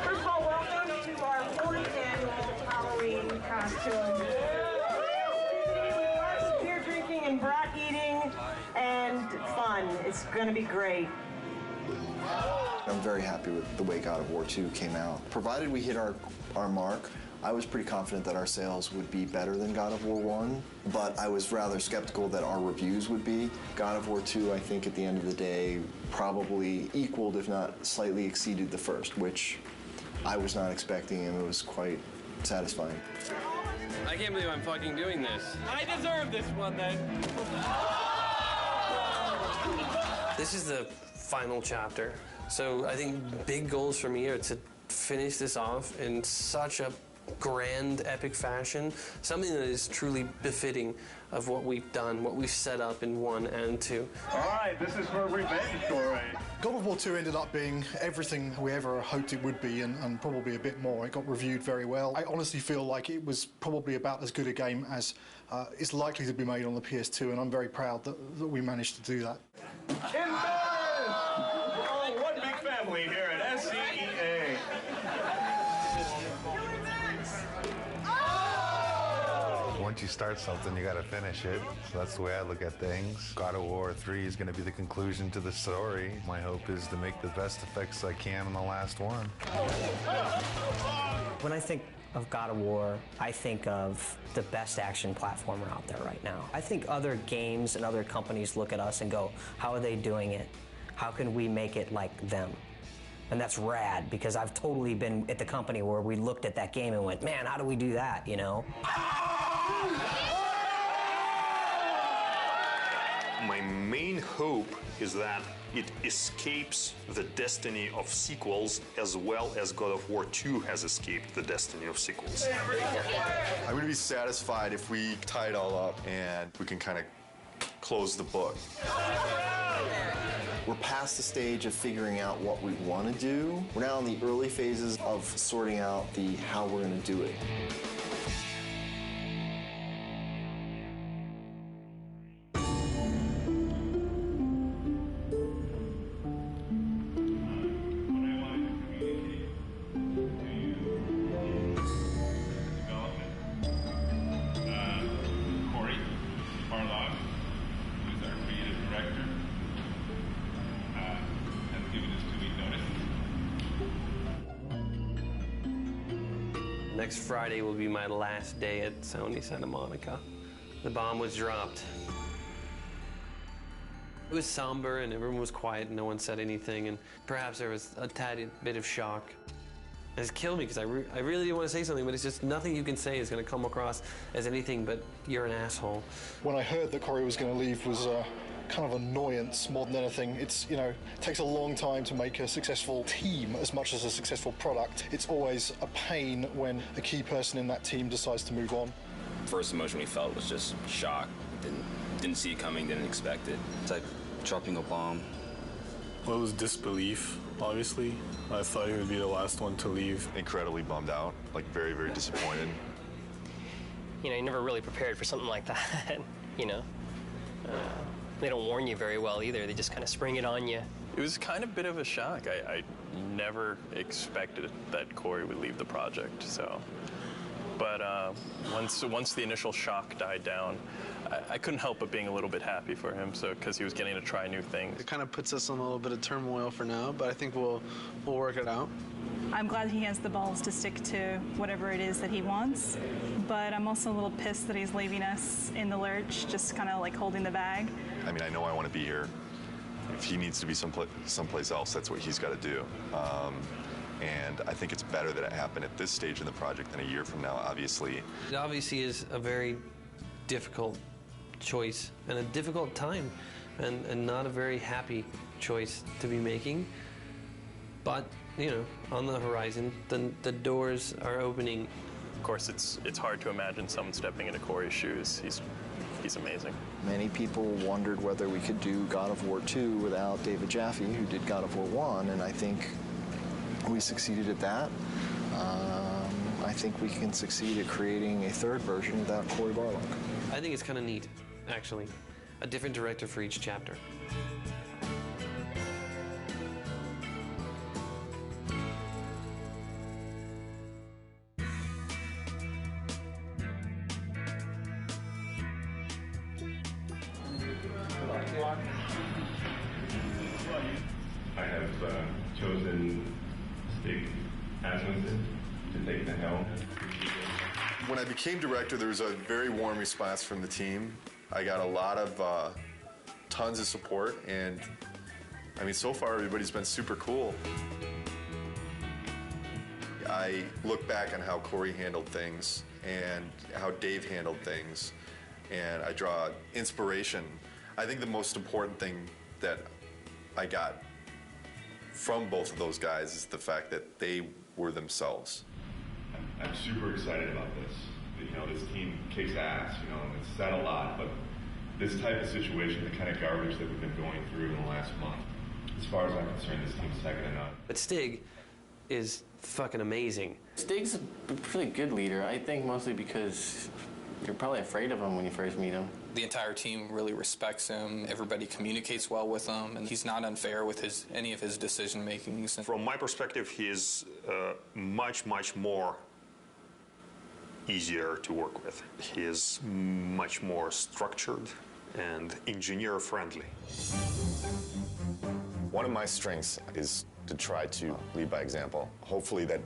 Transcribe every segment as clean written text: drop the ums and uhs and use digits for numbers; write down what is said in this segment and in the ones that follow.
First of all, welcome to our 4th annual Halloween costume. Lots of beer drinking and brat eating and fun. It's going to be great. I'm very happy with the way God of War 2 came out. Provided we hit our mark, I was pretty confident that our sales would be better than God of War 1, but I was rather skeptical that our reviews would be. God of War 2, I think, at the end of the day, probably equaled, if not slightly exceeded the first, which I was not expecting, and it was quite satisfying. I can't believe I'm fucking doing this. I deserve this one, then. This is the final chapter. So I think big goals for me are to finish this off in such a grand, epic fashion, something that is truly befitting of what we've done, what we've set up in 1 and 2. All right, this is for revenge story. God of War 2 ended up being everything we ever hoped it would be, and probably a bit more. It got reviewed very well. I honestly feel like it was probably about as good a game as is likely to be made on the PS2, and I'm very proud that we managed to do that. Oh, one big family here at SCEA. Once you start something, you gotta finish it. So that's the way I look at things. God of War 3 is gonna be the conclusion to the story. My hope is to make the best effects I can on the last one. When I think of God of War, I think of the best action platformer out there right now. I think other games and other companies look at us and go, how are they doing it? How can we make it like them? And that's rad, because I've totally been at the company where we looked at that game and went, man, how do we do that, you know? My main hope is that it escapes the destiny of sequels as well as God of War 2 has escaped the destiny of sequels. I'm going to be satisfied if we tie it all up and we can kind of close the book. We're past the stage of figuring out what we want to do. We're now in the early phases of sorting out how we're going to do it. Next Friday will be my last day at Sony Santa Monica. The bomb was dropped. It was somber and everyone was quiet and no one said anything, and perhaps there was a tad bit of shock. It's killed me because I really didn't want to say something, but it's just nothing you can say is going to come across as anything but you're an asshole. When I heard that Corey was going to leave was kind of annoyance more than anything. It's, you know, it takes a long time to make a successful team as much as a successful product. It's always a pain when a key person in that team decides to move on. First emotion we felt was just shock. Didn't see it coming, didn't expect it. It's like dropping a bomb. Well, it was disbelief, obviously. I thought he would be the last one to leave. Incredibly bummed out, like very, very disappointed. You know, you never really prepared for something like that, you know. They don't warn you very well either. They just kind of spring it on you. It was kind of a bit of a shock. I never expected that Corey would leave the project, so. But once the initial shock died down, I couldn't help but being a little bit happy for him, so because he was getting to try new things. It kind of puts us in a little bit of turmoil for now, but I think we'll work it out. I'm glad he has the balls to stick to whatever it is that he wants, but I'm also a little pissed that he's leaving us in the lurch, just kind of like holding the bag. I mean, I know I want to be here. If he needs to be someplace else, that's what he's got to do. And I think it's better that it happened at this stage in the project than a year from now, obviously. It obviously is a very difficult choice and a difficult time and not a very happy choice to be making. But, you know, on the horizon, the doors are opening. Of course, it's hard to imagine someone stepping into Corey's shoes. He's amazing. Many people wondered whether we could do God of War 2 without David Jaffe, who did God of War 1, and I think we succeeded at that. I think we can succeed at creating a third version without Cory Barlog. I think it's kind of neat, actually. A different director for each chapter. everyone. I have chosen Stig1's to take the helm. When I became director, there was a very warm response from the team. I got a lot of tons of support, and I mean, so far everybody's been super cool. I look back on how Corey handled things and how Dave handled things, and I draw inspiration. I think the most important thing that I got from both of those guys is the fact that they were themselves. I'm super excited about this. You know, this team kicks ass, you know, and it's said a lot, but this type of situation, the kind of garbage that we've been going through in the last month, as far as I'm concerned, this team's second to none. But Stig is fucking amazing. Stig's a pretty good leader, I think mostly because you're probably afraid of him when you first meet him. The entire team really respects him. Everybody communicates well with him, and he's not unfair with any of his decision makings. From my perspective, he is much more easier to work with. He is much more structured and engineer friendly. One of my strengths is to try to lead by example. Hopefully that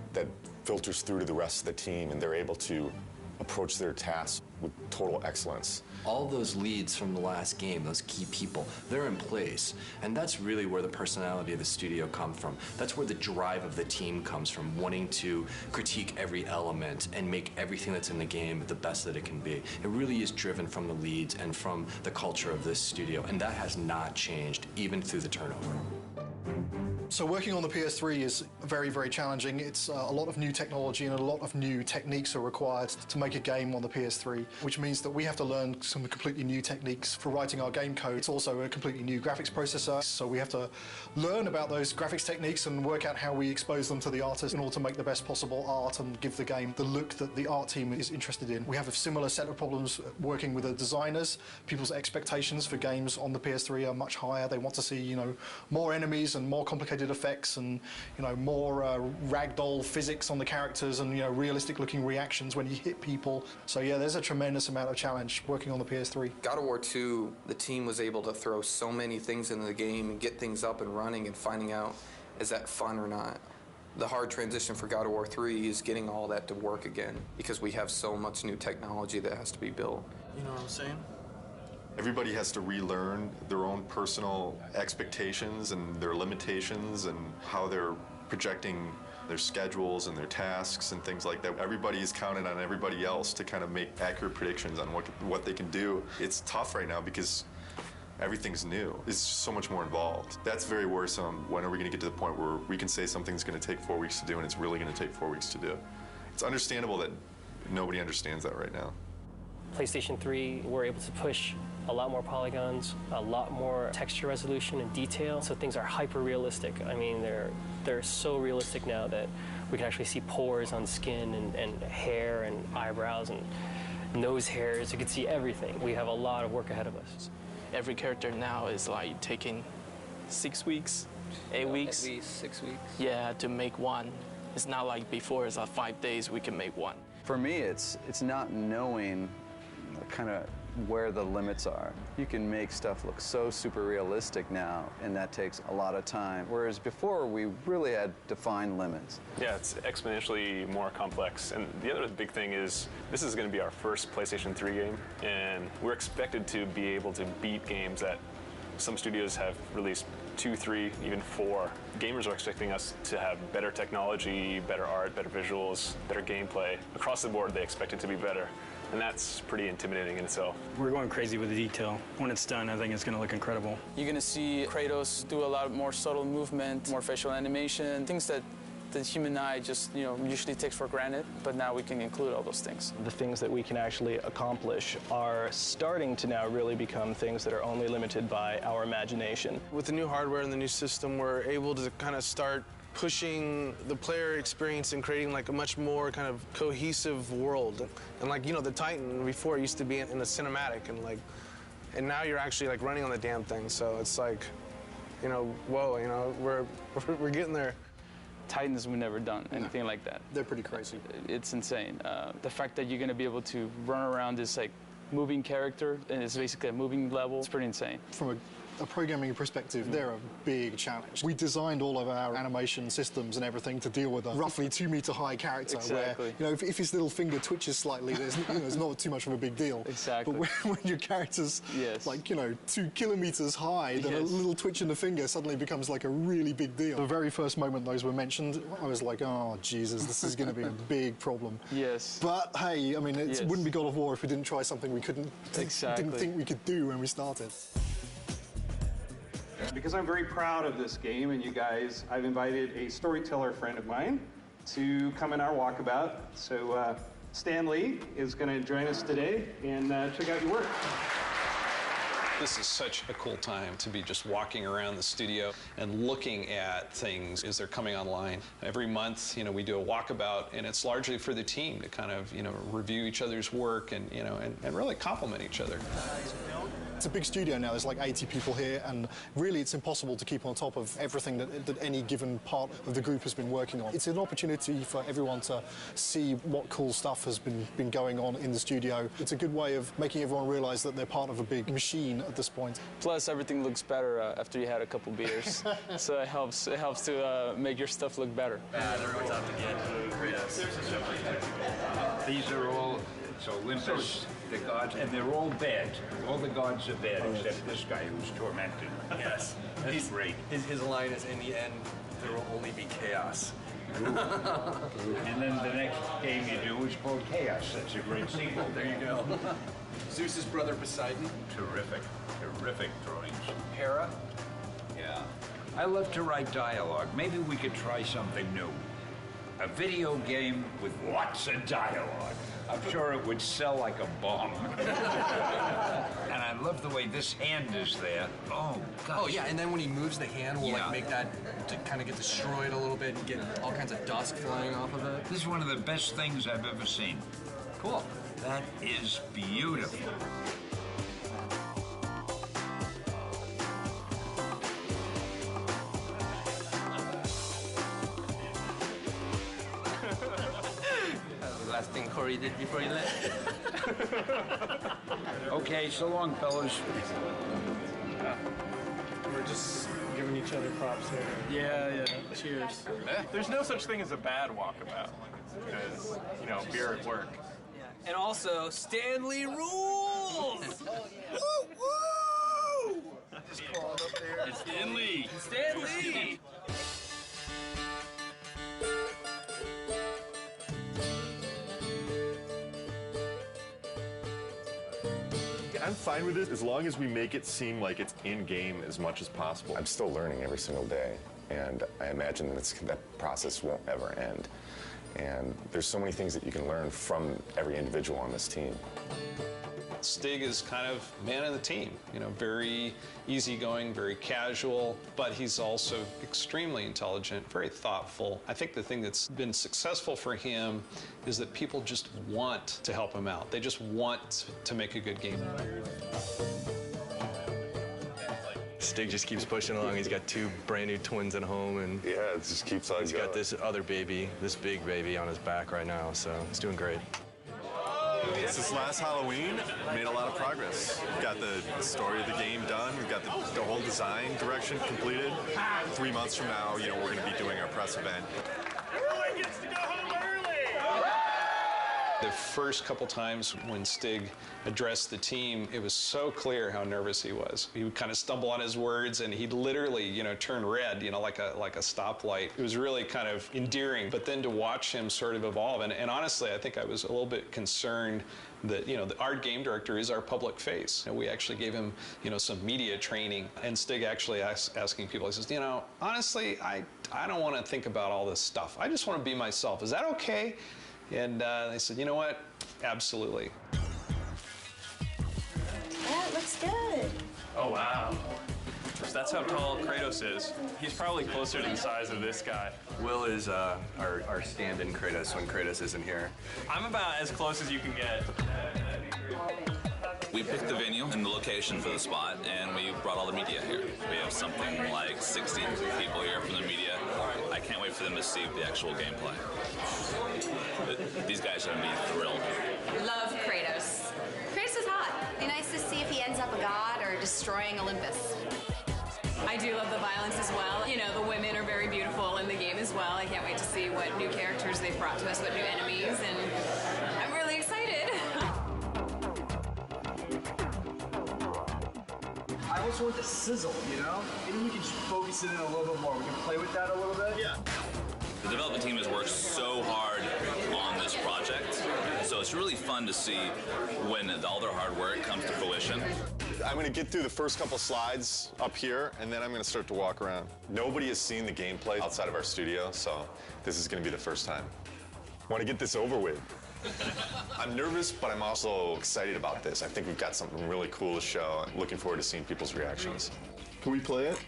filters through to the rest of the team and they're able to approach their tasks with total excellence. All those leads from the last game, those key people, they're in place. And that's really where the personality of the studio comes from. That's where the drive of the team comes from, wanting to critique every element and make everything that's in the game the best that it can be. It really is driven from the leads and from the culture of this studio, and that has not changed, even through the turnover. So working on the PS3 is very challenging. It's a lot of new technology and a lot of new techniques are required to make a game on the PS3, which means that we have to learn some completely new techniques for writing our game code. It's also a completely new graphics processor, so we have to learn about those graphics techniques and work out how we expose them to the artist in order to make the best possible art and give the game the look that the art team is interested in. We have a similar set of problems working with the designers. People's expectations for games on the PS3 are much higher. They want to see, you know, more enemies and more complicated effects and, you know, more ragdoll physics on the characters and, you know, realistic looking reactions when you hit people. So yeah, there's a tremendous amount of challenge working on the PS3. God of War 2, the team was able to throw so many things into the game and get things up and running and finding out, is that fun or not? The hard transition for God of War 3 is getting all that to work again because we have so much new technology that has to be built. You know what I'm saying? Everybody has to relearn their own personal expectations and their limitations and how they're projecting their schedules and their tasks and things like that. Everybody is counting on everybody else to kind of make accurate predictions on what they can do. It's tough right now because everything's new. It's so much more involved. That's very worrisome. When are we going to get to the point where we can say something's going to take 4 weeks to do and it's really going to take 4 weeks to do? It's understandable that nobody understands that right now. PlayStation 3, we're able to push a lot more polygons, a lot more texture resolution and detail, so things are hyper-realistic. I mean, they're so realistic now that we can actually see pores on skin and hair and eyebrows and nose hairs. You can see everything. We have a lot of work ahead of us. Every character now is like taking 6 weeks, 8 weeks. At least 6 weeks. Yeah, to make one. It's not like before, it's like 5 days we can make one. For me, it's not knowing kind of where the limits are. You can make stuff look so super realistic now, and that takes a lot of time. Whereas before, we really had defined limits. Yeah, it's exponentially more complex. And the other big thing is this is going to be our first PlayStation 3 game, and we're expected to be able to beat games that some studios have released 2, 3, even 4. Gamers are expecting us to have better technology, better art, better visuals, better gameplay. Across the board, they expect it to be better. And that's pretty intimidating in itself. We're going crazy with the detail. When it's done, I think it's going to look incredible. You're going to see Kratos do a lot more subtle movement, more facial animation, things that the human eye just, usually takes for granted, but now we can include all those things. The things that we can actually accomplish are starting to now really become things that are only limited by our imagination. With the new hardware and the new system, we're able to kind of start pushing the player experience and creating like a much more kind of cohesive world. And like, the Titan before used to be in a cinematic and now you're actually like running on the damn thing. So it's like, whoa, we're getting there. Titans have never done anything like that. They're pretty crazy. It's insane. The fact that you're going to be able to run around this like moving character and it's basically a moving level, it's pretty insane. From a a programming perspective, they're a big challenge. We designed all of our animation systems and everything to deal with a roughly 2 meter high character Exactly. where, if his little finger twitches slightly, there's not too much of a big deal. Exactly. But when your character's like, 2 kilometers high, then a little twitch in the finger suddenly becomes like a really big deal. The very first moment those were mentioned, I was like, oh, Jesus, this is going to be a big problem. Yes. But hey, I mean, it wouldn't be God of War if we didn't try something we didn't think we could do when we started. Because I'm very proud of this game and you guys, I've invited a storyteller friend of mine to come in our walkabout. So Stan Lee is going to join us today and check out your work. This is such a cool time to be just walking around the studio and looking at things as they're coming online. Every month, we do a walkabout, and it's largely for the team to kind of, review each other's work and, and really compliment each other. It's a big studio now, there's like 80 people here, and really it's impossible to keep on top of everything that any given part of the group has been working on. It's an opportunity for everyone to see what cool stuff has been going on in the studio. It's a good way of making everyone realize that they're part of a big machine at this point. Plus, everything looks better after you had a couple beers, so it helps to make your stuff look better. Everyone's out to get Kratos. These are all, it's Olympus, the gods, and they're all bad. All the gods are bad, except this guy who's tormented. Yes. He's great. His line is, in the end, there will only be chaos. And then the next game you do is called Chaos. That's a great sequel. There you go. Zeus's brother Poseidon. Terrific. Terrific drawings. Hera. Yeah. I love to write dialogue. Maybe we could try something new. A video game with lots of dialogue. I'm sure it would sell like a bomb. And I love the way this hand is there. Oh, gosh. Oh, yeah, and then when he moves the hand, we'll like make that to kind of get destroyed a little bit and get all kinds of dust flying off of it. This is one of the best things I've ever seen. Cool. That is beautiful. Last thing Corey did before he left. Okay, so long, fellas. We're just giving each other props here. Yeah. Cheers. There's no such thing as a bad walkabout because, beer at work. And also, Stanley rules! Woo! Just crawled up there. It's Stanley! Stanley! I'm fine with it as long as we make it seem like it's in-game as much as possible. I'm still learning every single day, and I imagine that process won't ever end. And there's so many things that you can learn from every individual on this team. Stig is kind of man of the team, very easygoing, very casual, but he's also extremely intelligent, very thoughtful. I think the thing that's been successful for him is that people just want to help him out. They just want to make a good game. Stig just keeps pushing along. He's got 2 brand new twins at home, and yeah, it just keeps on He's got this other baby, this big baby on his back right now, so he's doing great. Since last Halloween, we made a lot of progress. We've got the story of the game done. We've got the whole design direction completed. 3 months from now, we're going to be doing our press event. Everyone gets to go home early! The first couple times when Stig addressed the team, it was so clear how nervous he was. He would kind of stumble on his words, and he'd literally, turn red, like a stoplight. It was really kind of endearing. But then to watch him sort of evolve, and honestly, I think I was a little bit concerned that, our game director is our public face. And we actually gave him, some media training. And Stig actually asking people, he says, honestly, I don't want to think about all this stuff. I just want to be myself. Is that okay? And they said, you know what? Absolutely. That looks good. Oh, wow. So that's how tall Kratos is. He's probably closer to the size of this guy. Will is our stand-in Kratos when Kratos isn't here. I'm about as close as you can get. We picked the venue and the location for the spot, and we brought all the media here. We have something like 60 people here from the media. I can't wait for them to see the actual gameplay. These guys are going to be thrilled. Love Kratos. Kratos is hot. Be nice to see if he ends up a god or destroying Olympus. I do love the violence as well. You know, the women are very beautiful in the game as well. I can't wait to see what new characters they've brought to us, what new enemies, and I'm really excited. I also want the sizzle, you know? Maybe we can just focus it in a little bit more. We can play with that a little bit. Yeah. The development team has worked so hard on this project, so it's really fun to see when all their hard work comes to fruition. I'm going to get through the first couple slides up here, and then I'm going to start to walk around. Nobody has seen the gameplay outside of our studio, so this is going to be the first time. I want to get this over with. I'm nervous, but I'm also excited about this. I think we've got something really cool to show. I'm looking forward to seeing people's reactions. Can we play it?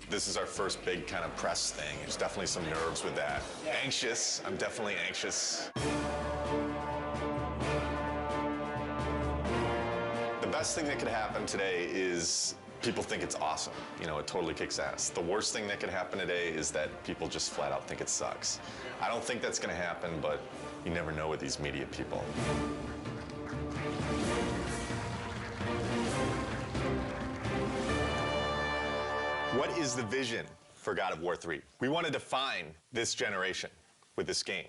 This is our first big kind of press thing. There's definitely some nerves with that. Anxious. I'm definitely anxious. The best thing that could happen today is people think it's awesome. You know, it totally kicks ass. The worst thing that could happen today is that people just flat out think it sucks. I don't think that's going to happen, but you never know with these media people. What is the vision for God of War 3? We want to define this generation with this game.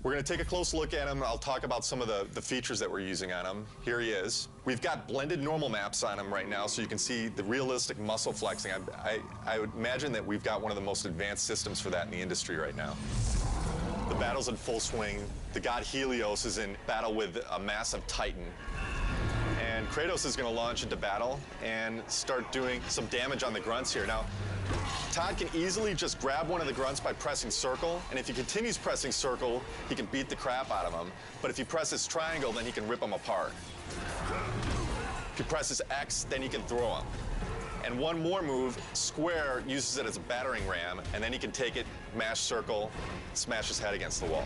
We're going to take a close look at him. I'll talk about some of the features that we're using on him. Here he is. We've got blended normal maps on him right now, so you can see the realistic muscle flexing. I would imagine that we've got one of the most advanced systems for that in the industry right now. The battle's in full swing. The god Helios is in battle with a massive Titan. And Kratos is going to launch into battle and start doing some damage on the grunts here. Now, Todd can easily just grab one of the grunts by pressing circle, and if he continues pressing circle, he can beat the crap out of him. But if he presses triangle, then he can rip them apart. If he presses X, then he can throw them. And one more move, square, uses it as a battering ram, and then he can take it, mash circle, smash his head against the wall.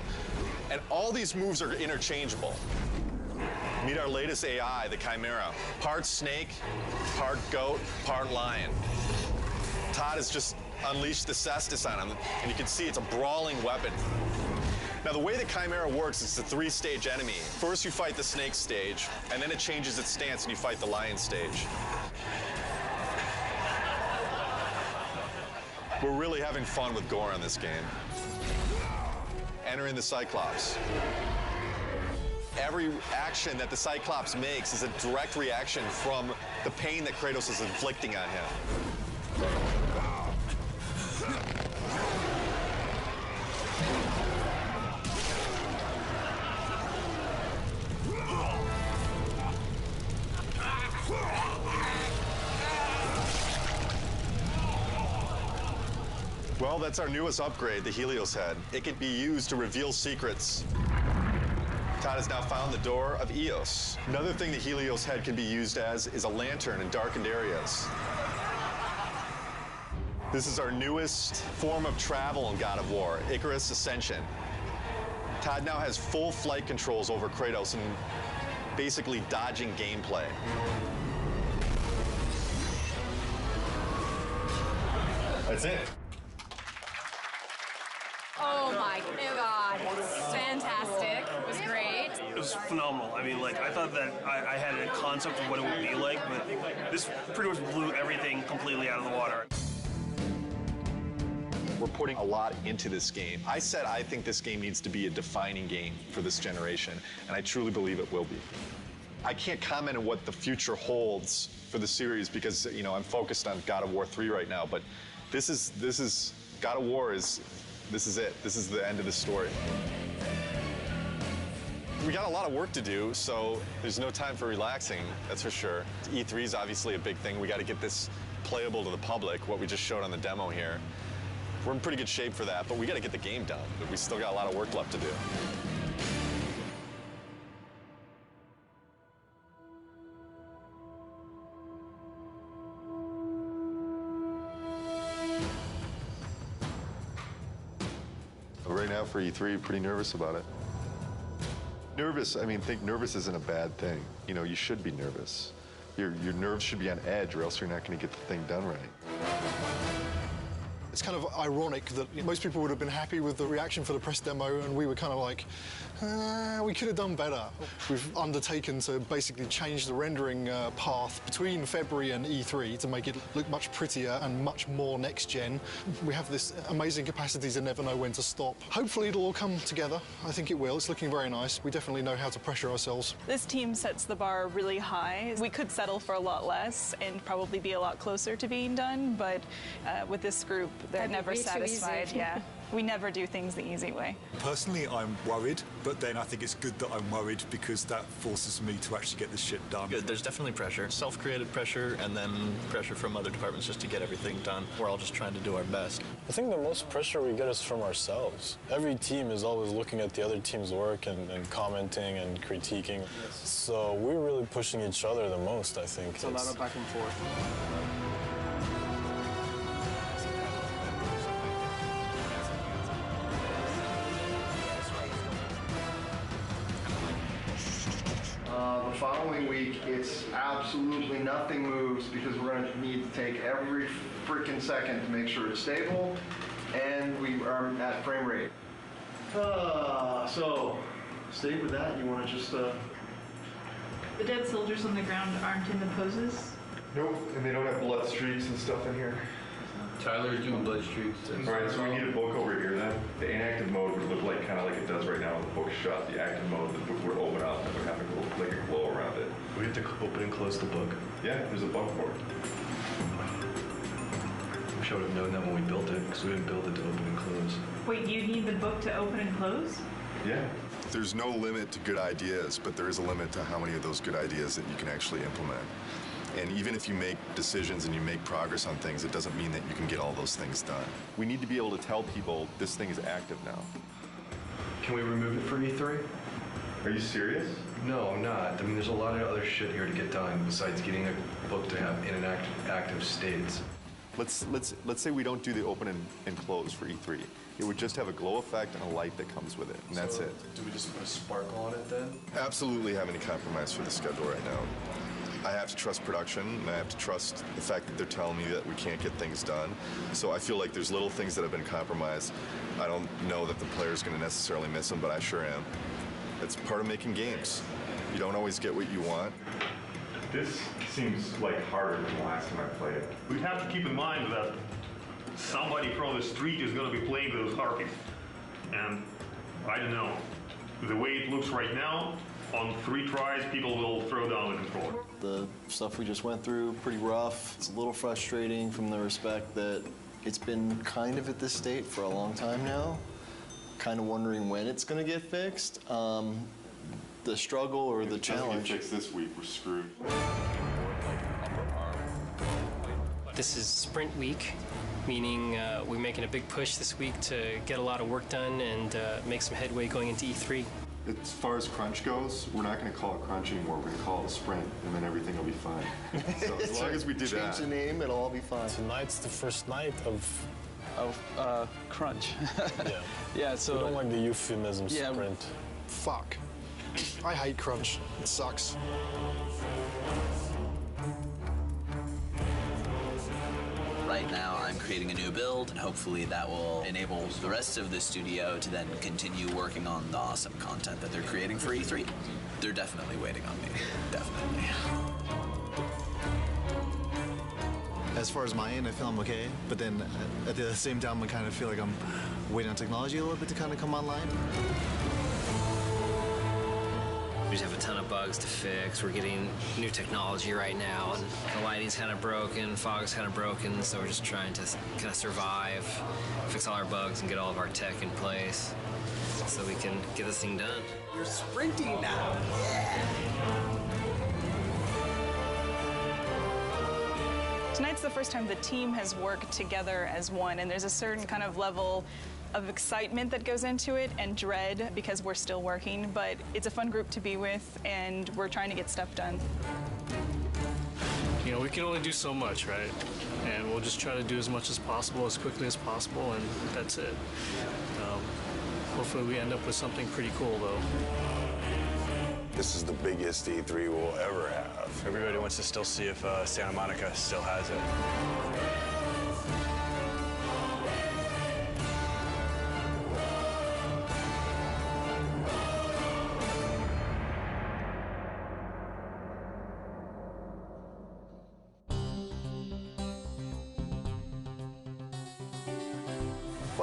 And all these moves are interchangeable. Meet our latest AI, the Chimera. Part snake, part goat, part lion. Todd has just unleashed the cestus on him, and you can see it's a brawling weapon. Now, the way the Chimera works is it's a three-stage enemy. First, you fight the snake stage, and then it changes its stance, and you fight the lion stage. We're really having fun with gore on this game. Entering the Cyclops. Every action that the Cyclops makes is a direct reaction from the pain that Kratos is inflicting on him. Well, that's our newest upgrade, the Helios head. It can be used to reveal secrets. Todd has now found the door of Eos. Another thing the Helios head can be used as is a lantern in darkened areas. This is our newest form of travel in God of War, Icarus Ascension. Todd now has full flight controls over Kratos and basically dodging gameplay. That's it. Oh my God, fantastic. It was great. It was phenomenal. I mean, like, I thought that I had a concept of what it would be like, but this pretty much blew everything completely out of the water. We're putting a lot into this game. I said I think this game needs to be a defining game for this generation, and I truly believe it will be. I can't comment on what the future holds for the series because, you know, I'm focused on God of War 3 right now, but this is God of War is, this is it. This is the end of the story. We got a lot of work to do, so there's no time for relaxing, that's for sure. E3 is obviously a big thing. We got to get this playable to the public, what we just showed on the demo here. We're in pretty good shape for that, but we got to get the game done. But we still got a lot of work left to do. Right now for E3, pretty nervous about it. Nervous, I mean, think nervous isn't a bad thing. You know, you should be nervous. Your nerves should be on edge or else you're not going to get the thing done right. It's kind of ironic that most people would have been happy with the reaction for the press demo, and we were kind of like, we could have done better. We've undertaken to basically change the rendering path between February and E3 to make it look much prettier and much more next-gen. We have this amazing capacity to never know when to stop. Hopefully it'll all come together. I think it will. It's looking very nice. We definitely know how to pressure ourselves. This team sets the bar really high. We could settle for a lot less and probably be a lot closer to being done, but with this group, they're never satisfied. Yeah. We never do things the easy way. Personally, I'm worried, but then I think it's good that I'm worried because that forces me to actually get this shit done. Good. There's definitely pressure, self-created pressure, and then pressure from other departments just to get everything done. We're all just trying to do our best. I think the most pressure we get is from ourselves. Every team is always looking at the other team's work and commenting and critiquing. Yes. So we're really pushing each other the most, I think. It's a lot of back and forth. The following week, it's absolutely nothing moves because we're going to need to take every freaking second to make sure it's stable and we are at frame rate. So, stay with that. You want to just... The dead soldiers on the ground aren't in the poses? Nope, and they don't have blood streaks and stuff in here. Tyler's doing blood streaks. Alright, so we need a book over here then. The inactive mode would look like kind of like it does right now with the book shut. The active mode, the book would open up and would have like a glow around it. We have to open and close the book. Yeah, there's a bug for it. We should have known that when we built it, because we didn't build it to open and close. Wait, you need the book to open and close? Yeah. There's no limit to good ideas, but there is a limit to how many of those good ideas that you can actually implement. And even if you make decisions and you make progress on things, it doesn't mean that you can get all those things done. We need to be able to tell people this thing is active now. Can we remove it for E3? Are you serious? No, I'm not. I mean, there's a lot of other shit here to get done besides getting a book to have in an active states. Let's say we don't do the open and close for E3. It would just have a glow effect and a light that comes with it, and that's it. Do we just put a sparkle on it then? Absolutely have any compromise for the schedule right now. I have to trust production, and I have to trust the fact that they're telling me that we can't get things done. So I feel like there's little things that have been compromised. I don't know that the player's going to necessarily miss them, but I sure am. It's part of making games. You don't always get what you want. This seems like harder than the last time I played it. We'd have to keep in mind that somebody from the street is going to be playing those harpies. And I don't know, the way it looks right now, on 3 tries, people will throw down the controller. The stuff we just went through, pretty rough. It's a little frustrating from the respect that it's been kind of at this state for a long time now. Kind of wondering when it's going to get fixed. The struggle or the challenge. If it gets fixed this week, we're screwed. This is sprint week, meaning we're making a big push this week to get a lot of work done and make some headway going into E3. As far as crunch goes, we're not going to call it crunch anymore. We're going to call it a sprint, and then everything will be fine. So as long as we do that. Change the name, it'll all be fine. Tonight's the first night of crunch. Yeah. Yeah, so... We don't like the euphemism sprint. Fuck. I hate crunch. It sucks. Right now, I'm creating a new build, and hopefully that will enable the rest of the studio to then continue working on the awesome content that they're creating for E3. They're definitely waiting on me. Definitely. As far as my end, I feel I'm okay, but then at the same time, I kind of feel like I'm waiting on technology a little bit to kind of come online. We just have a ton of bugs to fix. We're getting new technology right now, and the lighting's kind of broken, fog's kind of broken, so we're just trying to kind of survive, fix all our bugs, and get all of our tech in place so we can get this thing done. We're sprinting now. Yeah. Tonight's the first time the team has worked together as one, and there's a certain kind of level of excitement that goes into it and dread because we're still working, but it's a fun group to be with, and we're trying to get stuff done. You know, we can only do so much, right? And we'll just try to do as much as possible, as quickly as possible, and that's it. Hopefully we end up with something pretty cool, though. This is the biggest E3 we'll ever have. Everybody wants to still see if Santa Monica still has it.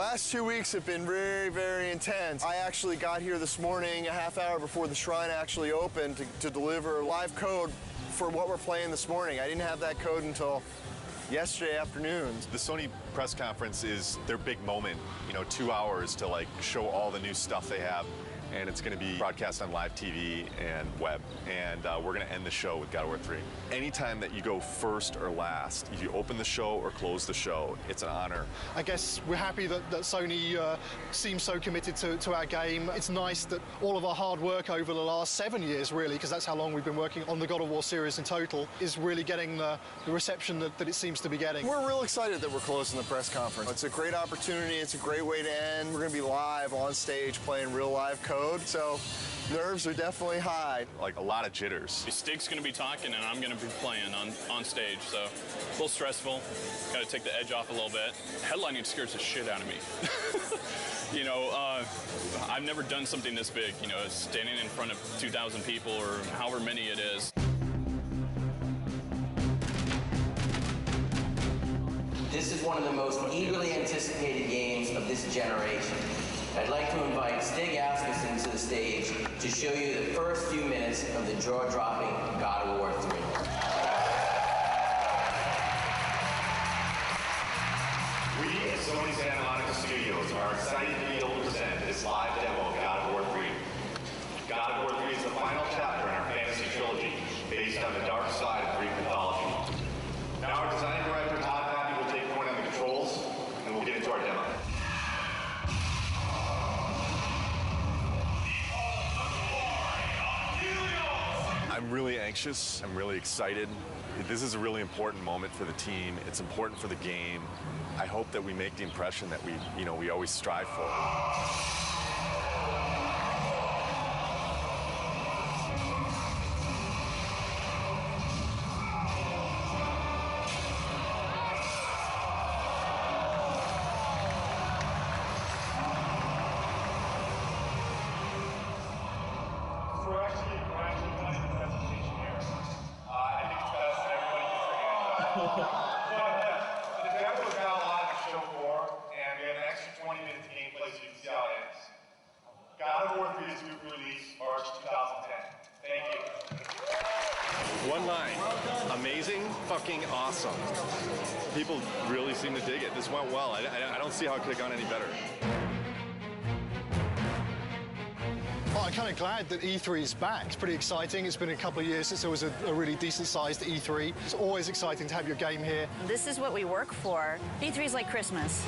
Last 2 weeks have been very, very intense. I actually got here this morning a half hour before the shrine actually opened to deliver live code for what we're playing this morning. I didn't have that code until yesterday afternoon. The Sony press conference is their big moment, you know, 2 hours to like show all the new stuff they have. And it's going to be broadcast on live TV and web. And we're going to end the show with God of War 3. Anytime that you go first or last, if you open the show or close the show, it's an honor. I guess we're happy that Sony seems so committed to our game. It's nice that all of our hard work over the last 7 years, really, because that's how long we've been working on the God of War series in total, is really getting the reception that it seems to be getting. We're real excited that we're closing the press conference. It's a great opportunity. It's a great way to end. We're going to be live on stage playing real live code. So nerves are definitely high. Like a lot of jitters. Stig's going to be talking and I'm going to be playing on stage, so a little stressful. Got to take the edge off a little bit. Headlining scares the shit out of me. You know, I've never done something this big, you know, standing in front of 2,000 people or however many it is. This is one of the most eagerly anticipated games of this generation. I'd like to invite Stig Asmussen to the stage to show you the first few minutes of the jaw-dropping God of War 3. We at Sony Santa Monica Studios are excited to be able to present this live demo of God of War 3. God of War 3 is the final chapter in our fantasy trilogy, based on the dark side of Greek mythology. Now our design director, Todd Pappy, will take point on the controls, and we'll get into our demo. I'm really anxious. I'm really excited. This is a really important moment for the team. It's important for the game. I hope that we make the impression that we always strive for. One line. Amazing, fucking awesome. People really seem to dig it. This went well. I don't see how it could have gone any better. Oh, I'm kind of glad that E3 is back. It's pretty exciting. It's been a couple of years since there was a really decent-sized E3. It's always exciting to have your game here. This is what we work for. E3 is like Christmas.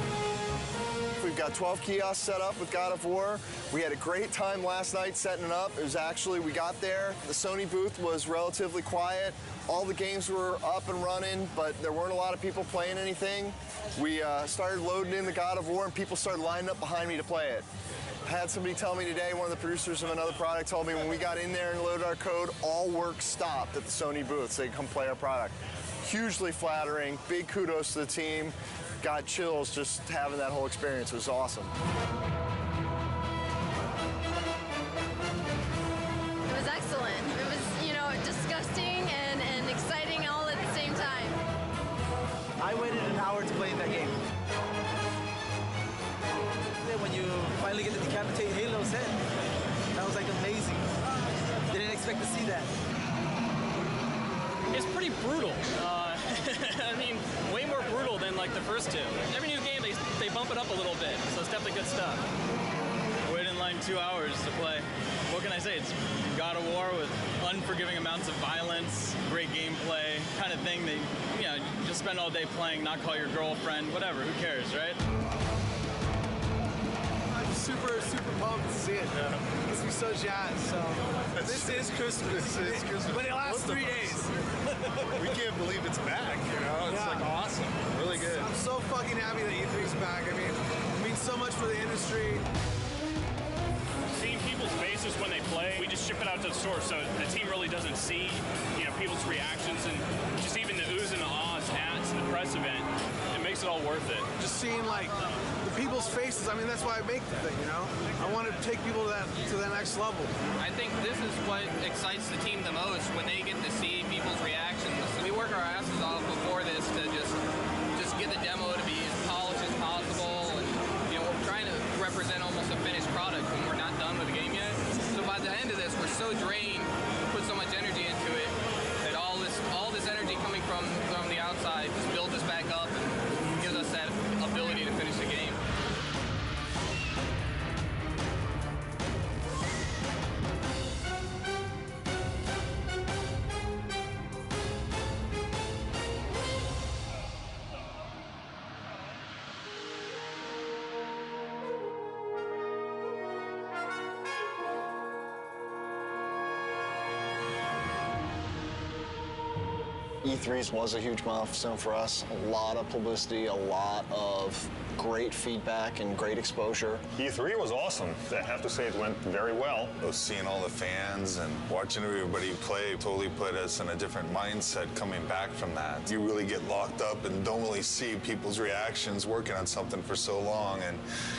We've got 12 kiosks set up with God of War. We had a great time last night setting it up. It was actually, we got there, the Sony booth was relatively quiet. All the games were up and running, but there weren't a lot of people playing anything. We started loading in the God of War, and people started lining up behind me to play it. I had somebody tell me today, one of the producers of another product told me when we got in there and loaded our code, all work stopped at the Sony booth so they could come play our product. Hugely flattering, big kudos to the team. Got chills just having that whole experience. It was awesome. It was excellent. It was, you know, disgusting and exciting all at the same time. I waited an hour to play that game. When you finally get to decapitate Halo's head, that was like amazing. Didn't expect to see that. It's pretty brutal. I mean, way more brutal than like the first two. Every new game, they bump it up a little bit, so it's definitely good stuff. Waited in line 2 hours to play. What can I say? It's God of War with unforgiving amounts of violence, great gameplay, kind of thing that, you know, you just spend all day playing, not call your girlfriend, whatever, who cares, right? I'm super pumped to see it. Gets me so jazzed. So this is Christmas. This is Christmas. But it lasts 3 days. We can't believe it's back, you know? It's like awesome. Really good. I'm so fucking happy that E3's back. I mean, it means so much for the industry. Seeing people's faces when they play, we just ship it out to the store, so the team really doesn't see, you know, people's reactions and just even the oohs and the ahs at the press event. It makes it all worth it. Just seeing like the people's faces. I mean, that's why I make the thing, you know? I want to take people to that next level. I think this is what excites the team the most, when they get to see people's reactions. We work our asses off before this to just get the demo to be as polished as possible, and, you know, present almost a finished product when we're not done with the game yet. So by the end of this, we're so drained, put so much energy into it, that all this energy coming from the outside just builds us back up and gives us that ability to finish the game. E3's was a huge milestone for us. A lot of publicity, a lot of great feedback and great exposure. E3 was awesome. I have to say it went very well. Seeing all the fans and watching everybody play totally put us in a different mindset coming back from that. You really get locked up and don't really see people's reactions working on something for so long, and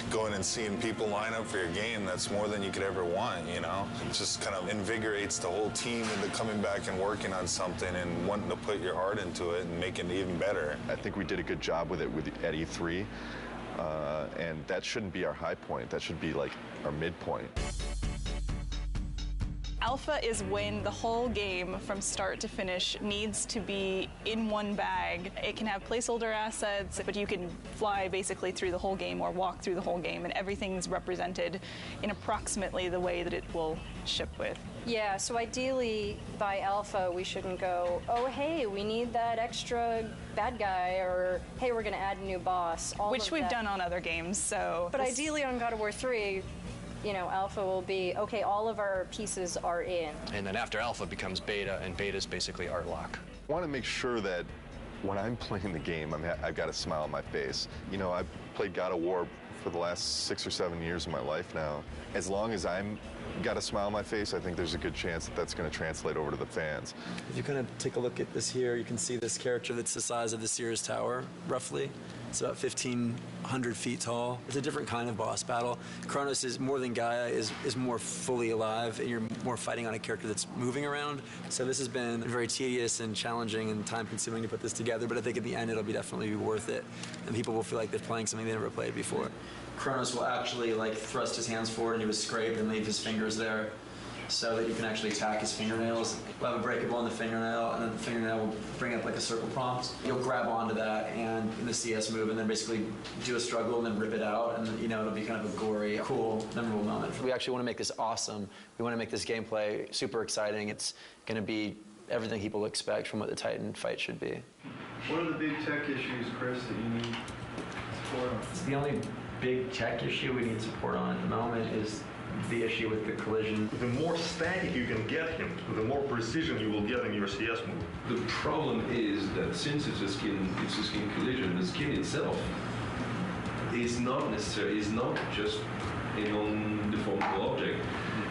going and seeing people line up for your game, that's more than you could ever want, you know? It just kind of invigorates the whole team into coming back and working on something and wanting to put your heart into it and make it even better. I think we did a good job with it at E3, and that shouldn't be our high point. That should be like our midpoint. Alpha is when the whole game from start to finish needs to be in one bag. It can have placeholder assets, but you can fly basically through the whole game or walk through the whole game, and everything's represented in approximately the way that it will ship with. Yeah, so ideally by Alpha we shouldn't go, oh hey, we need that extra bad guy, or hey, we're gonna add a new boss. Which we've done on other games, so. But ideally on God of War 3, you know, Alpha will be, okay, all of our pieces are in. And then after Alpha becomes Beta, and Beta is basically art lock. I want to make sure that when I'm playing the game, I've got a smile on my face. You know, I've played God of War for the last 6 or 7 years of my life now. As long as I'm got a smile on my face, I think there's a good chance that that's going to translate over to the fans. If you kind of take a look at this here, you can see this character that's the size of the Sears Tower, roughly. It's about 1,500 feet tall. It's a different kind of boss battle. Kronos is more than Gaia, is more fully alive, and you're more fighting on a character that's moving around. So this has been very tedious and challenging and time-consuming to put this together, but I think at the end it'll be definitely worth it, and people will feel like they're playing something they never played before. Kronos will actually like thrust his hands forward into his scrape and leave his fingers there, so that you can actually attack his fingernails. We'll have a breakable in the fingernail, and then the fingernail will bring up like a circle prompt. You'll grab onto that and in the CS move, and then basically do a struggle and then rip it out, and you know, it'll be kind of a gory, cool, memorable moment. We actually want to make this awesome. We want to make this gameplay super exciting. It's going to be everything people expect from what the Titan fight should be. What are the big tech issues, Chris, that you need support on? The only big tech issue we need support on at the moment is the issue with the collision. The more static you can get him, the more precision you will get in your CS move. The problem is that since it's a skin collision, the skin itself is not just a non-deformable object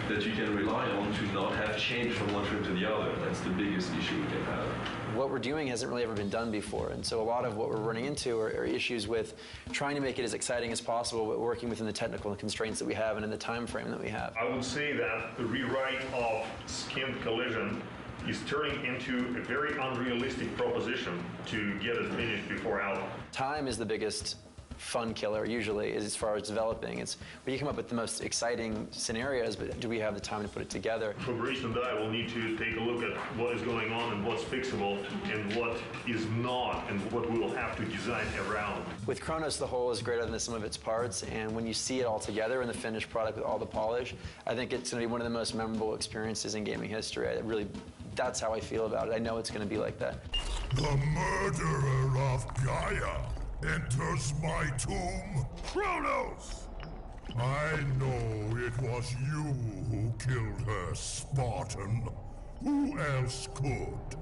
that you can rely on to not have change from one frame to the other. That's the biggest issue we can have. What we're doing hasn't really ever been done before, and so a lot of what we're running into are issues with trying to make it as exciting as possible, but working within the technical constraints that we have and in the time frame that we have. I would say that the rewrite of skin collision is turning into a very unrealistic proposition to get it finished before Alpha. Time is the biggest fun killer usually as far as developing. It's where you come up with the most exciting scenarios, but do we have the time to put it together? Fabrice and I will need to take a look at what is going on and what's fixable and what is not, and what we will have to design around. With Kronos, the whole is greater than the sum of its parts, and when you see it all together in the finished product with all the polish, I think it's going to be one of the most memorable experiences in gaming history. That's how I feel about it. I know it's going to be like that. The murderer of Gaia enters my tomb. Kronos! I know it was you who killed her, Spartan. Who else could?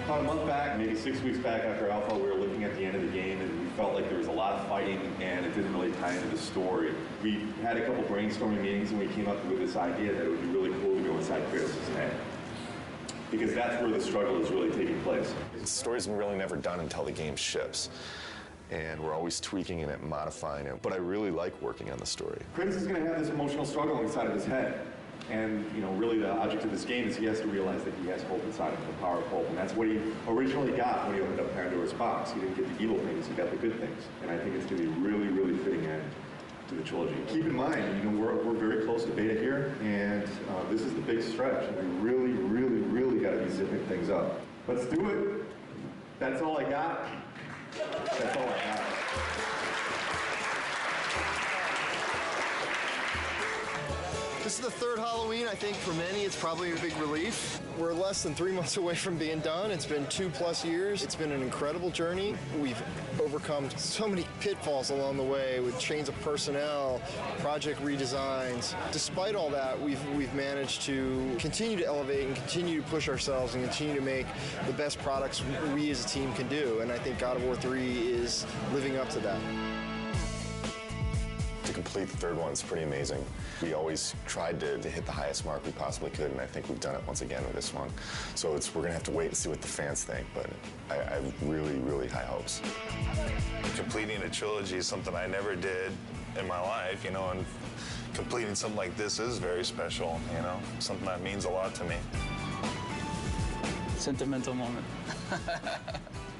About a month back, maybe 6 weeks back after Alpha, we were looking at the end of the game and we felt like there was a lot of fighting and it didn't really tie into the story. We had a couple brainstorming meetings and we came up with this idea that it would be really cool to go inside Kratos' head. Because that's where the struggle is really taking place. The story's really never done until the game ships. And we're always tweaking it and modifying it. But I really like working on the story. Kratos is going to have this emotional struggle inside of his head. And, you know, really the object of this game is he has to realize that he has hope inside of him, the power of hope. And that's what he originally got when he opened up Pandora's box. He didn't get the evil things, he got the good things. And I think it's going to be a really, really fitting end to the trilogy. Keep in mind, you know, we're very close to beta here, and this is the big stretch. And we really, really, really got to be zipping things up. Let's do it. That's all I got. That's all I got. This is the third Halloween. I think for many it's probably a big relief. We're less than 3 months away from being done. It's been 2+ years. It's been an incredible journey. We've overcome so many pitfalls along the way with change of personnel, project redesigns. Despite all that, we've managed to continue to elevate and continue to push ourselves and continue to make the best products we as a team can do. And I think God of War 3 is living up to that. To complete the third one is pretty amazing. We always tried to hit the highest mark we possibly could, and I think we've done it once again with this one. So we're gonna have to wait and see what the fans think, but I have really, really high hopes. Completing a trilogy is something I never did in my life, you know, and completing something like this is very special, you know, something that means a lot to me. Sentimental moment.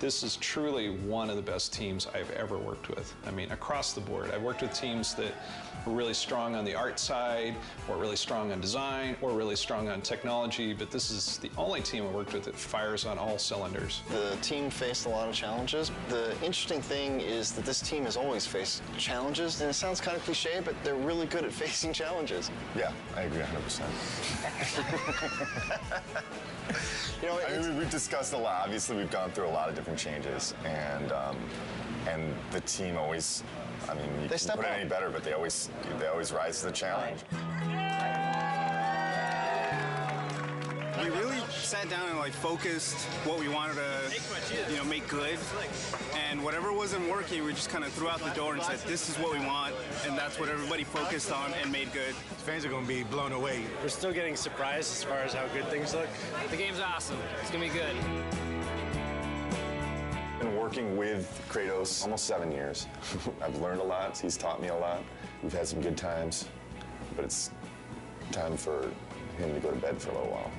This is truly one of the best teams I've ever worked with. I mean, across the board. I've worked with teams that were really strong on the art side, or really strong on design, or really strong on technology, but this is the only team I worked with that fires on all cylinders. The team faced a lot of challenges. The interesting thing is that this team has always faced challenges, and it sounds kind of cliche, but they're really good at facing challenges. Yeah, I agree 100%. You know, I mean, we've discussed a lot. Obviously, we've gone through a lot of different changes, and the team always, I mean, you can't put it any better, but they always rise to the challenge. We really sat down and focused what we wanted to, make good, and whatever wasn't working, we just kind of threw out the door and said, this is what we want, and that's what everybody focused on and made good. Fans are going to be blown away. We're still getting surprised as far as how good things look. The game's awesome. It's going to be good. Been working with Kratos almost 7 years. I've learned a lot. He's taught me a lot. We've had some good times, but it's time for him to go to bed for a little while.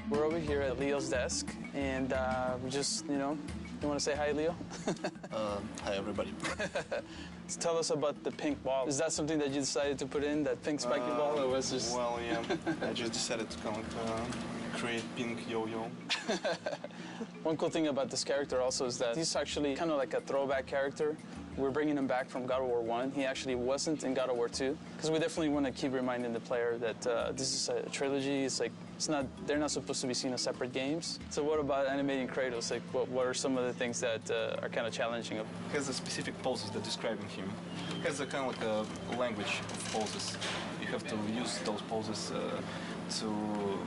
We're over here at Leo's desk, and we're just, You want to say hi, Leo? Hi, everybody. Tell us about the pink ball. Is that something that you decided to put in, that pink spiky ball, or was this... Well, yeah, I just decided to come create pink yo-yo. One cool thing about this character also is that he's actually kind of like a throwback character. We're bringing him back from God of War 1. He actually wasn't in God of War 2, because we definitely want to keep reminding the player that this is a trilogy. It's like, they're not supposed to be seen as separate games. So what about animating Kratos? Like, what are some of the things that are kind of challenging? He has a specific poses that describing him. He has a kind of like a language of poses. You have to use those poses to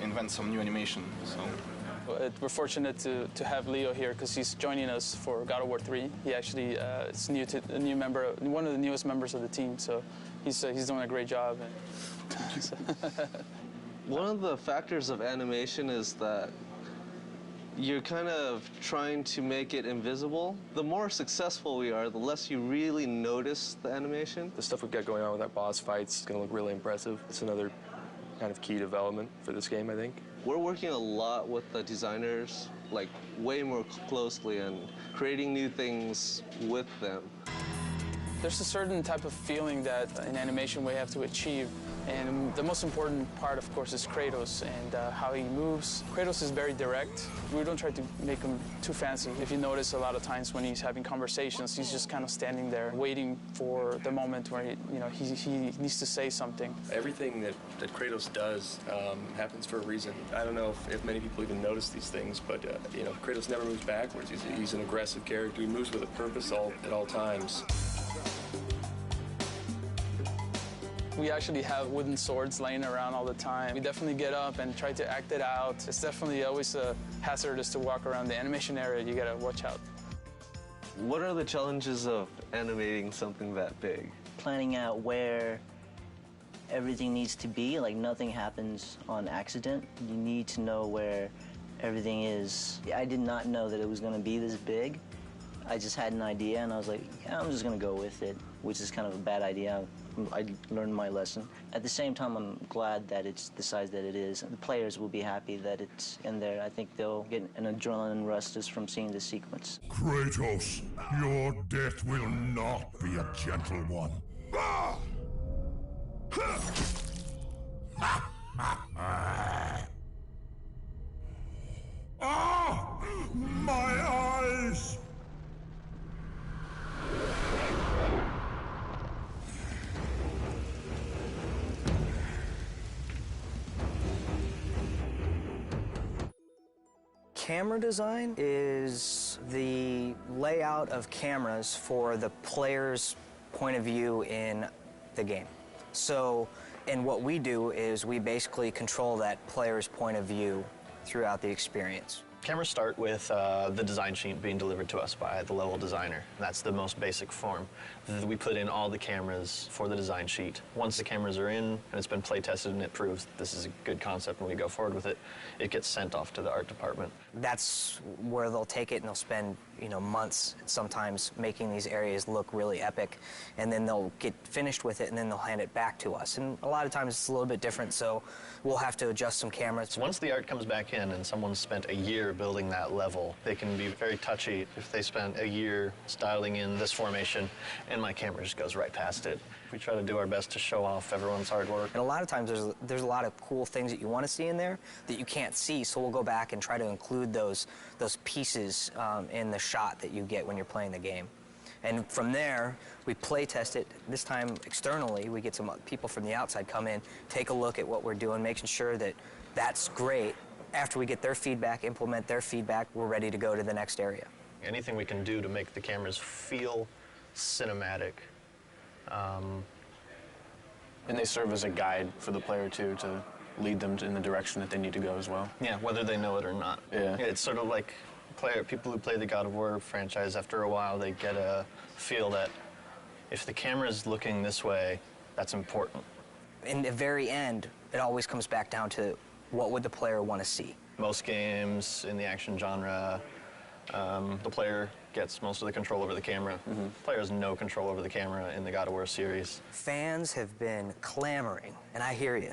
invent some new animation. So. We're fortunate to have Leo here because he's joining us for God of War 3. He actually is a new member, one of the newest members of the team. So he's doing a great job. One of the factors of animation is that you're kind of trying to make it invisible. The more successful we are, the less you really notice the animation. The stuff we've got going on with our boss fights is going to look really impressive. It's another kind of key development for this game, I think. We're working a lot with the designers, like way more closely, and creating new things with them. There's a certain type of feeling that in animation we have to achieve. And the most important part, of course, is Kratos and how he moves. Kratos is very direct. We don't try to make him too fancy. If you notice, a lot of times when he's having conversations, he's just kind of standing there waiting for the moment where he needs to say something. Everything that Kratos does happens for a reason. I don't know if many people even notice these things, but Kratos never moves backwards. He's an aggressive character. He moves with a purpose at all times. We actually have wooden swords laying around all the time. We definitely get up and try to act it out. It's definitely always hazardous to walk around the animation area. You gotta watch out. What are the challenges of animating something that big? Planning out where everything needs to be, like nothing happens on accident. You need to know where everything is. I did not know that it was gonna be this big. I just had an idea and I was like, yeah, I'm just gonna go with it, which is kind of a bad idea. I learned my lesson. At the same time, I'm glad that it's the size that it is. The players will be happy that it's in there. I think they'll get an adrenaline rush just from seeing this sequence. Kratos, your death will not be a gentle one. Ah! Ah! My eyes! Camera design is the layout of cameras for the player's point of view in the game. So, and what we do is we basically control that player's point of view throughout the experience. Cameras start with the design sheet being delivered to us by the level designer. That's the most basic form. We put in all the cameras for the design sheet. Once the cameras are in and it's been play tested and it proves this is a good concept and we go forward with it, it gets sent off to the art department. That's where they'll take it and they'll spend, months sometimes making these areas look really epic, and then they'll get finished with it and then they'll hand it back to us. And a lot of times it's a little bit different, so we'll have to adjust some cameras. So once the art comes back in and someone's spent a year building that level, they can be very touchy if they spent a year styling in this formation and my camera just goes right past it. We try to do our best to show off everyone's hard work. And a lot of times there's a lot of cool things that you want to see in there that you can't see, so we'll go back and try to include those pieces in the shot that you get when you're playing the game. And from there, we play test it. This time externally, we get some people from the outside come in, take a look at what we're doing, making sure that that's great. After we get their feedback, implement their feedback, we're ready to go to the next area. Anything we can do to make the cameras feel cinematic. And they serve as a guide for the player, too, to lead them in the direction that they need to go as well. Yeah, whether they know it or not. Yeah. It's sort of like people who play the God of War franchise, after a while, they get a feel that if the camera's looking this way, that's important. In the very end, it always comes back down to what would the player want to see. Most games in the action genre, the player gets most of the control over the camera. Player has no control over the camera in the God of War series. Fans have been clamoring, and I hear you.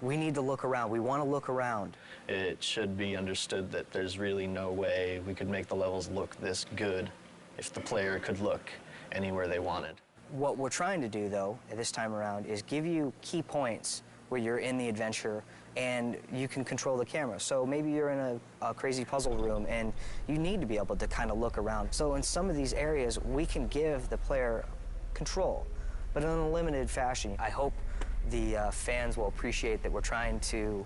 We need to look around. We want to look around. It should be understood that there's really no way we could make the levels look this good if the player could look anywhere they wanted. What we're trying to do, though, at this time around, is give you key points where you're in the adventure and you can control the camera. So maybe you're in a crazy puzzle room and you need to be able to kind of look around. So in some of these areas, we can give the player control, but in a limited fashion. I hope the fans will appreciate that we're trying to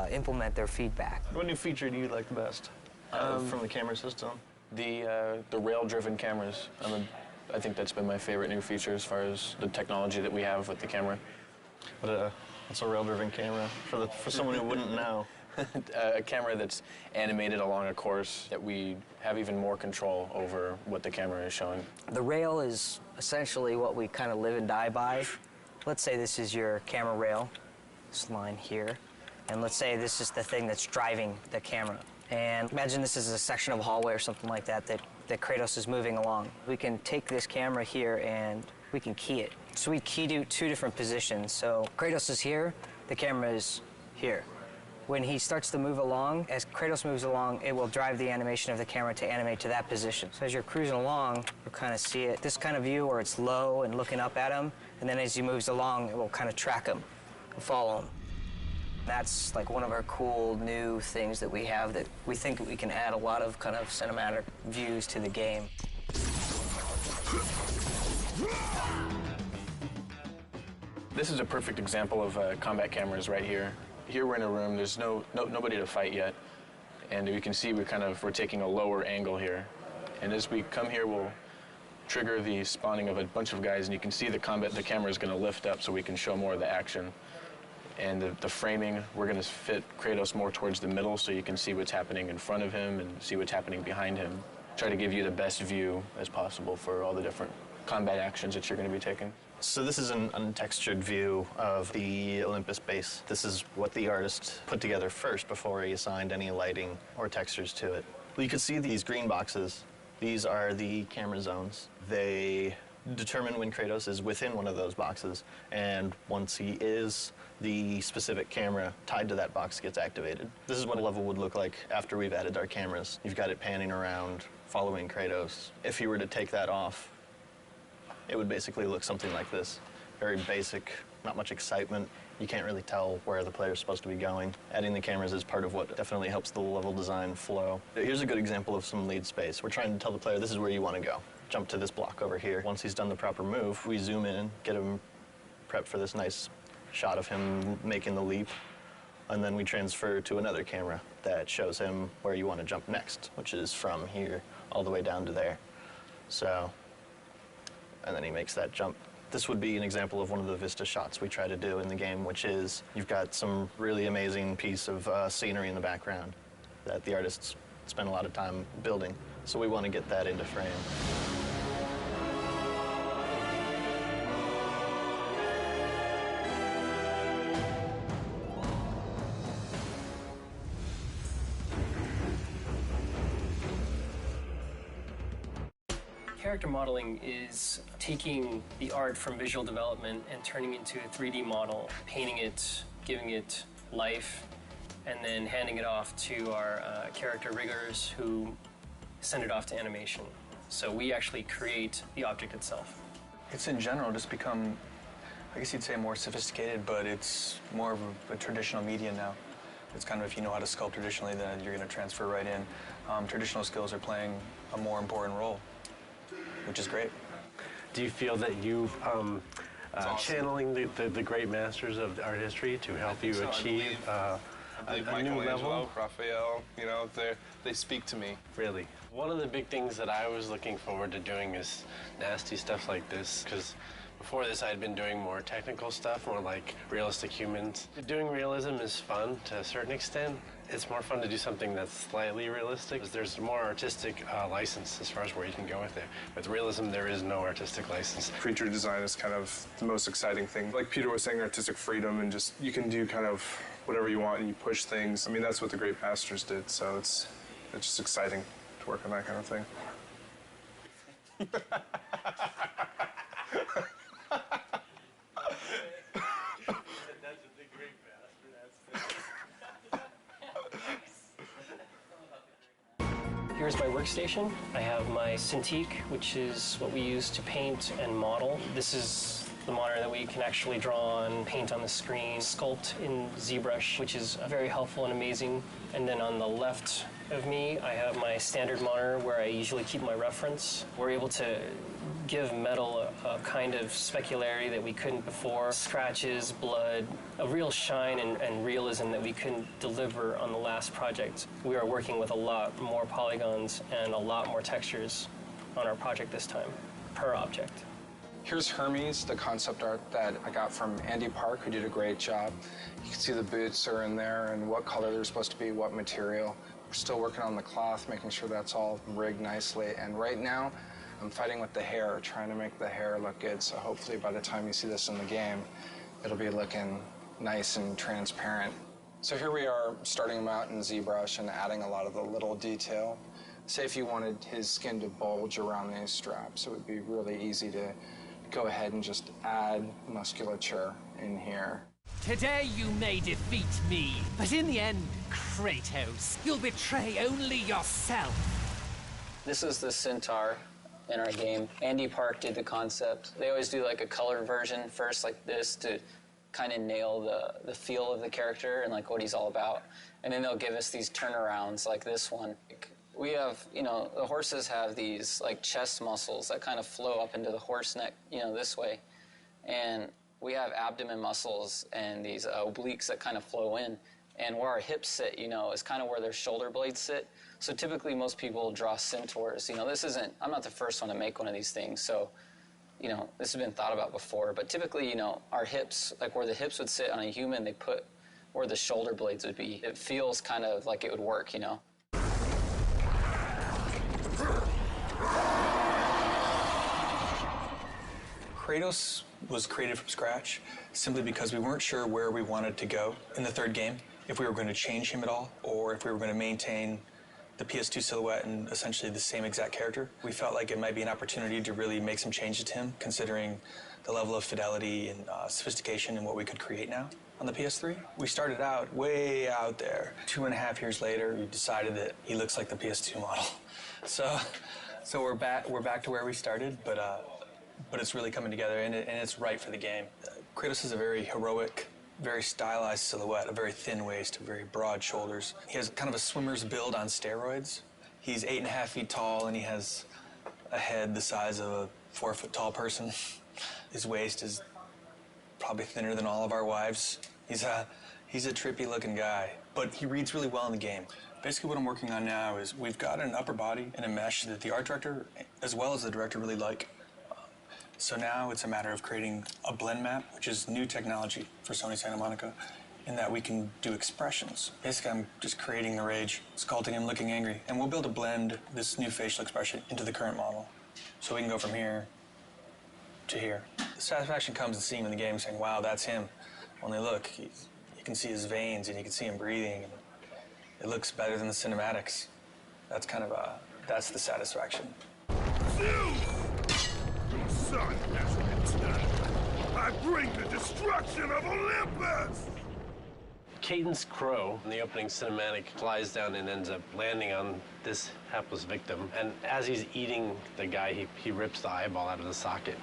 implement their feedback. What new feature do you like the best from the camera system? The rail-driven cameras. I think that's been my favorite new feature as far as the technology that we have with the camera. What's a rail-driven camera for someone who wouldn't know? A camera that's animated along a course that we have even more control over what the camera is showing. The rail is essentially what we kind of live and die by. Let's say this is your camera rail, this line here, and let's say this is the thing that's driving the camera. And imagine this is a section of a hallway or something like that Kratos is moving along. We can take this camera here and we can key it. So we key to 2 different positions. So Kratos is here, the camera is here. When he starts to move along, as Kratos moves along, it will drive the animation of the camera to animate to that position. So as you're cruising along, you'll kind of see it, this kind of view where it's low and looking up at him, and then as he moves along, it will kind of track him and follow him. That's like one of our cool new things that we have that we think we can add a lot of kind of cinematic views to the game. This is a perfect example of combat cameras right here. Here we're in a room, there's nobody to fight yet. And you can see we're taking a lower angle here. And as we come here, we'll trigger the spawning of a bunch of guys, and you can see the camera is going to lift up so we can show more of the action. And the framing, we're going to fit Kratos more towards the middle so you can see what's happening in front of him and see what's happening behind him. Try to give you the best view as possible for all the different combat actions that you're going to be taking. So this is an untextured view of the Olympus base. This is what the artist put together first before he assigned any lighting or textures to it. Well, you can see these green boxes. These are the camera zones. They determine when Kratos is within one of those boxes, and once he is, the specific camera tied to that box gets activated. This is what a level would look like after we've added our cameras. You've got it panning around, following Kratos. If you were to take that off, it would basically look something like this. Very basic, not much excitement. You can't really tell where the player's supposed to be going. Adding the cameras is part of what definitely helps the level design flow. Here's a good example of some lead space. We're trying to tell the player this is where you want to go. Jump to this block over here. Once he's done the proper move, we zoom in, get him prepped for this nice shot of him making the leap, and then we transfer to another camera that shows him where you want to jump next, which is from here all the way down to there. So, and then he makes that jump. This would be an example of one of the vista shots we try to do in the game, which is you've got some really amazing piece of scenery in the background that the artists spent a lot of time building. So we want to get that into frame. Character modeling is taking the art from visual development and turning it into a 3D model, painting it, giving it life, and then handing it off to our character riggers who send it off to animation. So we actually create the object itself. It's in general just become, I guess you'd say, more sophisticated, but it's more of a traditional media now. It's kind of, if you know how to sculpt traditionally, then you're going to transfer right in. Traditional skills are playing a more important role, which is great. Do you feel that you channeling the great masters of art history to help you achieve a new level? Raphael, you know, they speak to me. Really? One of the big things that I was looking forward to doing is nasty stuff like this, because before this I'd been doing more technical stuff, more like realistic humans. Doing realism is fun to a certain extent. It's more fun to do something that's slightly realistic. There's more artistic license as far as where you can go with it. With realism, there is no artistic license. Creature design is kind of the most exciting thing. Like Peter was saying, artistic freedom, and just you can do kind of whatever you want and you push things. I mean, that's what the great masters did, so it's just exciting. to work on that kind of thing. Here's my workstation. I have my Cintiq, which is what we use to paint and model. This is the monitor that we can actually draw on, paint on the screen, sculpt in ZBrush, which is very helpful and amazing. And then on the left of me, I have my standard monitor where I usually keep my reference. We're able to give metal a kind of specularity that we couldn't before. Scratches, blood, a real shine and realism that we couldn't deliver on the last project. We are working with a lot more polygons and a lot more textures on our project this time, per object. Here's Hermes, the concept art that I got from Andy Park, who did a great job. You can see the boots are in there and what color they're supposed to be, what material. We're still working on the cloth, making sure that's all rigged nicely. And right now, I'm fighting with the hair, trying to make the hair look good. So hopefully by the time you see this in the game, it'll be looking nice and transparent. So here we are starting him out in ZBrush and adding a lot of the little detail. Say if you wanted his skin to bulge around these straps, it would be really easy to go ahead and just add musculature in here. Today you may defeat me, but in the end, Kratos, you'll betray only yourself. This is the centaur in our game. Andy Park did the concept. They always do like a colored version first like this to kind of nail the feel of the character and like what he's all about. And then they'll give us these turnarounds like this one. We have, you know, the horses have these like chest muscles that kind of flow up into the horse neck, you know, this way. And we have abdomen muscles and these obliques that kind of flow in. And where our hips sit, you know, is kind of where their shoulder blades sit. So typically most people draw centaurs. You know, this isn't, I'm not the first one to make one of these things. So, you know, this has been thought about before. But typically, you know, our hips, like where the hips would sit on a human, they put where the shoulder blades would be. It feels kind of like it would work, you know. Kratos was created from scratch simply because we weren't sure where we wanted to go in the third game, if we were going to change him at all, or if we were going to maintain the PS2 silhouette and essentially the same exact character. We felt like it might be an opportunity to really make some changes to him, considering the level of fidelity and sophistication in what we could create now on the PS3. We started out way out there. 2.5 years later, we decided that he looks like the PS2 model. So we're back to where we started, but it's really coming together, and it's right for the game. Kratos is a very heroic, very stylized silhouette, a very thin waist, very broad shoulders. He has kind of a swimmer's build on steroids. He's 8.5 feet tall, and he has a head the size of a 4-foot-tall person. His waist is probably thinner than all of our wives. He's a trippy-looking guy, but he reads really well in the game. Basically what I'm working on now is we've got an upper body and a mesh that the art director, as well as the director, really like. So now it's a matter of creating a blend map, which is new technology for Sony Santa Monica, in that we can do expressions. Basically, I'm just creating the rage, sculpting him looking angry, and we'll be able to blend this new facial expression into the current model. So we can go from here to here. The satisfaction comes in seeing him in the game saying, wow, that's him. Only look, you can see his veins and you can see him breathing. It looks better than the cinematics. That's kind of that's the satisfaction. Your son has returned. I bring the destruction of Olympus! Caden's crow in the opening cinematic flies down and ends up landing on this hapless victim. And as he's eating the guy, he rips the eyeball out of the socket.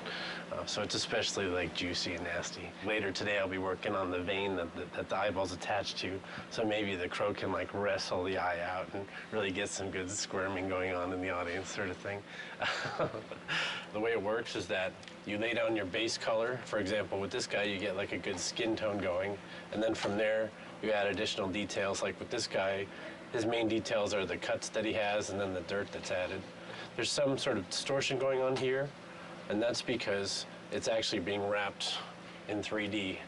So it's especially like juicy and nasty. Later today, I'll be working on the vein that the eyeball's attached to. So maybe the crow can like wrestle the eye out and really get some good squirming going on in the audience sort of thing. The way it works is that you lay down your base color. For example, with this guy, you get like a good skin tone going. And then from there, you add additional details. Like with this guy, his main details are the cuts that he has and then the dirt that's added. There's some sort of distortion going on here, and that's because it's actually being wrapped in 3D.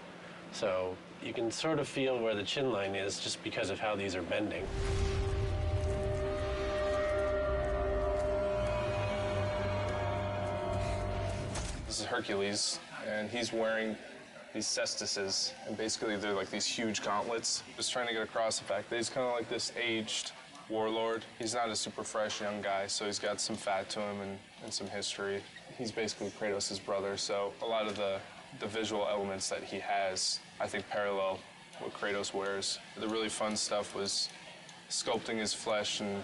So you can sort of feel where the chin line is just because of how these are bending. This is Hercules, and he's wearing these cestises, and basically they're like these huge gauntlets. Just trying to get across the fact that he's kind of like this aged warlord. He's not a super fresh young guy, so he's got some fat to him and some history. He's basically Kratos' brother, so a lot of the visual elements that he has, I think, parallel what Kratos wears. The really fun stuff was sculpting his flesh and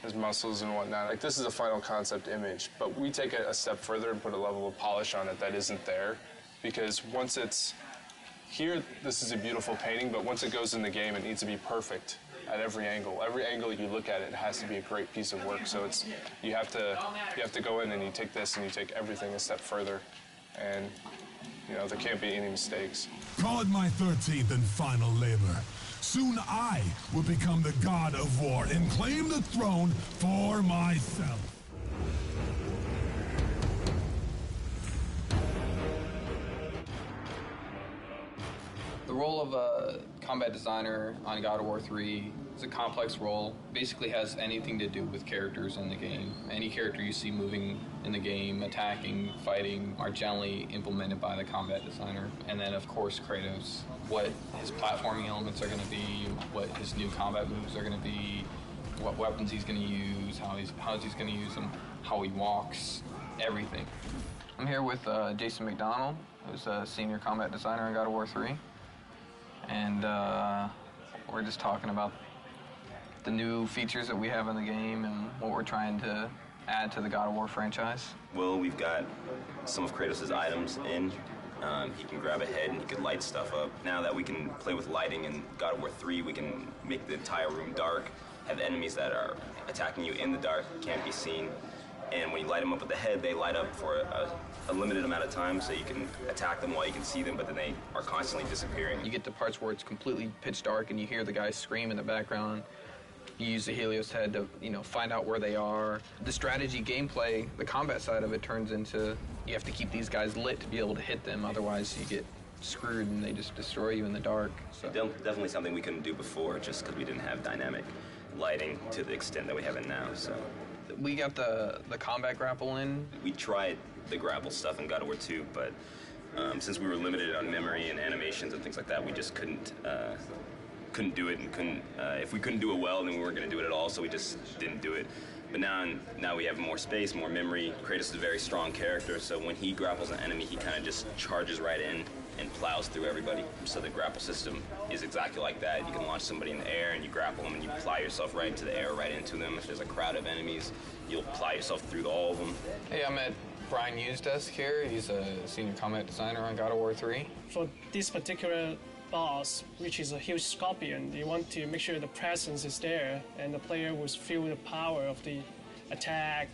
his muscles and whatnot. Like, this is a final concept image, but we take it a step further and put a level of polish on it that isn't there, because once it's here, this is a beautiful painting, but once it goes in the game, it needs to be perfect at every angle. Every angle you look at it has to be a great piece of work. So it's you have to go in and you take this and you take everything a step further, and there can't be any mistakes. Call it my 13th and final labor. Soon I will become the god of war and claim the throne for myself. The role of a combat designer on God of War 3 is a complex role. Basically has anything to do with characters in the game. Any character you see moving in the game, attacking, fighting, are generally implemented by the combat designer. And then, of course, Kratos. What his platforming elements are going to be, what his new combat moves are going to be, what weapons he's going to use, how he's going to use them, how he walks, everything. I'm here with Jason McDonald, who's a senior combat designer on God of War 3. And we're just talking about the new features that we have in the game and what we're trying to add to the God of War franchise. Well, we've got some of Kratos' items in. He can grab a head and he can light stuff up. Now that we can play with lighting in God of War 3, we can make the entire room dark, have enemies that are attacking you in the dark, can't be seen. And when you light them up with the head, they light up for a limited amount of time, so you can attack them while you can see them, but then they are constantly disappearing. You get to parts where it's completely pitch dark and you hear the guys scream in the background. You use the Helios head to, find out where they are. The strategy gameplay, the combat side of it turns into you have to keep these guys lit to be able to hit them, otherwise you get screwed and they just destroy you in the dark. So. Definitely something we couldn't do before just because we didn't have dynamic lighting to the extent that we have it now, so. We got the combat grapple in. We tried the grapple stuff in God of War 2, but since we were limited on memory and animations and things like that, we just couldn't do it, and if we couldn't do it well, then we weren't going to do it at all, so we just didn't do it. But now we have more space, more memory. Kratos is a very strong character, so when he grapples an enemy, he kind of just charges right in and plows through everybody. So the grapple system is exactly like that. You can launch somebody in the air and you grapple them and you plow yourself right into the air, right into them. If there's a crowd of enemies, you'll plow yourself through all of them. Hey, I'm at Brian Yu's desk here. He's a senior combat designer on God of War 3. For this particular boss, which is a huge scorpion, you want to make sure the presence is there and the player will feel the power of the attack.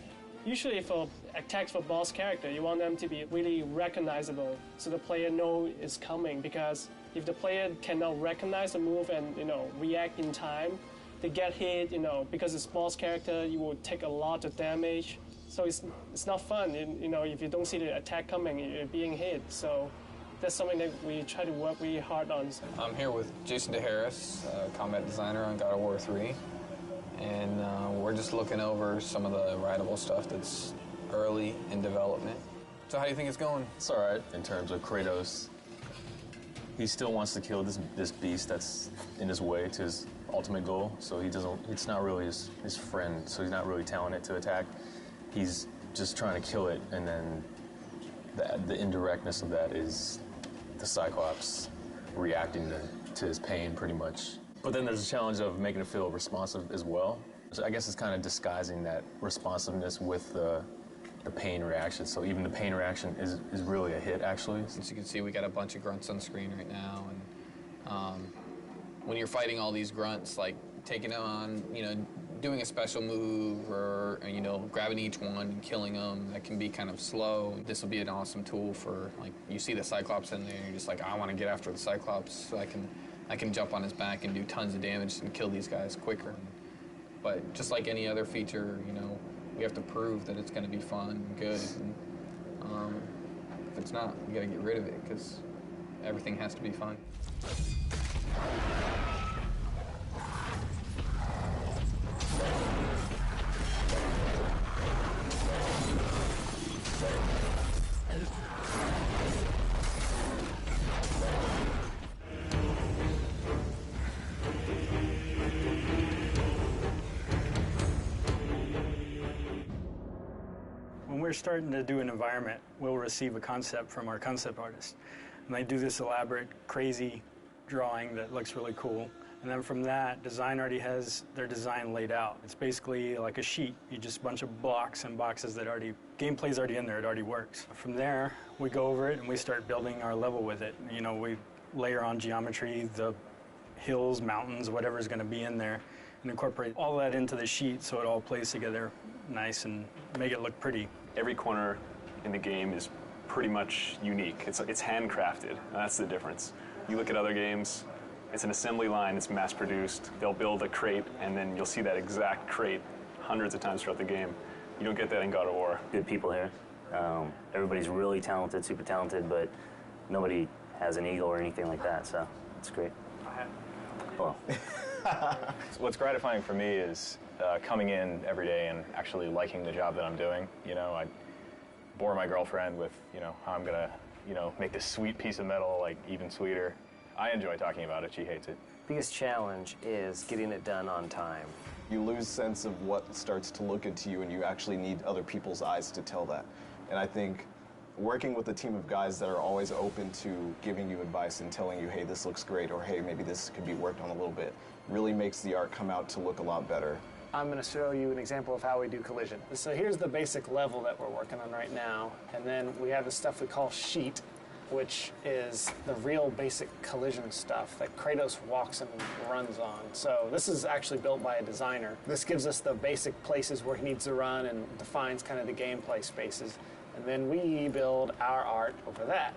Usually for attacks for boss character, you want them to be really recognizable so the player knows it's coming, because if the player cannot recognize the move and react in time, they get hit, because it's boss character, you will take a lot of damage. So it's not fun, if you don't see the attack coming, you're being hit. So that's something that we try to work really hard on. I'm here with Jason DeHarris, combat designer on God of War 3. And we're just looking over some of the rideable stuff that's early in development. So how do you think it's going? It's all right in terms of Kratos. He still wants to kill this beast that's in his way to his ultimate goal. So it's not really his friend, so he's not really telling it to attack. He's just trying to kill it, and then the indirectness of that is the Cyclops reacting to his pain, pretty much. But then there's a challenge of making it feel responsive as well. So I guess it's kind of disguising that responsiveness with the pain reaction. So even the pain reaction is really a hit, actually. As you can see, we got a bunch of grunts on screen right now. And when you're fighting all these grunts, like taking them on, doing a special move or, grabbing each one and killing them, that can be kind of slow. This will be an awesome tool for, you see the Cyclops in there, and you're just like, I want to get after the Cyclops so I can jump on his back and do tons of damage and kill these guys quicker. But just like any other feature, we have to prove that it's going to be fun and good. And if it's not, we got to get rid of it, because everything has to be fun. we're starting to do an environment, we'll receive a concept from our concept artist. And they do this elaborate, crazy drawing that looks really cool. And then from that, design already has their design laid out. It's basically like a sheet. You just a bunch of blocks and boxes that gameplay's already in there, it already works. From there, we go over it and we start building our level with it. You know, we layer on geometry, the hills, mountains, whatever's gonna be in there, and incorporate all that into the sheet so it all plays together nice and make it look pretty. Every corner in the game is pretty much unique. It's handcrafted, and that's the difference. You look at other games, it's an assembly line, it's mass produced. They'll build a crate, and then you'll see that exact crate hundreds of times throughout the game. You don't get that in God of War. Good people here. Everybody's really talented, super talented, but nobody has an ego or anything like that, so it's great. Well. What's gratifying for me is coming in every day and actually liking the job that I'm doing. You know, I bore my girlfriend with, you know, how I'm gonna, you know, make this sweet piece of metal like even sweeter. I enjoy talking about it. She hates it. Biggest challenge is getting it done on time. You lose sense of what starts to look into you, and you actually need other people's eyes to tell that. And I think working with a team of guys that are always open to giving you advice and telling you, hey, this looks great, or hey, maybe this could be worked on a little bit, really makes the art come out to look a lot better. I'm going to show you an example of how we do collision. So here's the basic level that we're working on right now, and then we have the stuff we call sheet, which is the real basic collision stuff that Kratos walks and runs on. So this is actually built by a designer. This gives us the basic places where he needs to run and defines kind of the gameplay spaces. And then we build our art over that.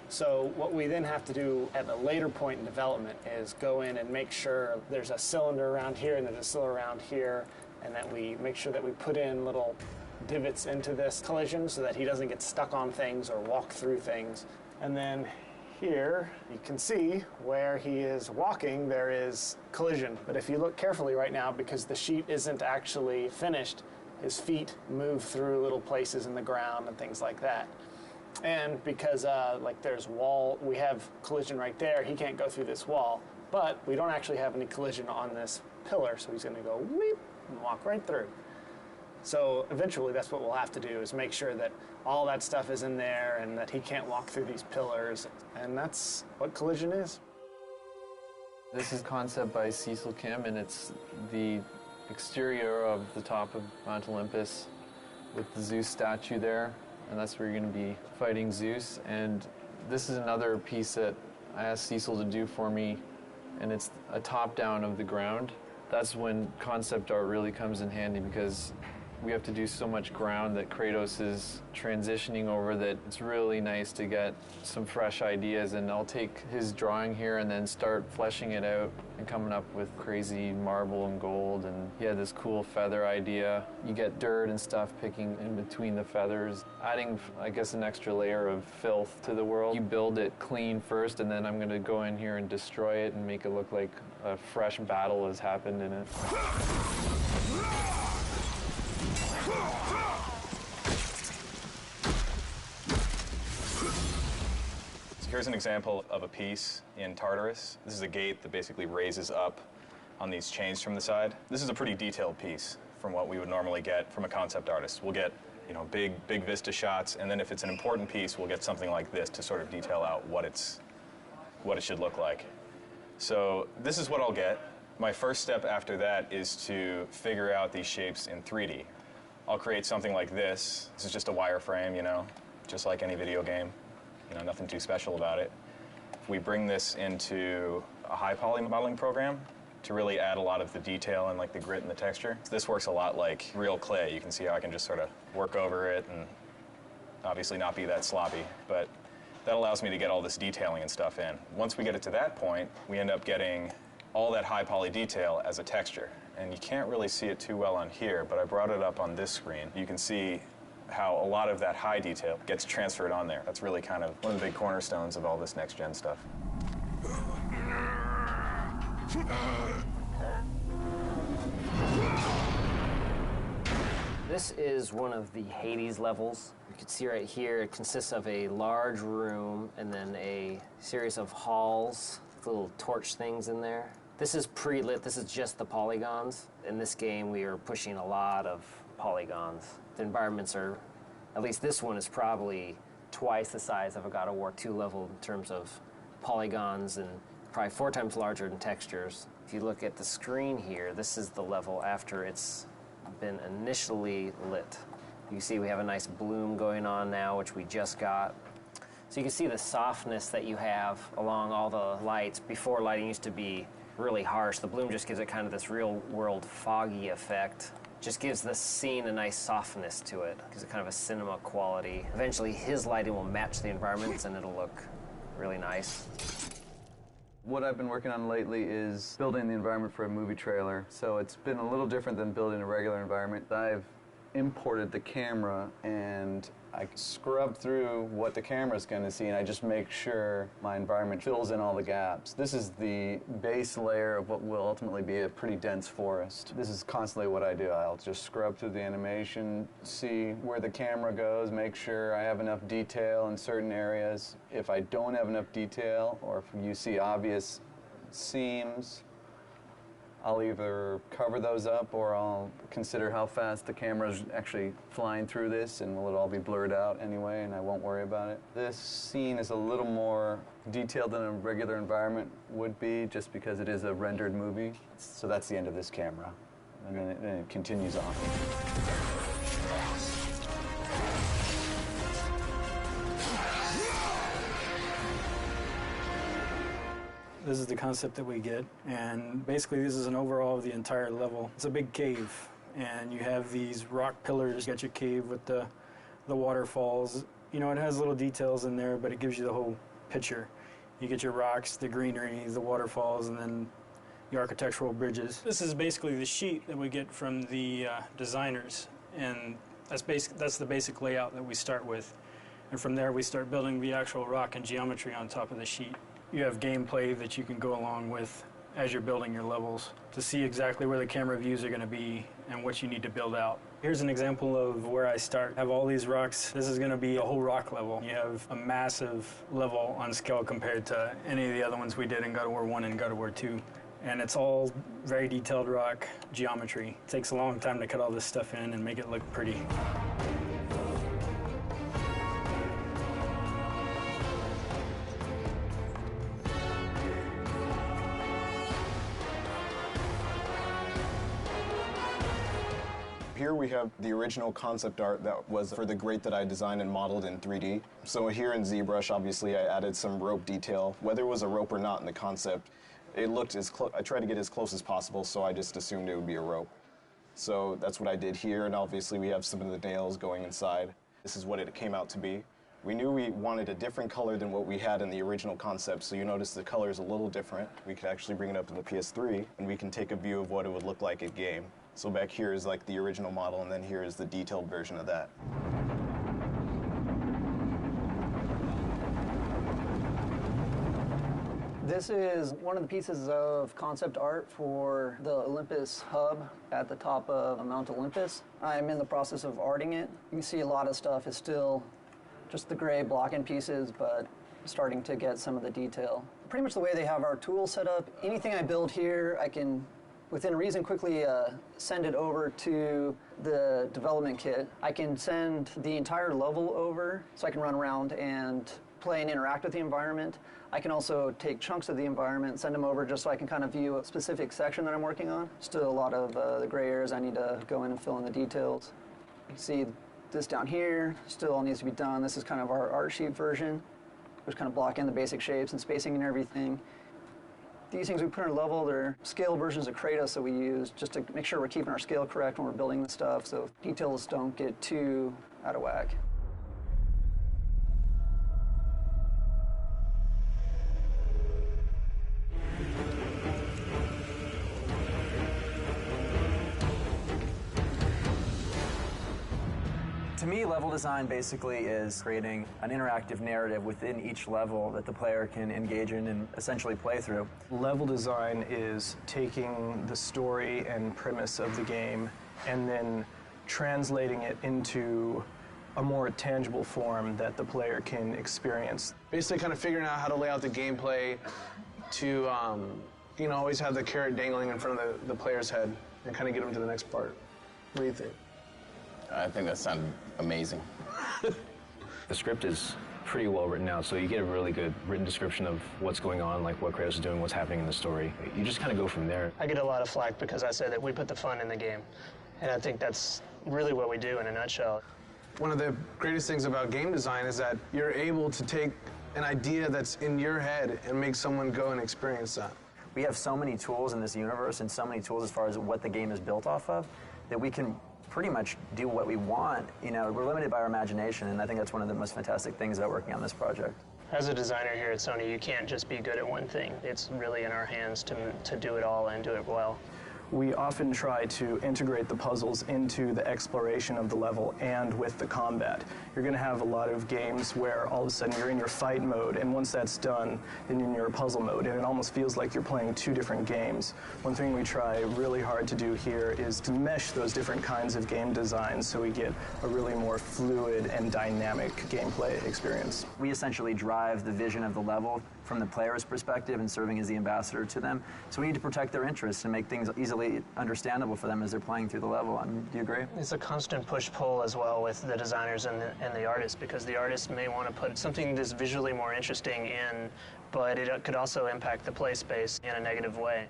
So what we then have to do at a later point in development is go in and make sure there's a cylinder around here and there's a cylinder around here, and that we make sure that we put in little divots into this collision so that he doesn't get stuck on things or walk through things. And then here, you can see where he is walking, there is collision. But if you look carefully right now, because the sheet isn't actually finished, his feet move through little places in the ground and things like that. And because like there's wall, we have collision right there, he can't go through this wall, but we don't actually have any collision on this pillar, so he's gonna go weep and walk right through. So eventually that's what we'll have to do, is make sure that all that stuff is in there and that he can't walk through these pillars. And that's what collision is. This is concept by Cecil Kim, and it's the exterior of the top of Mount Olympus with the Zeus statue there. And that's where you're going to be fighting Zeus. And this is another piece that I asked Cecil to do for me, and it's a top-down of the ground. That's when concept art really comes in handy, because we have to do so much ground that Kratos is transitioning over that it's really nice to get some fresh ideas. And I'll take his drawing here and then start fleshing it out and coming up with crazy marble and gold. And he had this cool feather idea. You get dirt and stuff picking in between the feathers, adding, I guess, an extra layer of filth to the world. You build it clean first, and then I'm going to go in here and destroy it and make it look like a fresh battle has happened in it. Here's an example of a piece in Tartarus. This is a gate that basically raises up on these chains from the side. This is a pretty detailed piece from what we would normally get from a concept artist. We'll get, you know, big vista shots, and then if it's an important piece, we'll get something like this to sort of detail out what it should look like. So this is what I'll get. My first step after that is to figure out these shapes in 3D. I'll create something like this. This is just a wireframe, you know, just like any video game. You know, nothing too special about it. We bring this into a high poly modeling program to really add a lot of the detail and like the grit and the texture. This works a lot like real clay. You can see how I can just sort of work over it and obviously not be that sloppy, but that allows me to get all this detailing and stuff in. Once we get it to that point, we end up getting all that high poly detail as a texture. And you can't really see it too well on here, but I brought it up on this screen. You can see how a lot of that high detail gets transferred on there. That's really kind of one of the big cornerstones of all this next-gen stuff. This is one of the Hades levels. You can see right here, it consists of a large room and then a series of halls with little torch things in there. This is pre-lit, this is just the polygons. In this game, we are pushing a lot of polygons. The environments are At least this one is probably twice the size of a God of War 2 level in terms of polygons and probably 4 times larger in textures. If you look at the screen here, this is the level after it's been initially lit. You see we have a nice bloom going on now, which we just got. So you can see the softness that you have along all the lights. Before, lighting used to be really harsh. The bloom just gives it kind of this real-world foggy effect. Just gives the scene a nice softness to it. Gives it kind of a cinema quality. Eventually, his lighting will match the environments, and it'll look really nice. What I've been working on lately is building the environment for a movie trailer. So it's been a little different than building a regular environment. I've imported the camera and I scrub through what the camera's going to see, and I just make sure my environment fills in all the gaps. This is the base layer of what will ultimately be a pretty dense forest. This is constantly what I do. I'll just scrub through the animation, see where the camera goes, make sure I have enough detail in certain areas. If I don't have enough detail, or if you see obvious seams, I'll either cover those up or I'll consider how fast the camera's actually flying through this, and will it all be blurred out anyway, and I won't worry about it. This scene is a little more detailed than a regular environment would be, just because it is a rendered movie. So that's the end of this camera, and then it continues on. This is the concept that we get, and basically this is an overall of the entire level. It's a big cave, and you have these rock pillars. You got your cave with the waterfalls. You know, it has little details in there, but it gives you the whole picture. You get your rocks, the greenery, the waterfalls, and then the architectural bridges. This is basically the sheet that we get from the designers, and that's the basic layout that we start with. And from there we start building the actual rock and geometry on top of the sheet. You have gameplay that you can go along with as you're building your levels to see exactly where the camera views are going to be and what you need to build out. Here's an example of where I start. I have all these rocks. This is going to be a whole rock level. You have a massive level on scale compared to any of the other ones we did in God of War 1 and God of War 2. And it's all very detailed rock geometry. It takes a long time to cut all this stuff in and make it look pretty. Here we have the original concept art that was for the grate that I designed and modeled in 3D. So here in ZBrush, obviously, I added some rope detail. Whether it was a rope or not in the concept, it looked as close. I tried to get as close as possible, so I just assumed it would be a rope. So that's what I did here, and obviously we have some of the nails going inside. This is what it came out to be. We knew we wanted a different color than what we had in the original concept, so you notice the color is a little different. We could actually bring it up in the PS3, and we can take a view of what it would look like at game. So back here is like the original model, and then here is the detailed version of that. This is one of the pieces of concept art for the Olympus hub at the top of Mount Olympus. I'm in the process of arting it. You can see a lot of stuff is still just the gray blocking pieces, but starting to get some of the detail. Pretty much the way they have our tools set up, anything I build here, I can within reason quickly send it over to the development kit. I can send the entire level over so I can run around and play and interact with the environment. I can also take chunks of the environment, send them over just so I can kind of view a specific section that I'm working on. Still a lot of the gray areas I need to go in and fill in the details. You can see this down here still all needs to be done. This is kind of our art sheet version, which kind of block in the basic shapes and spacing and everything. These things we put in our level, they're scale versions of Kratos that we use just to make sure we're keeping our scale correct when we're building the stuff so details don't get too out of whack. To me, level design basically is creating an interactive narrative within each level that the player can engage in and essentially play through. Level design is taking the story and premise of the game and then translating it into a more tangible form that the player can experience. Basically kind of figuring out how to lay out the gameplay to, always have the carrot dangling in front of the player's head and kind of get them to the next part. What do you think? I think that sounded amazing. The script is pretty well written out, so you get a really good written description of what's going on, like what Kratos is doing, what's happening in the story. You just kind of go from there. I get a lot of flack because I say that we put the fun in the game, and I think that's really what we do in a nutshell. One of the greatest things about game design is that you're able to take an idea that's in your head and make someone go and experience that. We have so many tools in this universe and so many tools as far as what the game is built off of that we can pretty much do what we want. You know, we're limited by our imagination, and I think that's one of the most fantastic things about working on this project. As a designer here at Sony, you can't just be good at one thing. It's really in our hands to do it all and do it well. We often try to integrate the puzzles into the exploration of the level and with the combat. You're going to have a lot of games where all of a sudden you're in your fight mode, and once that's done, then you're in your puzzle mode, and it almost feels like you're playing two different games. One thing we try really hard to do here is to mesh those different kinds of game designs so we get a really more fluid and dynamic gameplay experience. We essentially drive the vision of the level from the player's perspective and serving as the ambassador to them. So we need to protect their interests and make things easily understandable for them as they're playing through the level. Do you agree? It's a constant push-pull as well with the designers and the artists, because the artist may want to put something that's visually more interesting in, but it could also impact the play space in a negative way.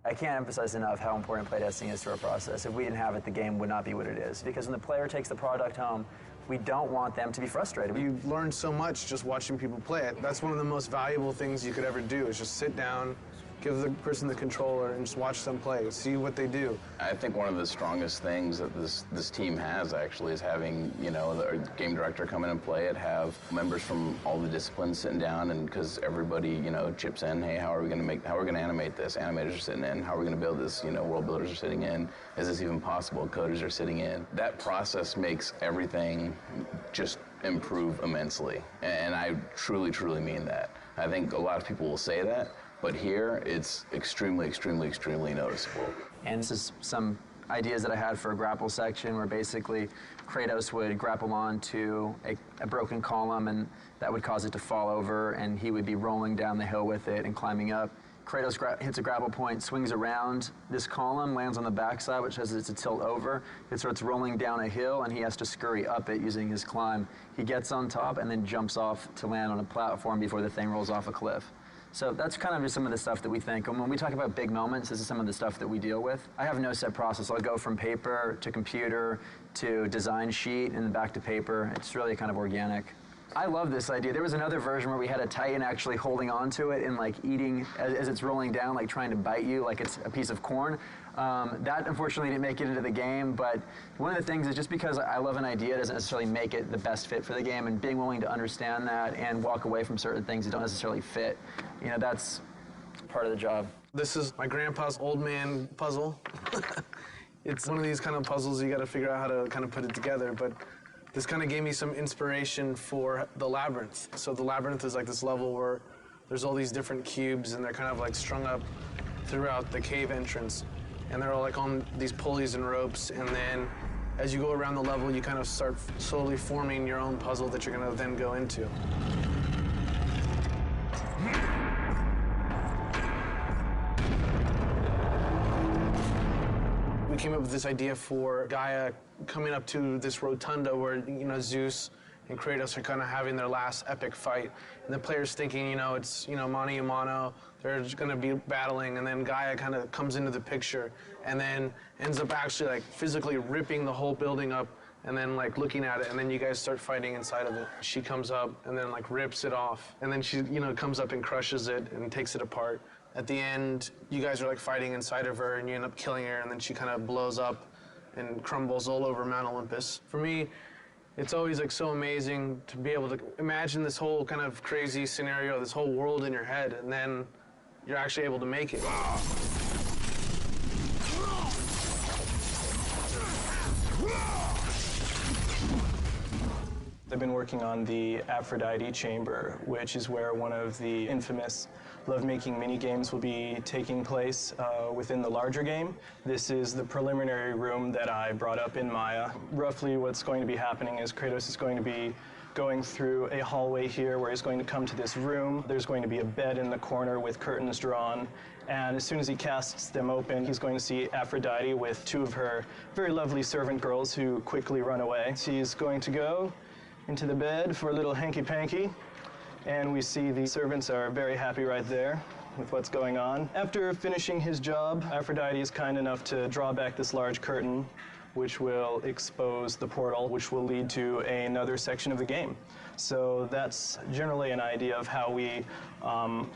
I can't emphasize enough how important playtesting is to our process. If we didn't have it, the game would not be what it is. Because when the player takes the product home, we don't want them to be frustrated. You learn so much just watching people play it. That's one of the most valuable things you could ever do, is just sit down, give the person the controller, and just watch them play, see what they do. I think one of the strongest things that this team has actually is having, you know, the game director come in and play it, have members from all the disciplines sitting down, and because everybody, you know, chips in, hey, how are we going to animate this? Animators are sitting in. How are we going to build this? You know, world builders are sitting in. Is this even possible? Coders are sitting in. That process makes everything just improve immensely, and I truly, truly mean that. I think a lot of people will say that, but here, it's extremely, extremely, extremely noticeable. And this is some ideas that I had for a grapple section where basically Kratos would grapple onto a broken column, and that would cause it to fall over, and he would be rolling down the hill with it and climbing up. Kratos hits a grapple point, swings around this column, lands on the backside, which has it to tilt over. It starts rolling down a hill, and he has to scurry up it using his climb. He gets on top and then jumps off to land on a platform before the thing rolls off a cliff. So that's kind of just some of the stuff that we think. And when we talk about big moments, this is some of the stuff that we deal with. I have no set process. I'll go from paper to computer to design sheet and then back to paper. It's really kind of organic. I love this idea. There was another version where we had a Titan actually holding onto it and like eating as it's rolling down, like trying to bite you like it's a piece of corn. That unfortunately didn't make it into the game, but one of the things is just because I love an idea doesn't necessarily make it the best fit for the game, and being willing to understand that and walk away from certain things that don't necessarily fit, you know, that's part of the job. This is my grandpa's old man puzzle. It's one of these kind of puzzles you got to figure out how to kind of put it together, but this kind of gave me some inspiration for the Labyrinth. So the Labyrinth is like this level where there's all these different cubes, and they're kind of like strung up throughout the cave entrance. And they're all like on these pulleys and ropes, and then as you go around the level, you kind of start slowly forming your own puzzle that you're going to then go into. We came up with this idea for Gaia coming up to this rotunda where, you know, Zeus and Kratos are kind of having their last epic fight. And the player's thinking, you know, it's, you know, mano a mano, they're just going to be battling, and then Gaia kind of comes into the picture and then ends up actually like physically ripping the whole building up and then like looking at it, and then you guys start fighting inside of it. She comes up and then like rips it off, and then she, you know, comes up and crushes it and takes it apart. At the end, you guys are like fighting inside of her, and you end up killing her, and then she kind of blows up and crumbles all over Mount Olympus. For me, it's always like so amazing to be able to imagine this whole kind of crazy scenario, this whole world in your head, and then you're actually able to make it. I've been working on the Aphrodite chamber, which is where one of the infamous lovemaking mini-games will be taking place within the larger game. This is the preliminary room that I brought up in Maya. Roughly what's going to be happening is Kratos is going to be going through a hallway here where he's going to come to this room. There's going to be a bed in the corner with curtains drawn, and as soon as he casts them open, he's going to see Aphrodite with two of her very lovely servant girls who quickly run away. He's going to go into the bed for a little hanky-panky. And we see the servants are very happy right there with what's going on. After finishing his job, Aphrodite is kind enough to draw back this large curtain, which will expose the portal, which will lead to another section of the game. So that's generally an idea of how we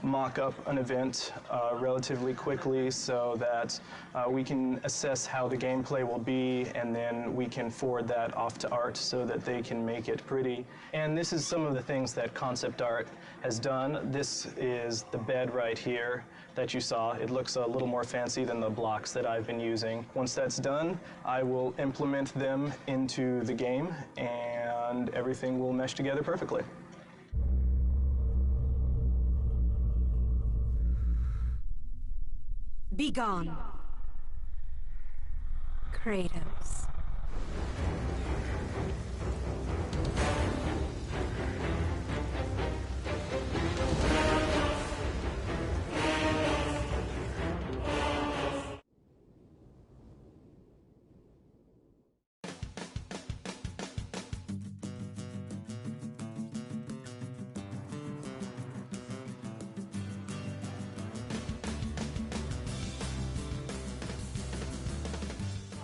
mock up an event relatively quickly so that we can assess how the gameplay will be, and then we can forward that off to art so that they can make it pretty. And this is some of the things that concept art has done. This is the bed right here that you saw. It looks a little more fancy than the blocks that I've been using. Once that's done, I will implement them into the game and everything will mesh together perfectly. Be gone, Kratos.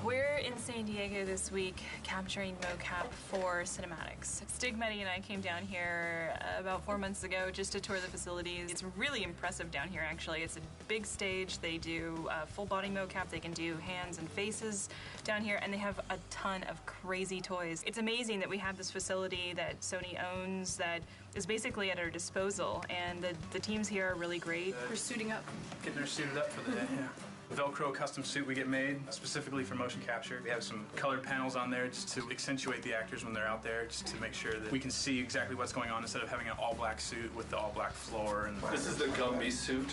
We're in San Diego this week capturing mocap for cinematics. Stig, Meddy, and I came down here about 4 months ago just to tour the facilities. It's really impressive down here, actually. It's a big stage. They do full body mocap. They can do hands and faces down here, and they have a ton of crazy toys. It's amazing that we have this facility that Sony owns that is basically at our disposal, and the teams here are really great. We're suiting up. Getting her suited up for the day, yeah. Velcro custom suit we get made specifically for motion capture. We have some colored panels on there just to accentuate the actors when they're out there, just to make sure that we can see exactly what's going on instead of having an all-black suit with the all-black floor. And this is the Gumby suit.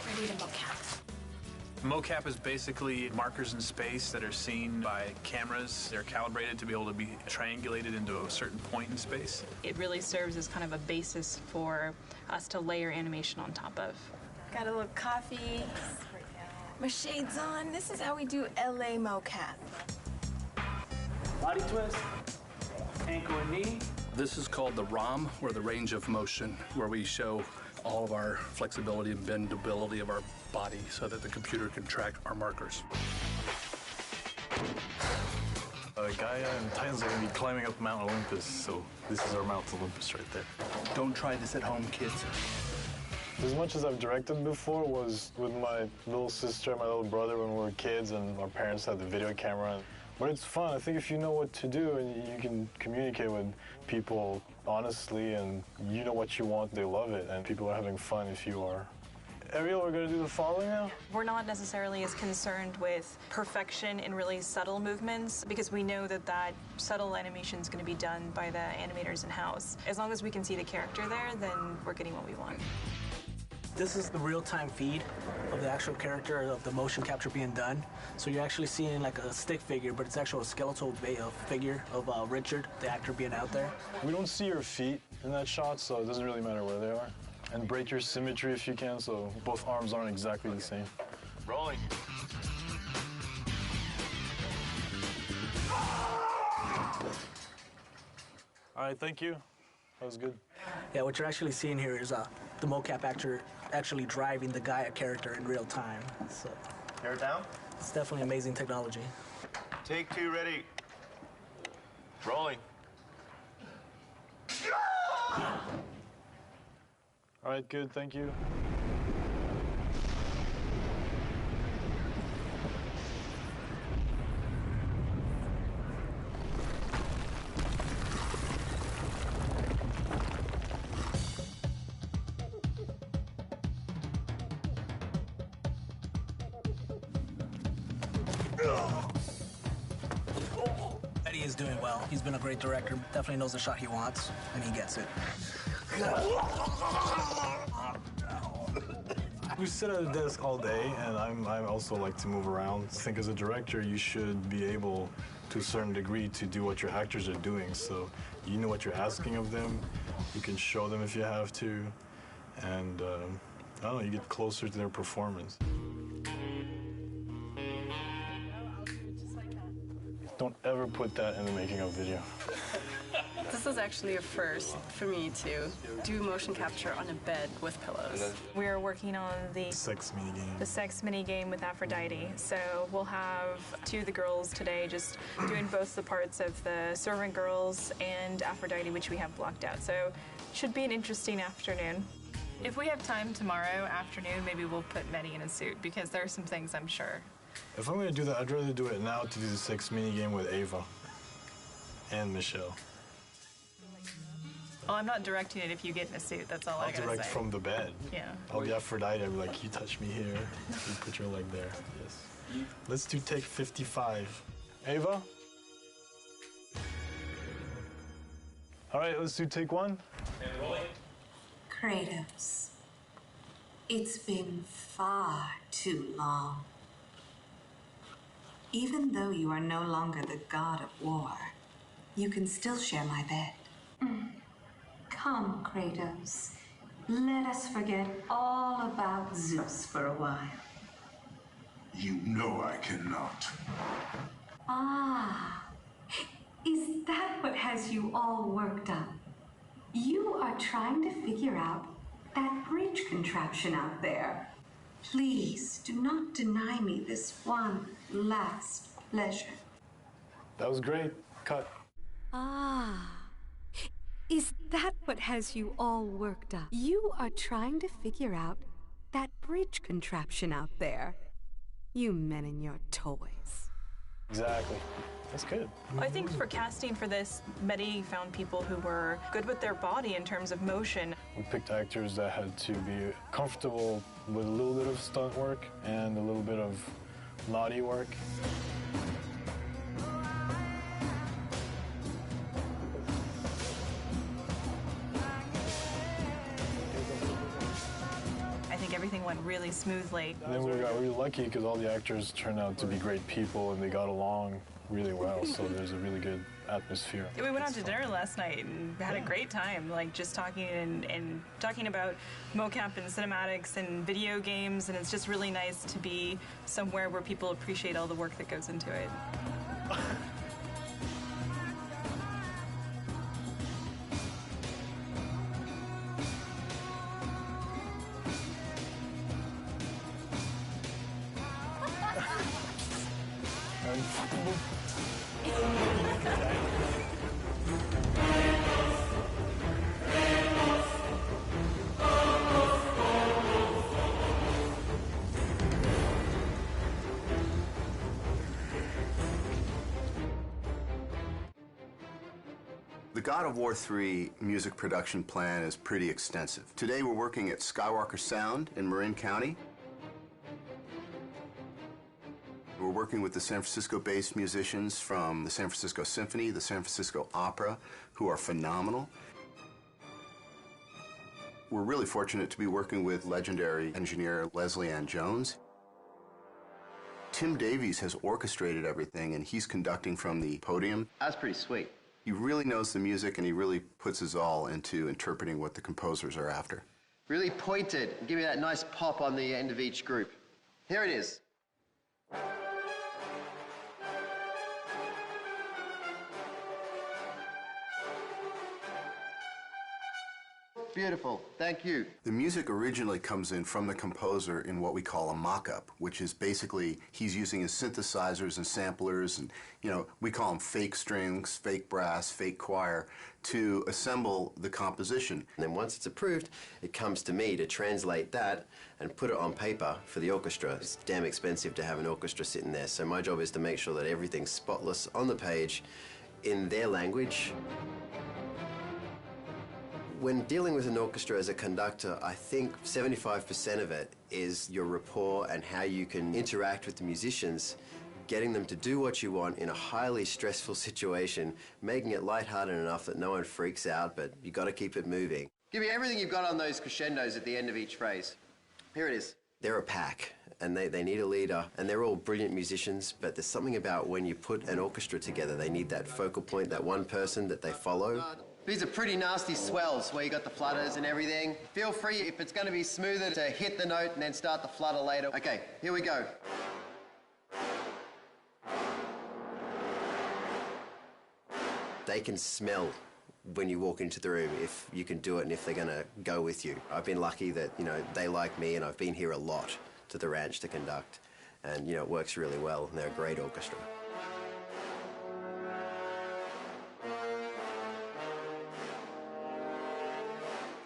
Ready to mocap. Mocap is basically markers in space that are seen by cameras. They're calibrated to be able to be triangulated into a certain point in space. It really serves as kind of a basis for us to layer animation on top of. Got a little coffee. My shades on. This is how we do LA mocap. Body twist, ankle and knee. This is called the ROM, or the range of motion, where we show all of our flexibility and bendability of our body so that the computer can track our markers. Gaia and Titans are going to be climbing up Mount Olympus, so this is our Mount Olympus right there. Don't try this at home, kids. As much as I've directed before was with my little sister and my little brother when we were kids, and our parents had the video camera. But it's fun. I think if you know what to do and you can communicate with people honestly and you know what you want, they love it, and people are having fun if you are. Ariel, we're going to do the following now? We're not necessarily as concerned with perfection in really subtle movements because we know that that subtle animation is going to be done by the animators in-house. As long as we can see the character there, then we're getting what we want. This is the real-time feed of the actual character of the motion capture being done. So you're actually seeing like a stick figure, but it's actually a skeletal figure of Richard, the actor, being out there. We don't see your feet in that shot, so it doesn't really matter where they are. And break your symmetry if you can, so both arms aren't exactly the same. Rolling. All right, thank you. That was good. Yeah, what you're actually seeing here is the mocap actor actually driving the Gaia character in real time. So, Hair down? It's definitely amazing technology. Take two, ready. Rolling. All right, good, thank you. Eddie is doing well. He's been a great director. Definitely knows the shot he wants, and he gets it. We sit at a desk all day, and I also like to move around. I think as a director, you should be able, to a certain degree, to do what your actors are doing. So you know what you're asking of them. You can show them if you have to. And, I don't know, you get closer to their performance. Don't ever put that in the making of video. This is actually a first for me to do motion capture on a bed with pillows. We are working on the sex minigame. The sex minigame with Aphrodite. So we'll have two of the girls today just doing both the parts of the servant girls and Aphrodite, which we have blocked out. So should be an interesting afternoon. If we have time tomorrow afternoon, maybe we'll put Mehdi in a suit because there are some things I'm sure. If I'm going to do that, I'd rather do it now to do the sex minigame with Ava and Michelle. Well, I'm not directing it if you get in a suit. That's all I gotta say. I'll direct from the bed. Yeah. I'll be Aphrodite. I'll be like, you touch me here. You put your leg there. Yes. Let's do take 55. Ava? All right, let's do take 1. And rolling. Kratos, it's been far too long. Even though you are no longer the god of war, you can still share my bed. Come, Kratos. Let us forget all about Zeus for a while. You know I cannot. Ah, is that what has you all worked up? You are trying to figure out that bridge contraption out there. Please do not deny me this one last pleasure. That was great. Cut. Ah, is that what has you all worked up? You are trying to figure out that bridge contraption out there. You men and your toys. Exactly. That's good. I think for casting for this, Mehdi found people who were good with their body in terms of motion. We picked actors that had to be comfortable with a little bit of stunt work and a little bit of naughty work. I think everything went really smoothly. And then we got really lucky because all the actors turned out to be great people and they got along really well, so there's a really good atmosphere. We went out to dinner last night and had a great time, like just talking and talking about mocap and cinematics and video games, and it's just really nice to be somewhere where people appreciate all the work that goes into it. The God of War 3 music production plan is pretty extensive. Today we're working at Skywalker Sound in Marin County. We're working with the San Francisco-based musicians from the San Francisco Symphony, the San Francisco Opera, who are phenomenal. We're really fortunate to be working with legendary engineer Leslie Ann Jones. Tim Davies has orchestrated everything, and he's conducting from the podium. That's pretty sweet. He really knows the music, and he really puts his all into interpreting what the composers are after. Really pointed and give me that nice pop on the end of each group. Here it is. Beautiful. Thank you. The music originally comes in from the composer in what we call a mock-up, which is basically he's using his synthesizers and samplers and, you know, we call them fake strings, fake brass, fake choir, to assemble the composition. And then once it's approved, it comes to me to translate that and put it on paper for the orchestra. It's damn expensive to have an orchestra sitting there, so my job is to make sure that everything's spotless on the page in their language. When dealing with an orchestra as a conductor, I think 75% of it is your rapport and how you can interact with the musicians, getting them to do what you want in a highly stressful situation, making it lighthearted enough that no one freaks out, but you got to keep it moving. Give me everything you've got on those crescendos at the end of each phrase. Here it is. They're a pack, and they need a leader, and they're all brilliant musicians, but there's something about when you put an orchestra together, they need that focal point, that one person that they follow. These are pretty nasty swells where you got the flutters and everything. Feel free, if it's going to be smoother, to hit the note and then start the flutter later. Okay, here we go. They can smell when you walk into the room if you can do it and if they're going to go with you. I've been lucky that, you know, they like me and I've been here a lot to the ranch to conduct. And, you know, it works really well and they're a great orchestra.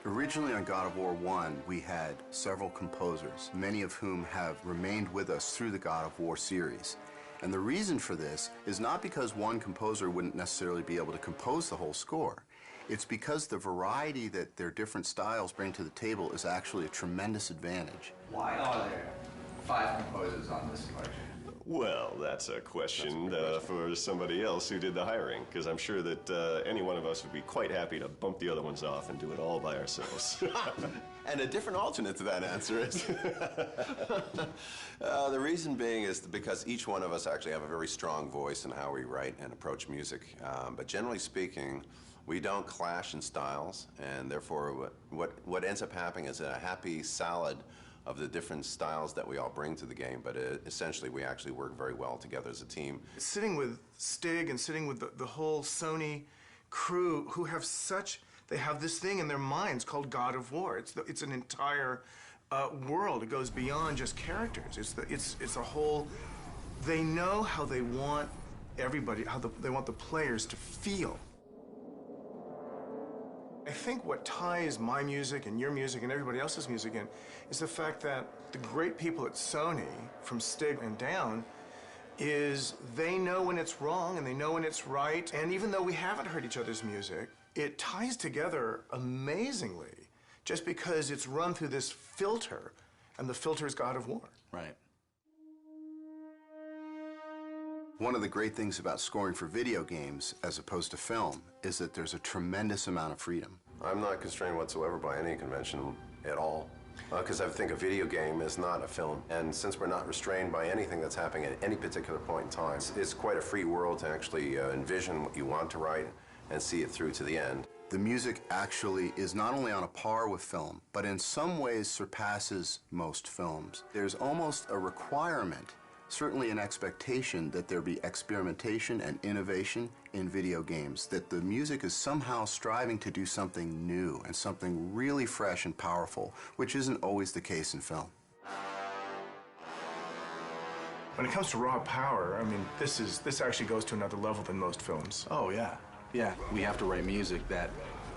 Originally on God of War 1, we had several composers, many of whom have remained with us through the God of War series. And the reason for this is not because one composer wouldn't necessarily be able to compose the whole score. It's because the variety that their different styles bring to the table is actually a tremendous advantage. Why are there 5 composers on this collection? Well, that's a question for somebody else who did the hiring, because I'm sure that any one of us would be quite happy to bump the other ones off and do it all by ourselves. And a different alternate to that answer is the reason being is because each one of us actually have a very strong voice in how we write and approach music. But generally speaking, we don't clash in styles, and therefore what ends up happening is a happy salad of the different styles that we all bring to the game, but essentially we actually work very well together as a team. Sitting with Stig and sitting with the whole Sony crew who have they have this thing in their minds called God of War. It's an entire world. It goes beyond just characters. It's a whole, they know how they want everybody, they want the players to feel. I think what ties my music and your music and everybody else's music in is the fact that the great people at Sony, from Stig and down, is they know when it's wrong and they know when it's right. And even though we haven't heard each other's music, it ties together amazingly just because it's run through this filter, and the filter is God of War. Right. One of the great things about scoring for video games, as opposed to film, is that there's a tremendous amount of freedom. I'm not constrained whatsoever by any convention at all, because I think a video game is not a film. And since we're not restrained by anything that's happening at any particular point in time, it's quite a free world to actually envision what you want to write and see it through to the end. The music actually is not only on a par with film, but in some ways surpasses most films. There's almost a requirement, certainly an expectation, that there be experimentation and innovation in video games, that the music is somehow striving to do something new and something really fresh and powerful, which isn't always the case in film. When it comes to raw power, I mean, this actually goes to another level than most films. Oh, yeah. Yeah, we have to write music that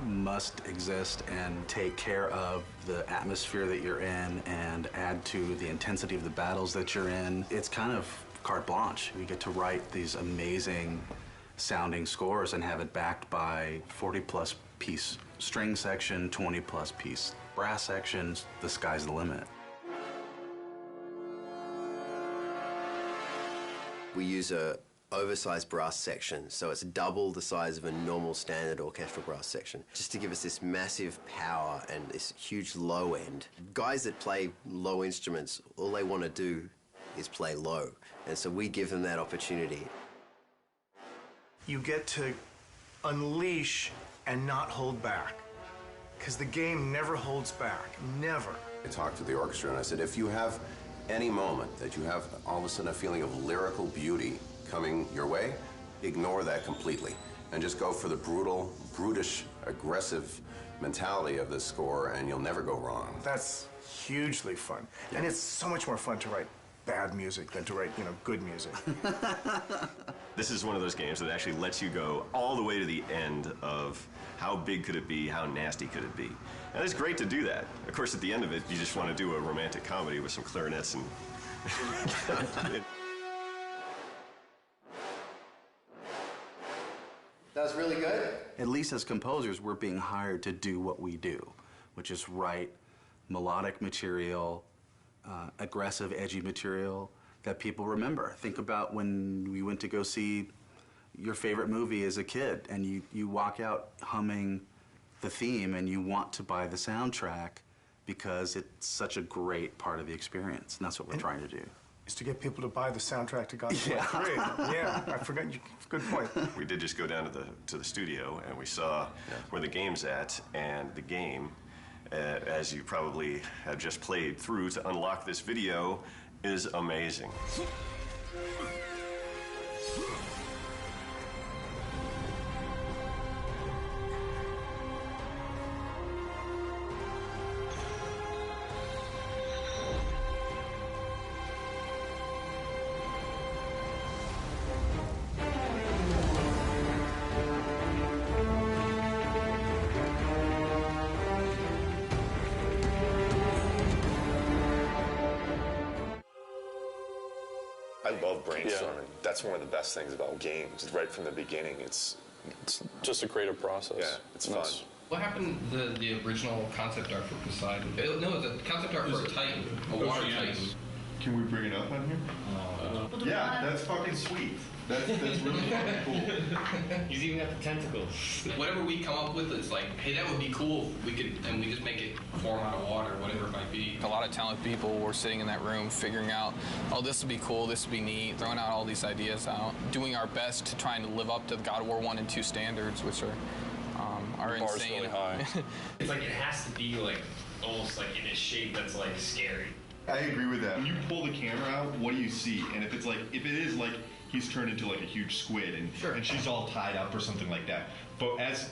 must exist and take care of the atmosphere that you're in and add to the intensity of the battles that you're in. It's kind of carte blanche. We get to write these amazing sounding scores and have it backed by 40-plus piece string section, 20-plus piece brass sections. The sky's the limit. We use a oversized brass section, so it's double the size of a normal standard orchestral brass section, just to give us this massive power and this huge low end. Guys that play low instruments, all they want to do is play low, and so we give them that opportunity. You get to unleash and not hold back, because the game never holds back, never. I talked to the orchestra and I said, if you have any moment that you have all of a sudden a feeling of lyrical beauty coming your way, ignore that completely and just go for the brutal, brutish, aggressive mentality of this score, and you'll never go wrong. That's hugely fun. Yeah. And it's so much more fun to write bad music than to write, good music. This is one of those games that actually lets you go all the way to the end of how big could it be, how nasty could it be. And it's great to do that. Of course, at the end of it, you just want to do a romantic comedy with some clarinets and... That was really good. At least as composers, we're being hired to do what we do, which is write melodic material, aggressive, edgy material that people remember. Think about when we went to go see your favorite movie as a kid, and you walk out humming the theme and you want to buy the soundtrack because it's such a great part of the experience, and that's what we're trying to do. Is to get people to buy the soundtrack to God of War 3. Yeah, I forgot. Good point. We did just go down to the studio, and we saw where the game's at, and the game, as you probably have just played through to unlock this video, is amazing. I love brainstorming. That's one of the best things about games. Right from the beginning, it's just a creative process. Yeah, it's fun. What happened to the original concept art for Poseidon? No, the concept art for Titan, a water Titan. Can we bring it up on here? Yeah, that's fucking sweet. That's really fucking cool. He's even got the tentacles. Whatever we come up with, it's like, hey, that would be cool if we could, and we just make it form out of water, whatever it might be. A lot of talented people were sitting in that room figuring out, oh, this would be cool, this would be neat, throwing out all these ideas out, doing our best to trying to live up to the God of War 1 and 2 standards, which are insane. Really high. It's like it has to be like almost like in a shape that's like scary. I agree with that. When you pull the camera out, what do you see? And if it is like he's turned into like a huge squid and she's all tied up or something like that. But as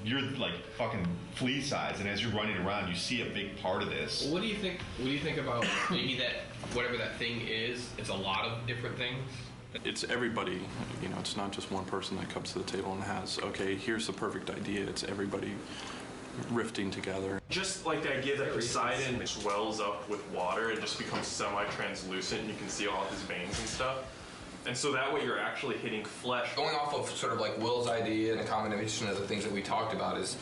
you're like fucking flea size, and as you're running around, you see a big part of this. Well, what do you think about maybe that whatever that thing is? It's a lot of different things. It's everybody, you know, it's not just one person that comes to the table and has, okay, here's the perfect idea. It's everybody rifting together. Just like the idea that Poseidon swells up with water and just becomes semi-translucent and you can see all his veins and stuff. And so that way you're actually hitting flesh. Going off of sort of like Will's idea and a combination of the things that we talked about is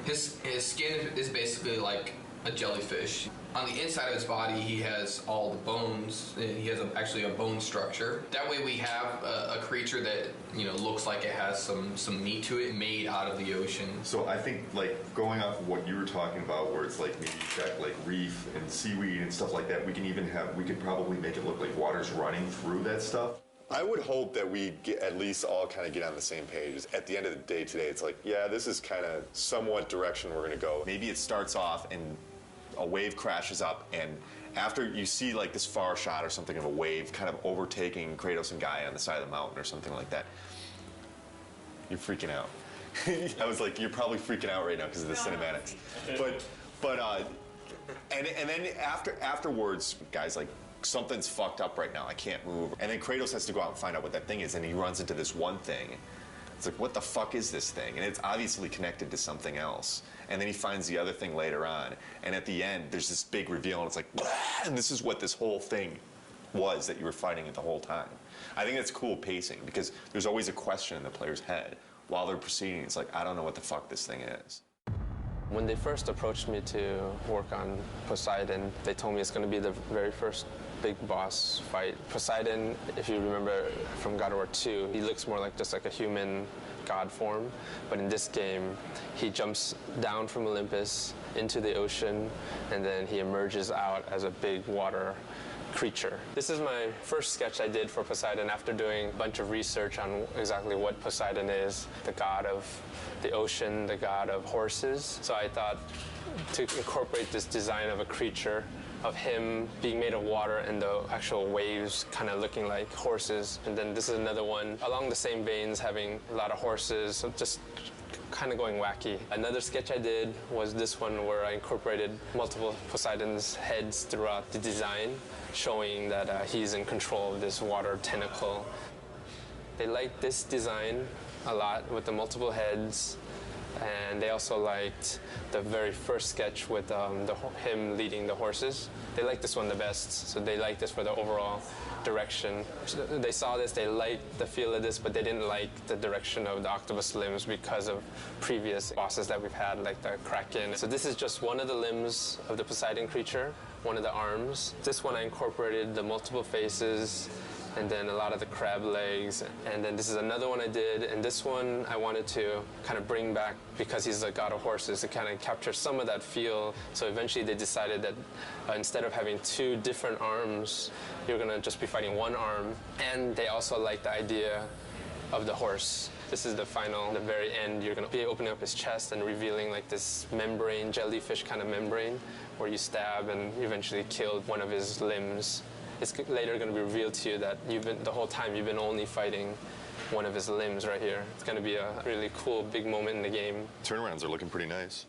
his skin is basically like a jellyfish. On the inside of his body, he has all the bones. He has actually a bone structure. That way we have a creature that, you know, looks like it has some meat to it, made out of the ocean. So I think, like, going off of what you were talking about, where it's like maybe check like reef and seaweed and stuff like that, we could probably make it look like water's running through that stuff. I would hope that we at least all kind of get on the same page. At the end of the day today, it's like, yeah, this is kind of somewhat direction we're going to go. Maybe it starts off and a wave crashes up, and after you see like this far shot or something of a wave kind of overtaking Kratos and Gaia on the side of the mountain or something like that, you're freaking out. I was like, you're probably freaking out right now because of the cinematics. And then afterwards, guys, like, something's fucked up right now. I can't move. And then Kratos has to go out and find out what that thing is, and he runs into this one thing. It's like, what the fuck is this thing? And it's obviously connected to something else. And then he finds the other thing later on. And at the end, there's this big reveal, and it's like, blah! And this is what this whole thing was that you were fighting it the whole time. I think that's cool pacing, because there's always a question in the player's head while they're proceeding. It's like, I don't know what the fuck this thing is. When they first approached me to work on Poseidon, they told me it's going to be the very first big boss fight. Poseidon, if you remember from God of War 2, he looks more like just like a human god form. But in this game, he jumps down from Olympus into the ocean, and then he emerges out as a big water creature. This is my first sketch I did for Poseidon after doing a bunch of research on exactly what Poseidon is, the god of the ocean, the god of horses. So I thought to incorporate this design of a creature, of him being made of water and the actual waves kind of looking like horses. And then this is another one along the same veins, having a lot of horses, so just kind of going wacky. Another sketch I did was this one where I incorporated multiple Poseidon's heads throughout the design, showing that he's in control of this water tentacle. They liked this design a lot with the multiple heads, and they also liked the very first sketch with him leading the horses. They liked this one the best, so they liked this for the overall direction. They saw this, they liked the feel of this, but they didn't like the direction of the octopus limbs because of previous bosses that we've had, like the Kraken. So this is just one of the limbs of the Poseidon creature, one of the arms. This one I incorporated the multiple faces, and then a lot of the crab legs. And then this is another one I did, and this one I wanted to kind of bring back because he's the god of horses to kind of capture some of that feel. So eventually they decided that instead of having two different arms, you're gonna just be fighting one arm. And they also like the idea of the horse. This is the final, the very end. You're gonna be opening up his chest and revealing like this membrane, jellyfish kind of membrane, where you stab and eventually kill one of his limbs. It's later going to be revealed to you that the whole time you've been only fighting one of his limbs right here. It's going to be a really cool, big moment in the game. Turnarounds are looking pretty nice.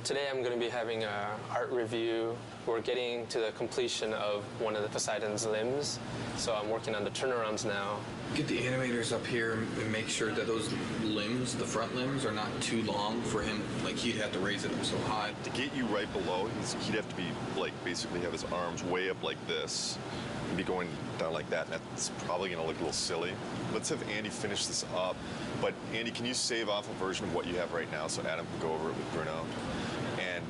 Today I'm going to be having an art review We're getting to the completion of one of the Poseidon's limbs, so I'm working on the turnarounds now. Get the animators up here and make sure that those limbs, the front limbs, are not too long for him. Like, he'd have to raise it up so high. To get you right below, he'd have to be, like, basically have his arms way up like this and be going down like that, and that's probably going to look a little silly. Let's have Andy finish this up. But, Andy, can you save off a version of what you have right now so Adam can go over it with Bruno? And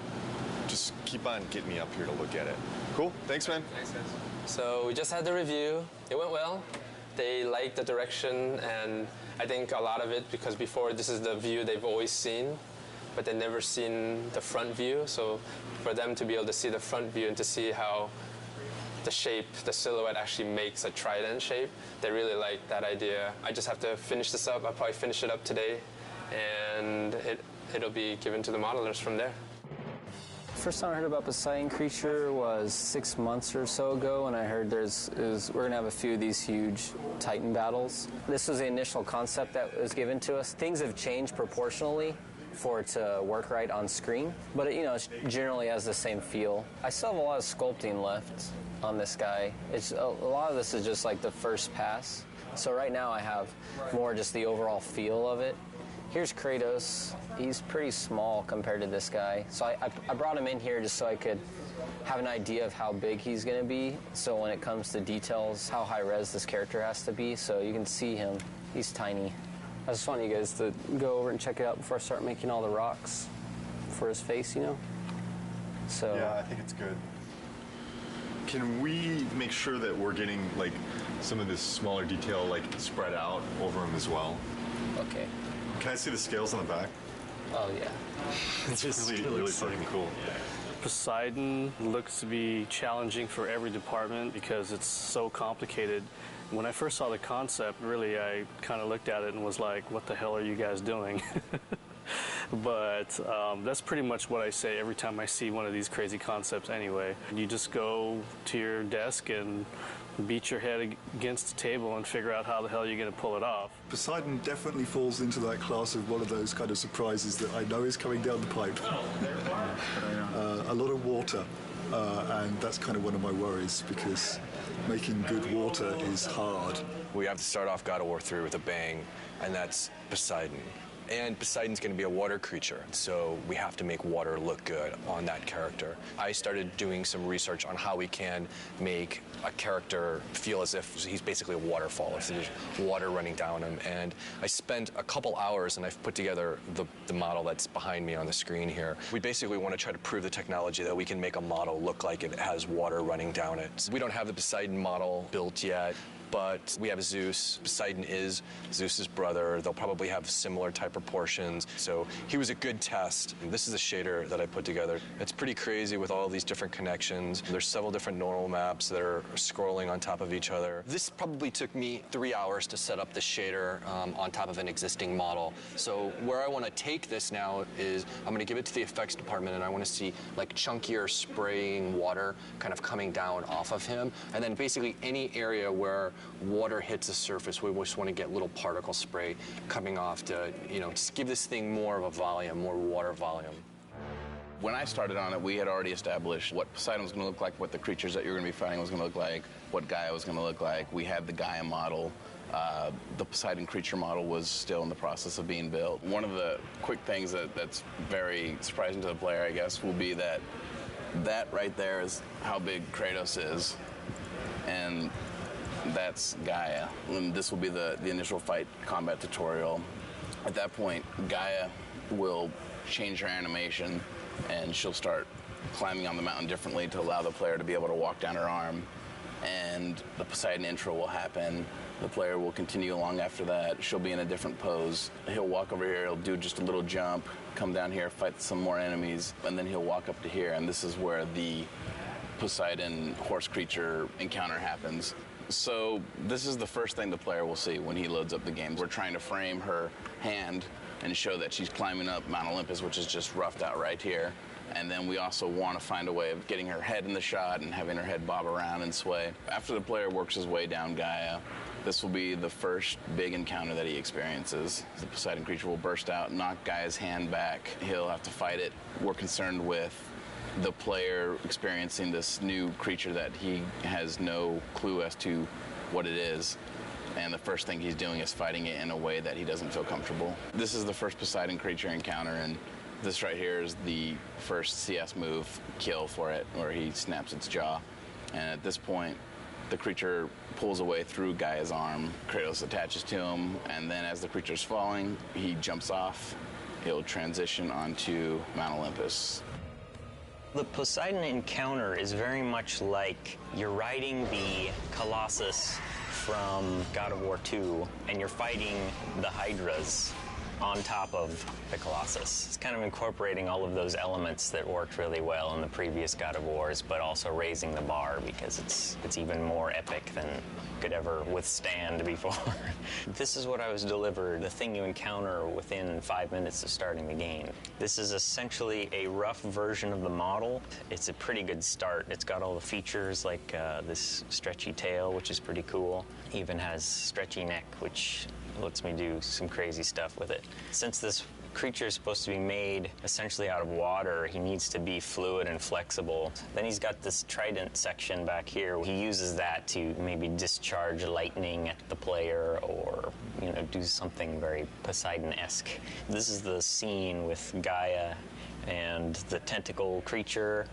just keep on getting me up here to look at it. Cool? Thanks, man. Thanks, guys. So we just had the review. It went well. They liked the direction, and I think a lot of it, because before this is the view they've always seen, but they've never seen the front view. So for them to be able to see the front view and to see how the shape, the silhouette actually makes a trident shape, they really like that idea. I just have to finish this up. I'll probably finish it up today, and it'll be given to the modelers from there. First time I heard about Poseidon Creature was 6 months or so ago, and I heard we're going to have a few of these huge Titan battles. This was the initial concept that was given to us. Things have changed proportionally for it to work right on screen, but it generally has the same feel. I still have a lot of sculpting left on this guy. A lot of this is just like the first pass. So right now I have more just the overall feel of it. Here's Kratos. He's pretty small compared to this guy. So I brought him in here just so I could have an idea of how big he's going to be. So when it comes to details, how high res this character has to be. So you can see him. He's tiny. I just want you guys to go over and check it out before I start making all the rocks for his face, you know? So yeah, I think it's good. Can we make sure that we're getting like some of this smaller detail like spread out over him as well? Okay. Can I see the scales on the back? Oh, yeah. It's just really fucking cool. Poseidon looks to be challenging for every department because it's so complicated. When I first saw the concept, really, I kind of looked at it and was like, what the hell are you guys doing? But that's pretty much what I say every time I see one of these crazy concepts anyway. You just go to your desk and beat your head against the table and figure out how the hell you're going to pull it off. Poseidon definitely falls into that class of one of those kind of surprises that I know is coming down the pipe. A lot of water, and that's kind of one of my worries because making good water is hard. We have to start off God of War 3 with a bang, and that's Poseidon. And Poseidon's going to be a water creature, so we have to make water look good on that character. I started doing some research on how we can make a character feel as if he's basically a waterfall, if there's water running down him. And I spent a couple hours, and I've put together the model that's behind me on the screen here. We basically want to try to prove the technology that we can make a model look like it has water running down it. We don't have the Poseidon model built yet, but we have Zeus. Poseidon is Zeus's brother. They'll probably have similar type proportions. So he was a good test. This is a shader that I put together. It's pretty crazy with all these different connections. There's several different normal maps that are scrolling on top of each other. This probably took me 3 hours to set up the shader on top of an existing model. So where I want to take this now is I'm going to give it to the effects department, and I want to see like chunkier spraying water kind of coming down off of him. And then basically any area where water hits the surface, we just want to get little particle spray coming off to, just give this thing more of a volume, more water volume. When I started on it, we had already established what Poseidon was going to look like, what the creatures that you're going to be fighting was going to look like, what Gaia was going to look like. We had the Gaia model. The Poseidon creature model was still in the process of being built. One of the quick things that's very surprising to the player, I guess, will be that right there is how big Kratos is. And that's Gaia. And this will be the initial fight combat tutorial. At that point, Gaia will change her animation and she'll start climbing on the mountain differently to allow the player to be able to walk down her arm. And the Poseidon intro will happen. The player will continue along after that. She'll be in a different pose. He'll walk over here, he'll do just a little jump, come down here, fight some more enemies, and then he'll walk up to here, and this is where the Poseidon horse creature encounter happens. So this is the first thing the player will see when he loads up the game. We're trying to frame her hand and show that she's climbing up Mount Olympus, which is just roughed out right here. And then we also want to find a way of getting her head in the shot and having her head bob around and sway. After the player works his way down Gaia, this will be the first big encounter that he experiences. The Poseidon creature will burst out, knock Gaia's hand back. He'll have to fight it. We're concerned with the player experiencing this new creature that he has no clue as to what it is. And the first thing he's doing is fighting it in a way that he doesn't feel comfortable. This is the first Poseidon creature encounter, and this right here is the first CS move kill for it, where he snaps its jaw. And at this point, the creature pulls away through Gaia's arm. Kratos attaches to him, and then as the creature's falling, he jumps off. He'll transition onto Mount Olympus. The Poseidon encounter is very much like you're riding the Colossus from God of War 2, and you're fighting the Hydras on top of the Colossus. It's kind of incorporating all of those elements that worked really well in the previous God of Wars, but also raising the bar because it's even more epic than could ever withstand before. This is what I was delivered, the thing you encounter within 5 minutes of starting the game. This is essentially a rough version of the model. It's a pretty good start. It's got all the features like this stretchy tail, which is pretty cool. Even has stretchy neck, which lets me do some crazy stuff with it. Since this creature is supposed to be made essentially out of water, he needs to be fluid and flexible. Then he's got this trident section back here. He uses that to maybe discharge lightning at the player or, do something very Poseidon-esque. This is the scene with Gaia and the tentacle creature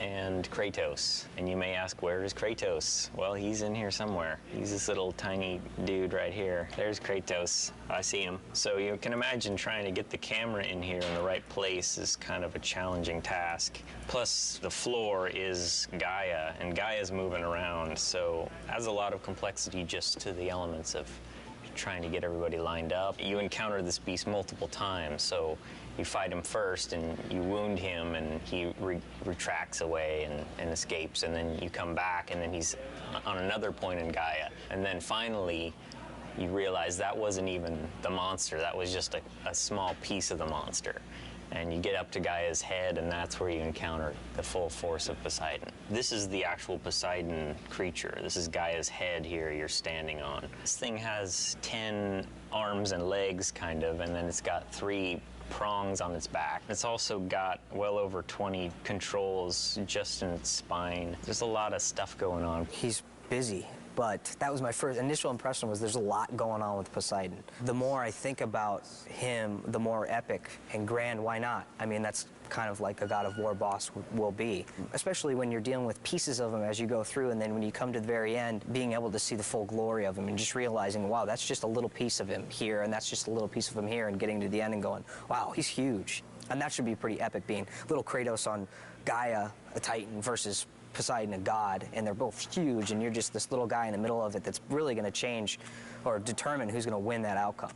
and Kratos. And you may ask, where is Kratos? Well, he's in here somewhere. He's this little tiny dude right here. There's Kratos. I see him. So you can imagine trying to get the camera in here in the right place is kind of a challenging task. Plus, the floor is Gaia, and Gaia's moving around, so adds a lot of complexity just to the elements of trying to get everybody lined up. You encounter this beast multiple times, so you fight him first and you wound him and he retracts away and escapes, and then you come back and then he's on another point in Gaia. And then finally you realize that wasn't even the monster, that was just a small piece of the monster. And you get up to Gaia's head, and that's where you encounter the full force of Poseidon. This is the actual Poseidon creature. This is Gaia's head here you're standing on. This thing has 10 arms and legs, kind of, and then it's got 3 prongs on its back. It's also got well over 20 controls just in its spine. There's a lot of stuff going on. He's busy. But that was my first initial impression, was there's a lot going on with Poseidon. The more I think about him, the more epic and grand. Why not? I mean, that's kind of like a God of War boss will be. Especially when you're dealing with pieces of him as you go through, and then when you come to the very end, being able to see the full glory of him and just realizing, wow, that's just a little piece of him here, and that's just a little piece of him here, and getting to the end and going, wow, he's huge. And that should be pretty epic, being little Kratos on Gaia, a Titan, versus Poseidon, a god, and they're both huge, and you're just this little guy in the middle of it that's really going to change or determine who's going to win that outcome.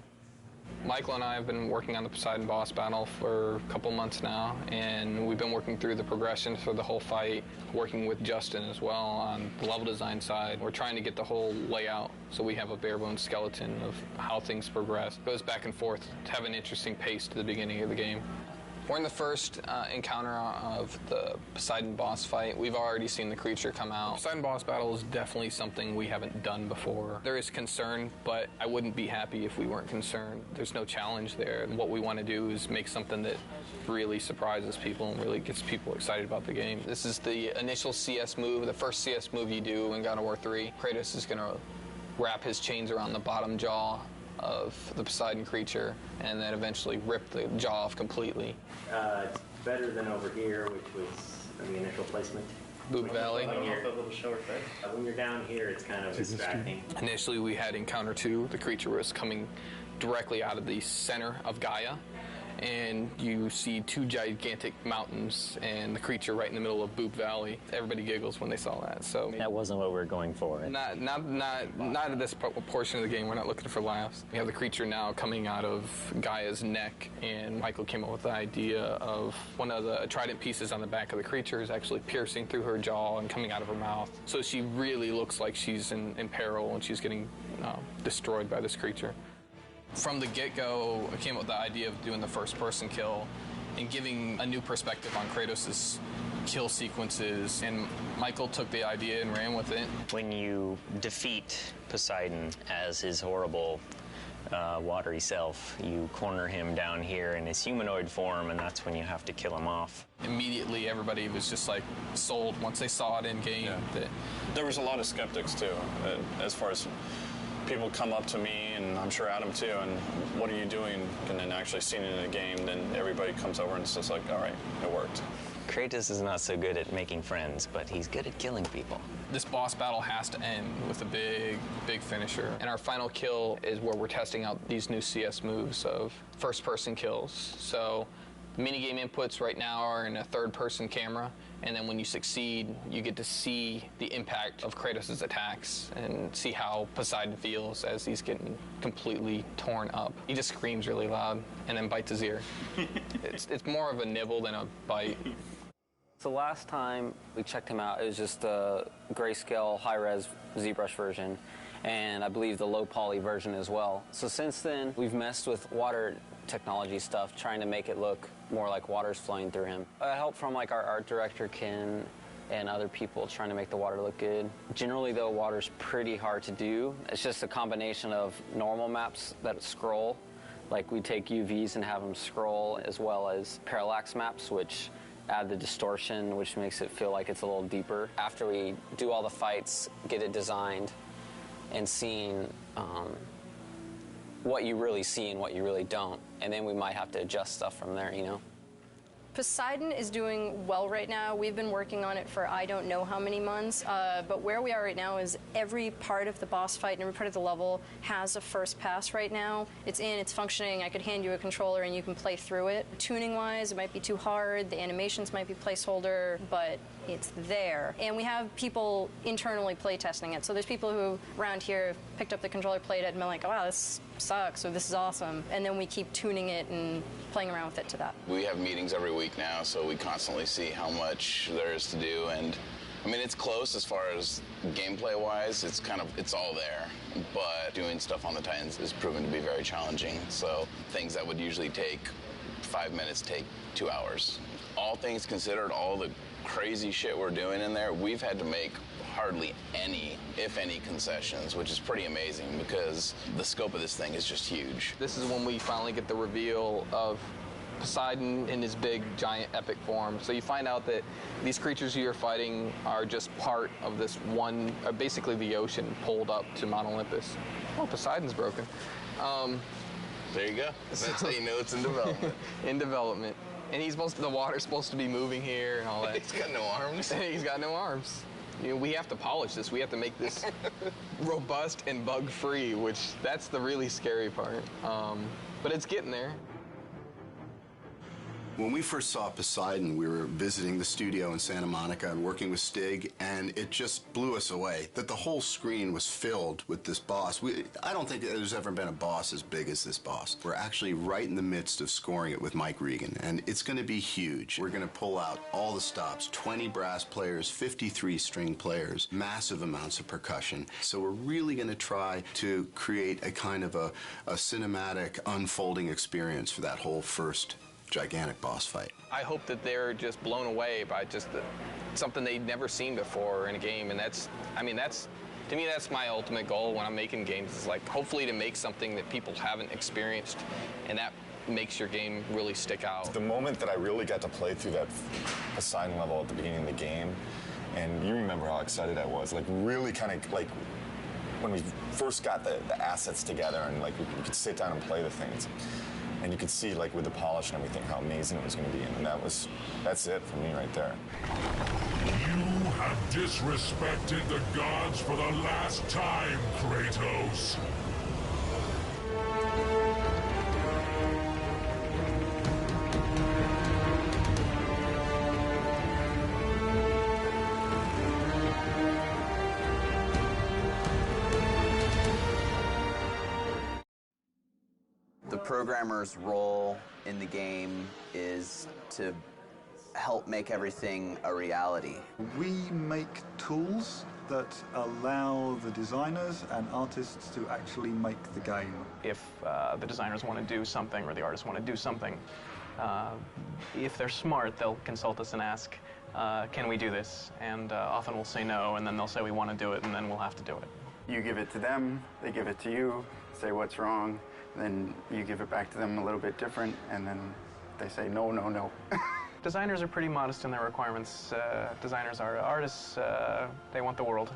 Michael and I have been working on the Poseidon boss battle for a couple months now, and we've been working through the progression for the whole fight, working with Justin as well on the level design side. We're trying to get the whole layout so we have a bare-bones skeleton of how things progress. It goes back and forth to have an interesting pace to the beginning of the game. We're in the first encounter of the Poseidon boss fight. We've already seen the creature come out. Poseidon boss battle is definitely something we haven't done before. There is concern, but I wouldn't be happy if we weren't concerned. There's no challenge there. What we want to do is make something that really surprises people and really gets people excited about the game. This is the initial CS move, the first CS move you do in God of War 3. Kratos is going to wrap his chains around the bottom jaw of the Poseidon creature and then eventually rip the jaw off completely. It's better than over here, which was the initial placement. Boob Valley. A little short, but when you're down here, it's kind of distracting. Initially, we had Encounter 2. The creature was coming directly out of the center of Gaia, and you see 2 gigantic mountains and the creature right in the middle of Boob Valley. Everybody giggles when they saw that. So that wasn't what we were going for. Not at this portion of the game. We're not looking for laughs. We have the creature now coming out of Gaia's neck, and Michael came up with the idea of one of the trident pieces on the back of the creature is actually piercing through her jaw and coming out of her mouth. So she really looks like she's in peril and she's getting destroyed by this creature. From the get-go, I came up with the idea of doing the first-person kill and giving a new perspective on Kratos' kill sequences, and Michael took the idea and ran with it. When you defeat Poseidon as his horrible watery self. You corner him down here in his humanoid form, and that's when you have to kill him off. Immediately, everybody was just like sold once they saw it in game. Yeah. There was a lot of skeptics too, as far as people come up to me, and I'm sure Adam too, and what are you doing? And then actually seeing it in a game, then everybody comes over and it's just like, all right, it worked. Kratos is not so good at making friends, but he's good at killing people. This boss battle has to end with a big, big finisher. And our final kill is where we're testing out these new CS moves of first-person kills. So minigame inputs right now are in a third-person camera, and then when you succeed, you get to see the impact of Kratos' attacks and see how Poseidon feels as he's getting completely torn up. He just screams really loud and then bites his ear. It's more of a nibble than a bite. So last time we checked him out, it was just the grayscale high-res ZBrush version, and I believe the low-poly version as well. So since then, we've messed with water technology stuff, trying to make it look more like water's flowing through him. Help from like our art director, Ken, and other people trying to make the water look good. Generally, though, water's pretty hard to do. It's just a combination of normal maps that scroll, like we take UVs and have them scroll, as well as parallax maps, which add the distortion, which makes it feel like it's a little deeper. After we do all the fights, get it designed, and seeing what you really see and what you really don't, and then we might have to adjust stuff from there, you know? Poseidon is doing well right now. We've been working on it for I don't know how many months, but where we are right now is every part of the boss fight and every part of the level has a first pass right now. It's in, it's functioning. I could hand you a controller and you can play through it. Tuning-wise, it might be too hard. The animations might be placeholder, but it's there. And we have people internally play testing it. So there's people who around here picked up the controller, played it, and been like, oh, wow, this sucks, or this is awesome. And then we keep tuning it and playing around with it to that. We have meetings every week now, so we constantly see how much there is to do. And I mean, it's close as far as gameplay-wise. It's all there. But doing stuff on the Titans is proven to be very challenging. So things that would usually take 5 minutes take 2 hours. All things considered, all the crazy shit we're doing in there, we've had to make hardly any, if any, concessions, which is pretty amazing because the scope of this thing is just huge. This is when we finally get the reveal of Poseidon in his big, giant, epic form. So you find out that these creatures you're fighting are just part of this one, basically the ocean pulled up to Mount Olympus. Oh, Poseidon's broken. There you go. That's how you know it's in development. In development. And the water's supposed to be moving here and all that. He's got no arms. He's got no arms. You know, we have to polish this. We have to make this robust and bug-free, which that's the really scary part. But it's getting there. When we first saw Poseidon, we were visiting the studio in Santa Monica and working with Stig, and it just blew us away that the whole screen was filled with this boss. I don't think there's ever been a boss as big as this boss. We're actually right in the midst of scoring it with Mike Regan, and it's going to be huge. We're going to pull out all the stops, 20 brass players, 53 string players, massive amounts of percussion. So we're really going to try to create a kind of a cinematic unfolding experience for that whole first gigantic boss fight. I hope that they're just blown away by just something they'd never seen before in a game, and to me, that's my ultimate goal when I'm making games, is like hopefully to make something that people haven't experienced, and that makes your game really stick out. The moment that I really got to play through that Poseidon level at the beginning of the game, and you remember how excited I was, like really kind of like when we first got the assets together and like we could sit down and play the things. And you could see, like, with the polish and everything, how amazing it was going to be. And that's it for me right there. You have disrespected the gods for the last time, Kratos. The programmer's role in the game is to help make everything a reality. We make tools that allow the designers and artists to actually make the game. If the designers want to do something or the artists want to do something, if they're smart, they'll consult us and ask, can we do this? And often we'll say no, and then they'll say we want to do it, and then we'll have to do it. You give it to them, they give it to you, say what's wrong, then you give it back to them a little bit different, and then they say no, no, no. Designers are pretty modest in their requirements. Designers are artists. They want the world.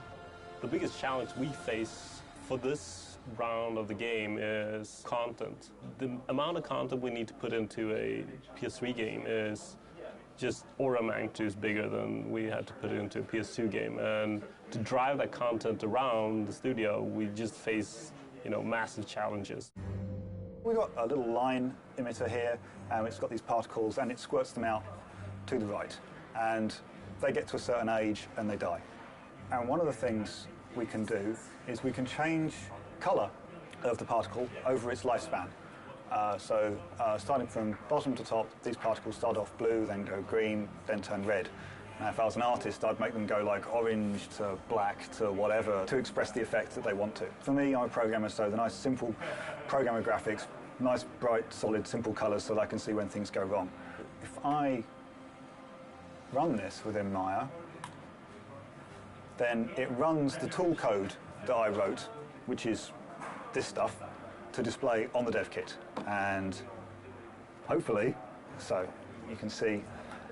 The biggest challenge we face for this round of the game is content. The amount of content we need to put into a PS3 game is just order of magnitude bigger than we had to put into a PS2 game. And to drive that content around the studio, we just face, massive challenges. We've got a little line emitter here, and it's got these particles, and it squirts them out to the right. And they get to a certain age, and they die. And one of the things we can do is we can change colour of the particle over its lifespan. Starting from bottom to top, these particles start off blue, then go green, then turn red. Now, if I was an artist, I'd make them go like orange to black to whatever to express the effect that they want to. For me, I'm a programmer, so the nice, simple programmer graphics, nice, bright, solid, simple colours so that I can see when things go wrong. If I run this within Maya, then it runs the tool code that I wrote, which is this stuff, to display on the dev kit. And hopefully, so you can see,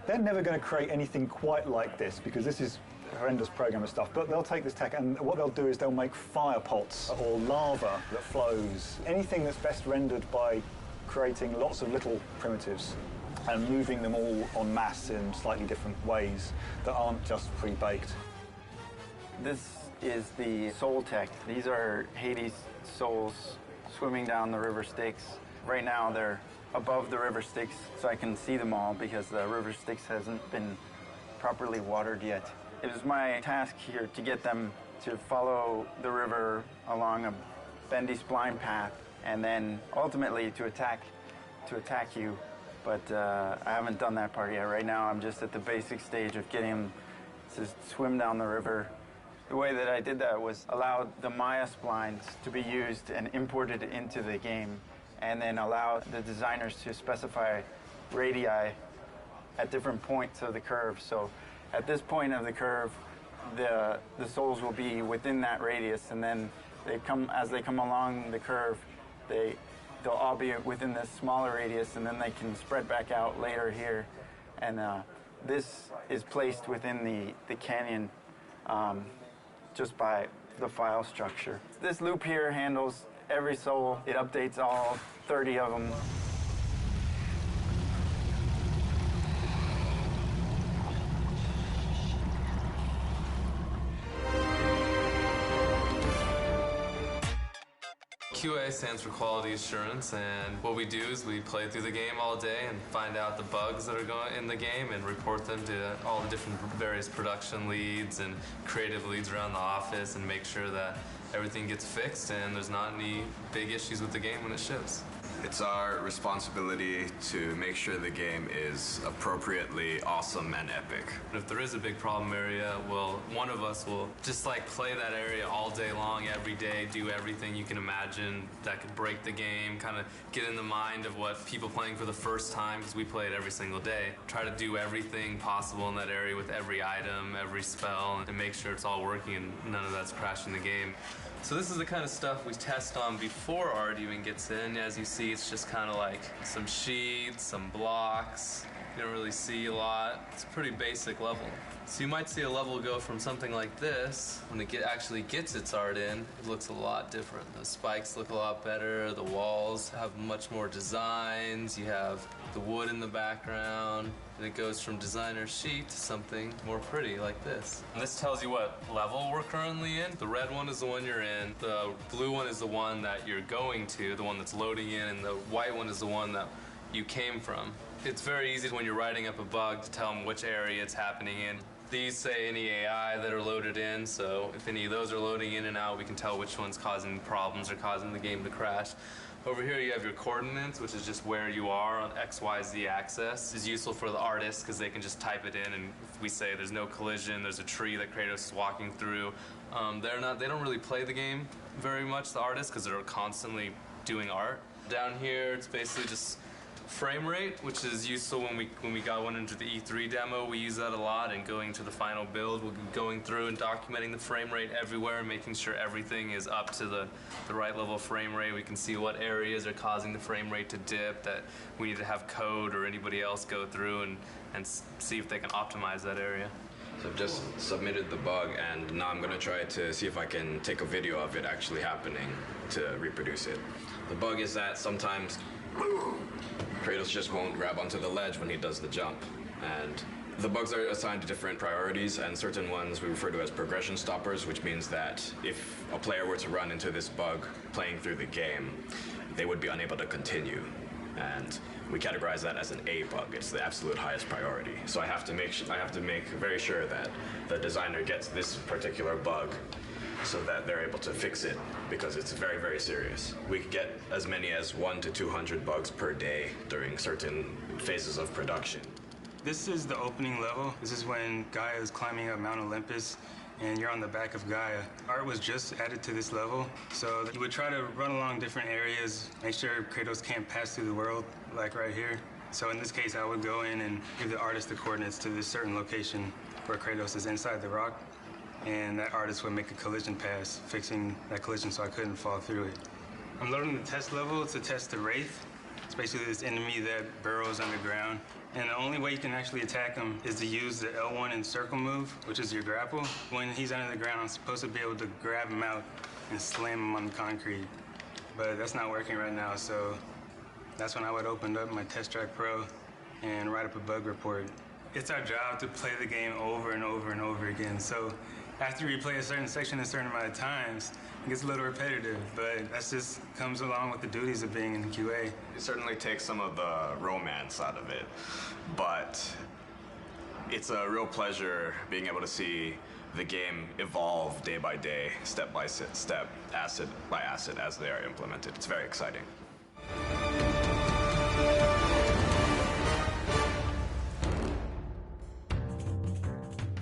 they're never going to create anything quite like this because this is horrendous programmer stuff, but they'll take this tech and what they'll do is they'll make fire pots or lava that flows. Anything that's best rendered by creating lots of little primitives and moving them all en masse in slightly different ways that aren't just pre-baked. This is the soul tech. These are Hades' souls swimming down the river Styx. Right now they're above the river Styx, so I can see them all because the river Styx hasn't been properly watered yet. It was my task here to get them to follow the river along a bendy spline path and then ultimately to attack you. But I haven't done that part yet. Right now I'm just at the basic stage of getting them to swim down the river. The way that I did that was allow the Maya splines to be used and imported into the game, and then allow the designers to specify radii at different points of the curve. So at this point of the curve, the souls will be within that radius, and then as they come along the curve, they'll all be within this smaller radius, and then they can spread back out later here. And this is placed within the canyon just by the file structure. This loop here handles every soul. It updates all 30 of them. QA stands for quality assurance, and what we do is we play through the game all day and find out the bugs that are going in the game and report them to all the different various production leads and creative leads around the office and make sure that everything gets fixed and there's not any big issues with the game when it ships. It's our responsibility to make sure the game is appropriately awesome and epic. If there is a big problem area, one of us will just play that area all day long, every day, do everything you can imagine that could break the game, kind of get in the mind of what people playing for the first time, because we play it every single day. Try to do everything possible in that area with every item, every spell, and make sure it's all working and none of that's crashing the game. So this is the kind of stuff we test on before art even gets in. As you see, it's just kind of like some sheets, some blocks. You don't really see a lot. It's a pretty basic level. So you might see a level go from something like this. When it actually gets its art in, it looks a lot different. The spikes look a lot better. The walls have much more designs. You have the wood in the background. And it goes from designer sheet to something more pretty like this. And this tells you what level we're currently in. The red one is the one you're in. The blue one is the one that you're going to, the one that's loading in, and the white one is the one that you came from. It's very easy when you're writing up a bug to tell them which area it's happening in. These say any AI that are loaded in, so if any of those are loading in and out, we can tell which one's causing problems or causing the game to crash. Over here you have your coordinates, which is just where you are on XYZ axis. This is useful for the artists because they can just type it in, and if we say there's no collision, there's a tree that Kratos is walking through. They don't really play the game very much, the artists, because they're constantly doing art. Down here, it's basically just frame rate, which is useful when we got one into the E3 demo. We use that a lot, and going to the final build, we'll be going through and documenting the frame rate everywhere, making sure everything is up to the right level of frame rate. We can see what areas are causing the frame rate to dip, that we need to have code or anybody else go through and see if they can optimize that area. So I've just submitted the bug, and now I'm going to try to see if I can take a video of it actually happening to reproduce it. The bug is that sometimes Kratos just won't grab onto the ledge when he does the jump. And the bugs are assigned to different priorities, and certain ones we refer to as progression stoppers, which means that if a player were to run into this bug playing through the game, they would be unable to continue. And we categorize that as an A bug. It's the absolute highest priority. So I have to make very sure that the designer gets this particular bug so that they're able to fix it, because it's very, very serious. We could get as many as 100 to 200 bugs per day during certain phases of production. This is the opening level. This is when Gaia is climbing up Mount Olympus and you're on the back of Gaia. Art was just added to this level, so you would try to run along different areas, make sure Kratos can't pass through the world, like right here. So in this case, I would go in and give the artist the coordinates to this certain location where Kratos is inside the rock, and that artist would make a collision pass, fixing that collision so I couldn't fall through it. I'm loading the test level to test the Wraith. It's basically this enemy that burrows underground. And the only way you can actually attack him is to use the L1 and circle move, which is your grapple. When he's under the ground, I'm supposed to be able to grab him out and slam him on the concrete. But that's not working right now, so that's when I would open up my Test Track Pro and write up a bug report. It's our job to play the game over and over and over again. So after you play a certain section a certain amount of times, it gets a little repetitive, but that just comes along with the duties of being in the QA. It certainly takes some of the romance out of it, but it's a real pleasure being able to see the game evolve day by day, step by step, asset by asset as they are implemented. It's very exciting.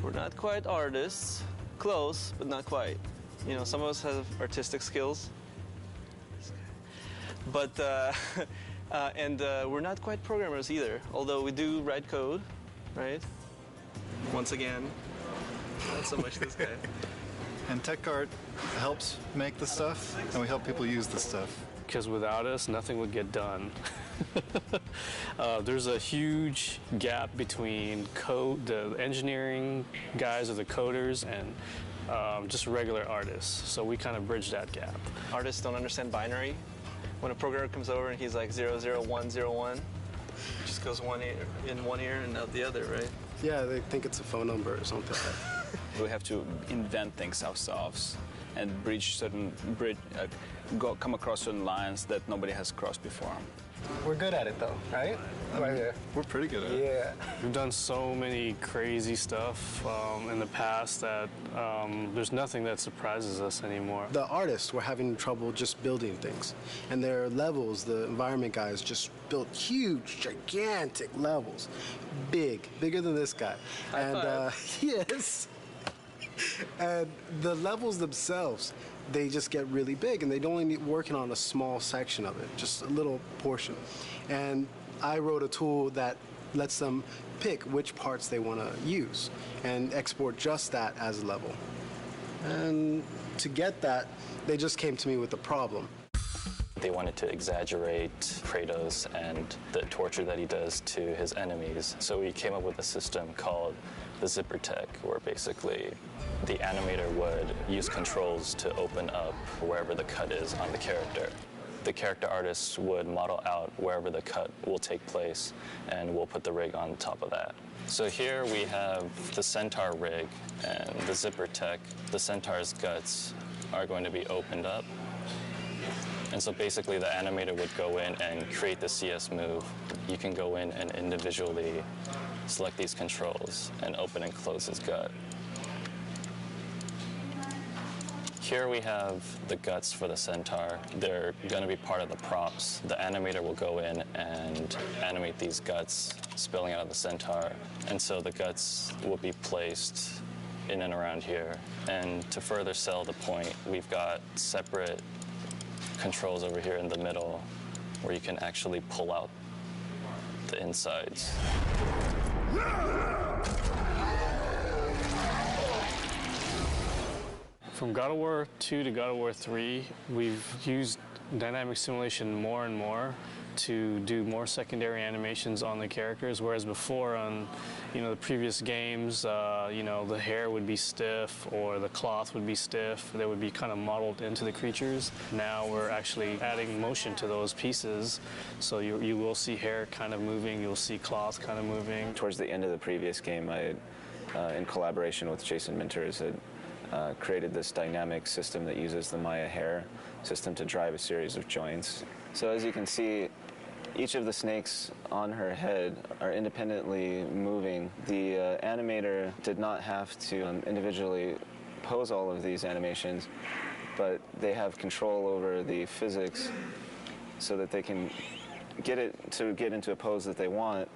We're not quite artists. Close, but not quite. You know, some of us have artistic skills. But, we're not quite programmers either, although we do write code, right? Once again, not so much this guy. And tech art helps make the stuff, and we help people use the stuff. Because without us, nothing would get done. There's a huge gap between the engineering guys or the coders and just regular artists. So we kind of bridge that gap. Artists don't understand binary. When a programmer comes over and he's like 00101, just goes one ear in one ear and out the other, right? Yeah, they think it's a phone number or something. We have to invent things ourselves and come across certain lines that nobody has crossed before. We're good at it though, right? Right here. We're pretty good at it. Yeah. We've done so many crazy stuff in the past that there's nothing that surprises us anymore. The artists were having trouble just building things. And their levels, the environment guys just built huge, gigantic levels. Bigger than this guy. Yes. And the levels themselves, they just get really big, and they'd only be working on a small section of it, just a little portion. And I wrote a tool that lets them pick which parts they want to use and export just that as a level. And to get that, they just came to me with a problem. They wanted to exaggerate Kratos and the torture that he does to his enemies. So we came up with a system called the zipper tech, where basically the animator would use controls to open up wherever the cut is on the character. The character artist would model out wherever the cut will take place, and we'll put the rig on top of that. So here we have the Centaur rig and the zipper tech. The Centaur's guts are going to be opened up. And so basically the animator would go in and create the CS move. You can go in and individually select these controls and open and close his gut. Here we have the guts for the Centaur. They're going to be part of the props. The animator will go in and animate these guts spilling out of the Centaur. And so the guts will be placed in and around here. And to further sell the point, we've got separate controls over here in the middle where you can actually pull out the insides. From God of War 2 to God of War 3, we've used dynamic simulation more and more to do more secondary animations on the characters, whereas before on the previous games, the hair would be stiff or the cloth would be stiff. They would be kind of modeled into the creatures. Now we're actually adding motion to those pieces, so you will see hair kind of moving, you'll see cloth kind of moving. Towards the end of the previous game, I, in collaboration with Jason Minters, had created this dynamic system that uses the Maya hair system to drive a series of joints. So as you can see, each of the snakes on her head are independently moving. The animator did not have to into pose all of these animations, but they have control over the physics so that they can get it to get into a pose that they want,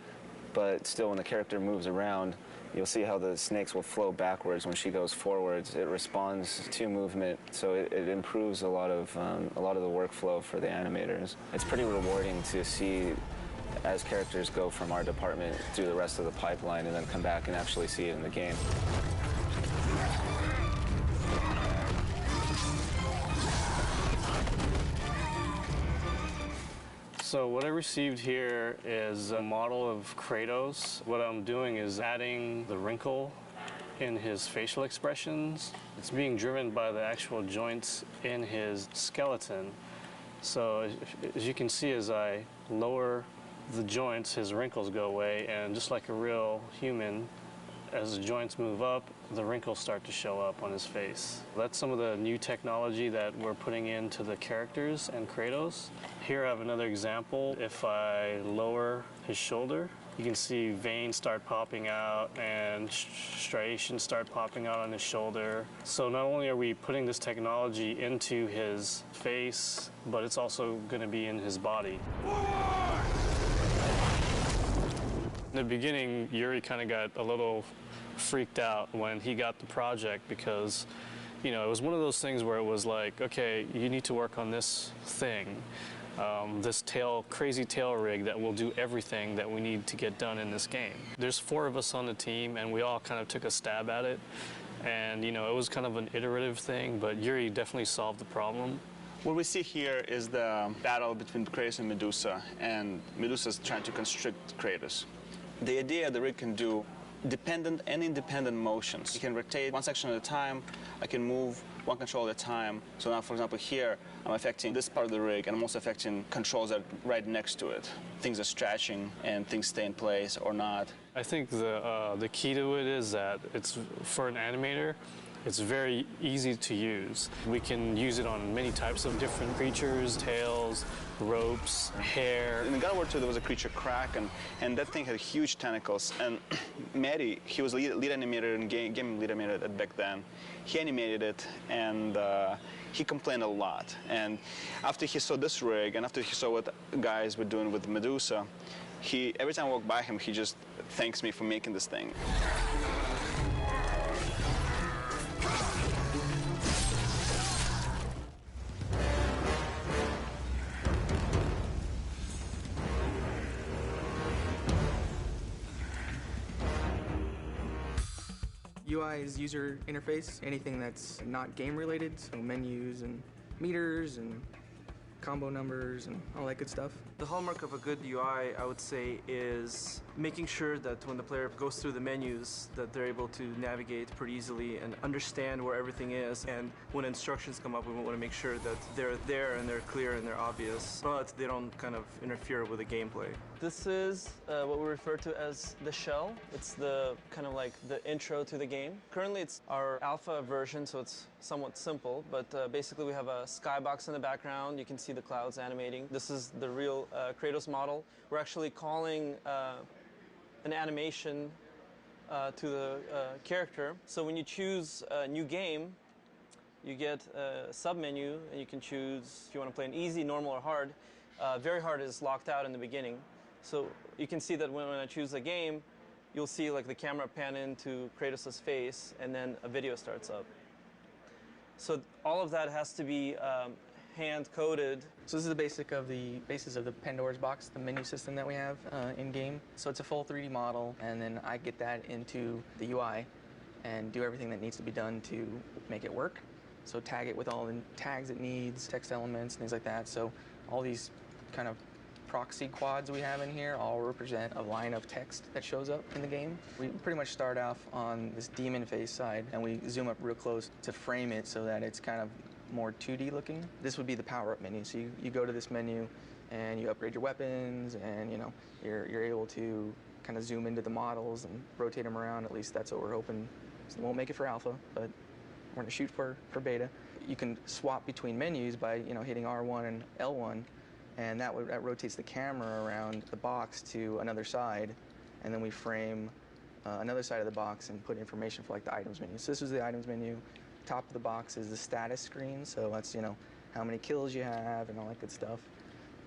but still when the character moves around, you'll see how the snakes will flow backwards when she goes forwards. It responds to movement, so it improves a lot of the workflow for the animators. It's pretty rewarding to see as characters go from our department through the rest of the pipeline and then come back and actually see it in the game. So what I received here is a model of Kratos. What I'm doing is adding the wrinkle in his facial expressions. It's being driven by the actual joints in his skeleton. So as you can see, as I lower the joints, his wrinkles go away, and just like a real human, as the joints move up, the wrinkles start to show up on his face. That's some of the new technology that we're putting into the characters and Kratos. Here I have another example. If I lower his shoulder, you can see veins start popping out and striations start popping out on his shoulder. So not only are we putting this technology into his face, but it's also going to be in his body. In the beginning, Yuri kind of got a little freaked out when he got the project because, it was one of those things where it was like, okay, you need to work on this thing, this crazy tail rig that will do everything that we need to get done in this game. There's 4 of us on the team, and we all kind of took a stab at it. And, it was kind of an iterative thing, but Yuri definitely solved the problem. What we see here is the battle between Kratos and Medusa's trying to constrict Kratos. The idea the rig can do dependent and independent motions. You can rotate one section at a time. I can move one control at a time. So now, for example, here, I'm affecting this part of the rig, and I'm also affecting controls that are right next to it. Things are stretching, and things stay in place or not. I think the key to it is that it's, for an animator, it's very easy to use. We can use it on many types of different creatures, tails, ropes, hair. In God of War 2, there was a creature Kraken, and that thing had huge tentacles. And Matty, he was lead animator and game lead animator back then. He animated it, and he complained a lot. And after he saw this rig, and after he saw what guys were doing with Medusa, every time I walk by him, he just thanks me for making this thing. UI is user interface, anything that's not game related, so menus and meters and combo numbers and all that good stuff. The hallmark of a good UI, I would say, is making sure that when the player goes through the menus that they're able to navigate pretty easily and understand where everything is. And when instructions come up, we want to make sure that they're there and they're clear and they're obvious, but they don't kind of interfere with the gameplay. This is what we refer to as the shell. It's the kind of like the intro to the game. Currently it's our alpha version, so it's somewhat simple, but basically we have a skybox in the background. You can see the clouds animating. This is the real Kratos model. We're actually calling an animation to the character. So when you choose a new game, you get a sub-menu, and you can choose if you want to play an easy, normal, or hard. Very hard is locked out in the beginning. So you can see that when I choose a game, you'll see like the camera pan into Kratos' face, and then a video starts up. So all of that has to be hand-coded. So this is the basis of the Pandora's box, the menu system that we have in-game. So it's a full 3D model, and then I get that into the UI and do everything that needs to be done to make it work. So tag it with all the tags it needs, text elements, things like that. So all these kind of proxy quads we have in here all represent a line of text that shows up in the game. We pretty much start off on this demon face side, and we zoom up real close to frame it so that it's kind of more 2D looking. This would be the power-up menu. So you go to this menu and you upgrade your weapons, and you're able to kind of zoom into the models and rotate them around. At least that's what we're hoping. So we won't make it for alpha, but we're gonna shoot for beta. You can swap between menus by hitting R1 and L1, and that rotates the camera around the box to another side, and then we frame another side of the box and put information for like the items menu. So this is the items menu. Top of the box is the status screen, so that's how many kills you have and all that good stuff.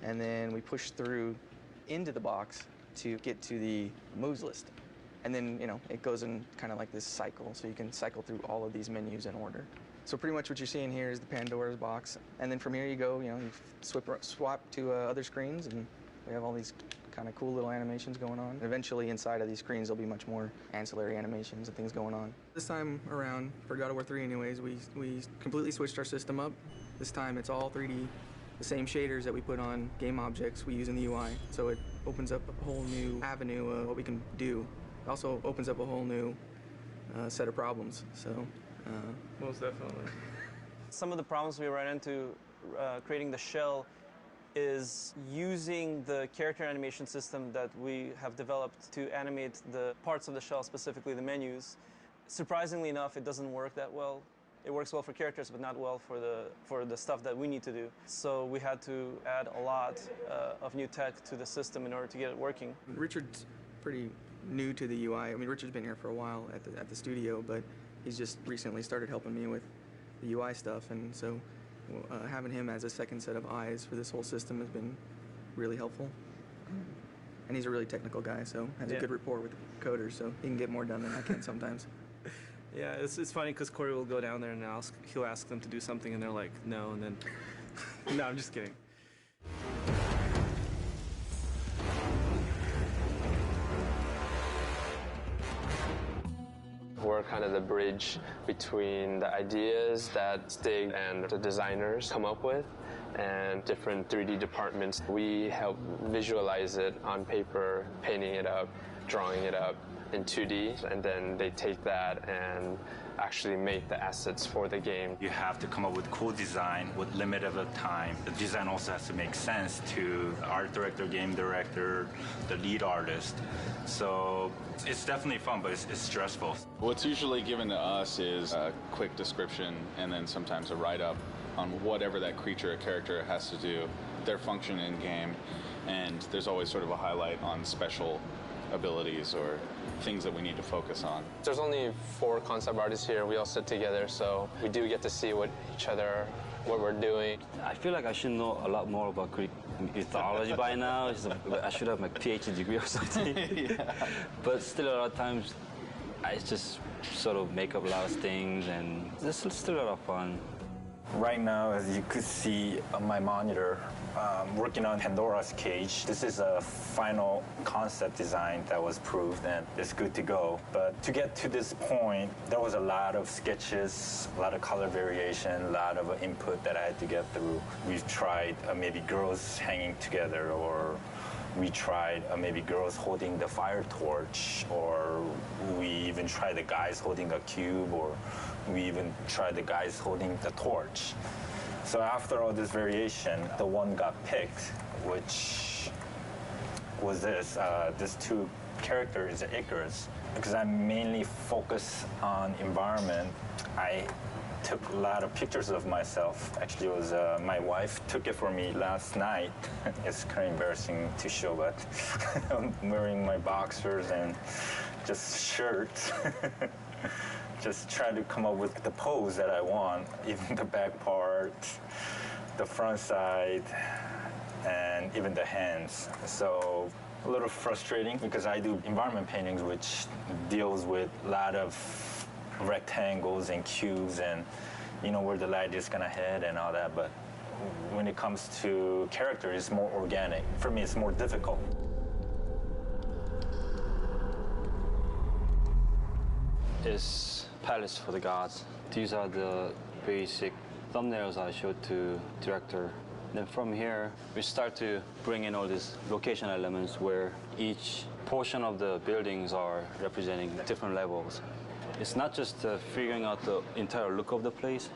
And then we push through into the box to get to the moves list. And then it goes in kind of like this cycle, so you can cycle through all of these menus in order. So pretty much what you're seeing here is the Pandora's box, and then from here you go, you swap to other screens, and we have all these kind of cool little animations going on. Eventually inside of these screens there'll be much more ancillary animations and things going on. This time around, for God of War 3 anyways, we completely switched our system up. This time it's all 3D, the same shaders that we put on game objects we use in the UI, so it opens up a whole new avenue of what we can do. It also opens up a whole new set of problems, so. Most definitely. Some of the problems we ran into creating the shell is using the character animation system that we have developed to animate the parts of the shell, specifically the menus. Surprisingly enough, it doesn't work that well. It works well for characters, but not well for the stuff that we need to do. So we had to add a lot of new tech to the system in order to get it working. Richard's pretty new to the UI. I mean, Richard's been here for a while at the studio, but he's just recently started helping me with the UI stuff, and so having him as a second set of eyes for this whole system has been really helpful. And he's a really technical guy, so has a good rapport with the coders, so he can get more done than I can sometimes. Yeah, it's funny because Corey will go down there and he'll ask them to do something, and they're like, no, and then... No, I'm just kidding. We're kind of the bridge between the ideas that Stig and the designers come up with and different 3D departments. We help visualize it on paper, painting it up, drawing it up in 2D, and then they take that and actually make the assets for the game. You have to come up with cool design with limited time. The design also has to make sense to the art director, game director, the lead artist. So it's definitely fun, but it's stressful. What's usually given to us is a quick description and then sometimes a write-up on whatever that creature or character has to do, their function in game, and there's always sort of a highlight on special abilities or things that we need to focus on. There's only 4 concept artists here. We all sit together, so we do get to see what we're doing. I feel like I should know a lot more about Greek mythology by now. I should have my PhD degree or something. Yeah. But still, a lot of times, I just sort of make up a lot of things, and it's still a lot of fun. Right now, as you could see on my monitor, working on Pandora's Cage. This is a final concept design that was proved, and it's good to go. But to get to this point, there was a lot of sketches, a lot of color variation, a lot of input that I had to get through. We've tried maybe girls hanging together, or we tried maybe girls holding the fire torch, or we even tried the guys holding a cube, or we even tried the guys holding the torch. So after all this variation, the one got picked, which was this 2 characters, Icarus. Because I mainly focus on environment, I took a lot of pictures of myself. Actually, it was my wife took it for me last night. It's kind of embarrassing to show, but I'm wearing my boxers and just shirt. Just try to come up with the pose that I want, even the back part, the front side, and even the hands. So a little frustrating because I do environment paintings, which deals with a lot of rectangles and cubes and where the light is gonna hit and all that. But when it comes to character, it's more organic. For me, it's more difficult. Is Palace for the Gods. These are the basic thumbnails I showed to director. Then from here, we start to bring in all these location elements where each portion of the buildings are representing different levels. It's not just figuring out the entire look of the place.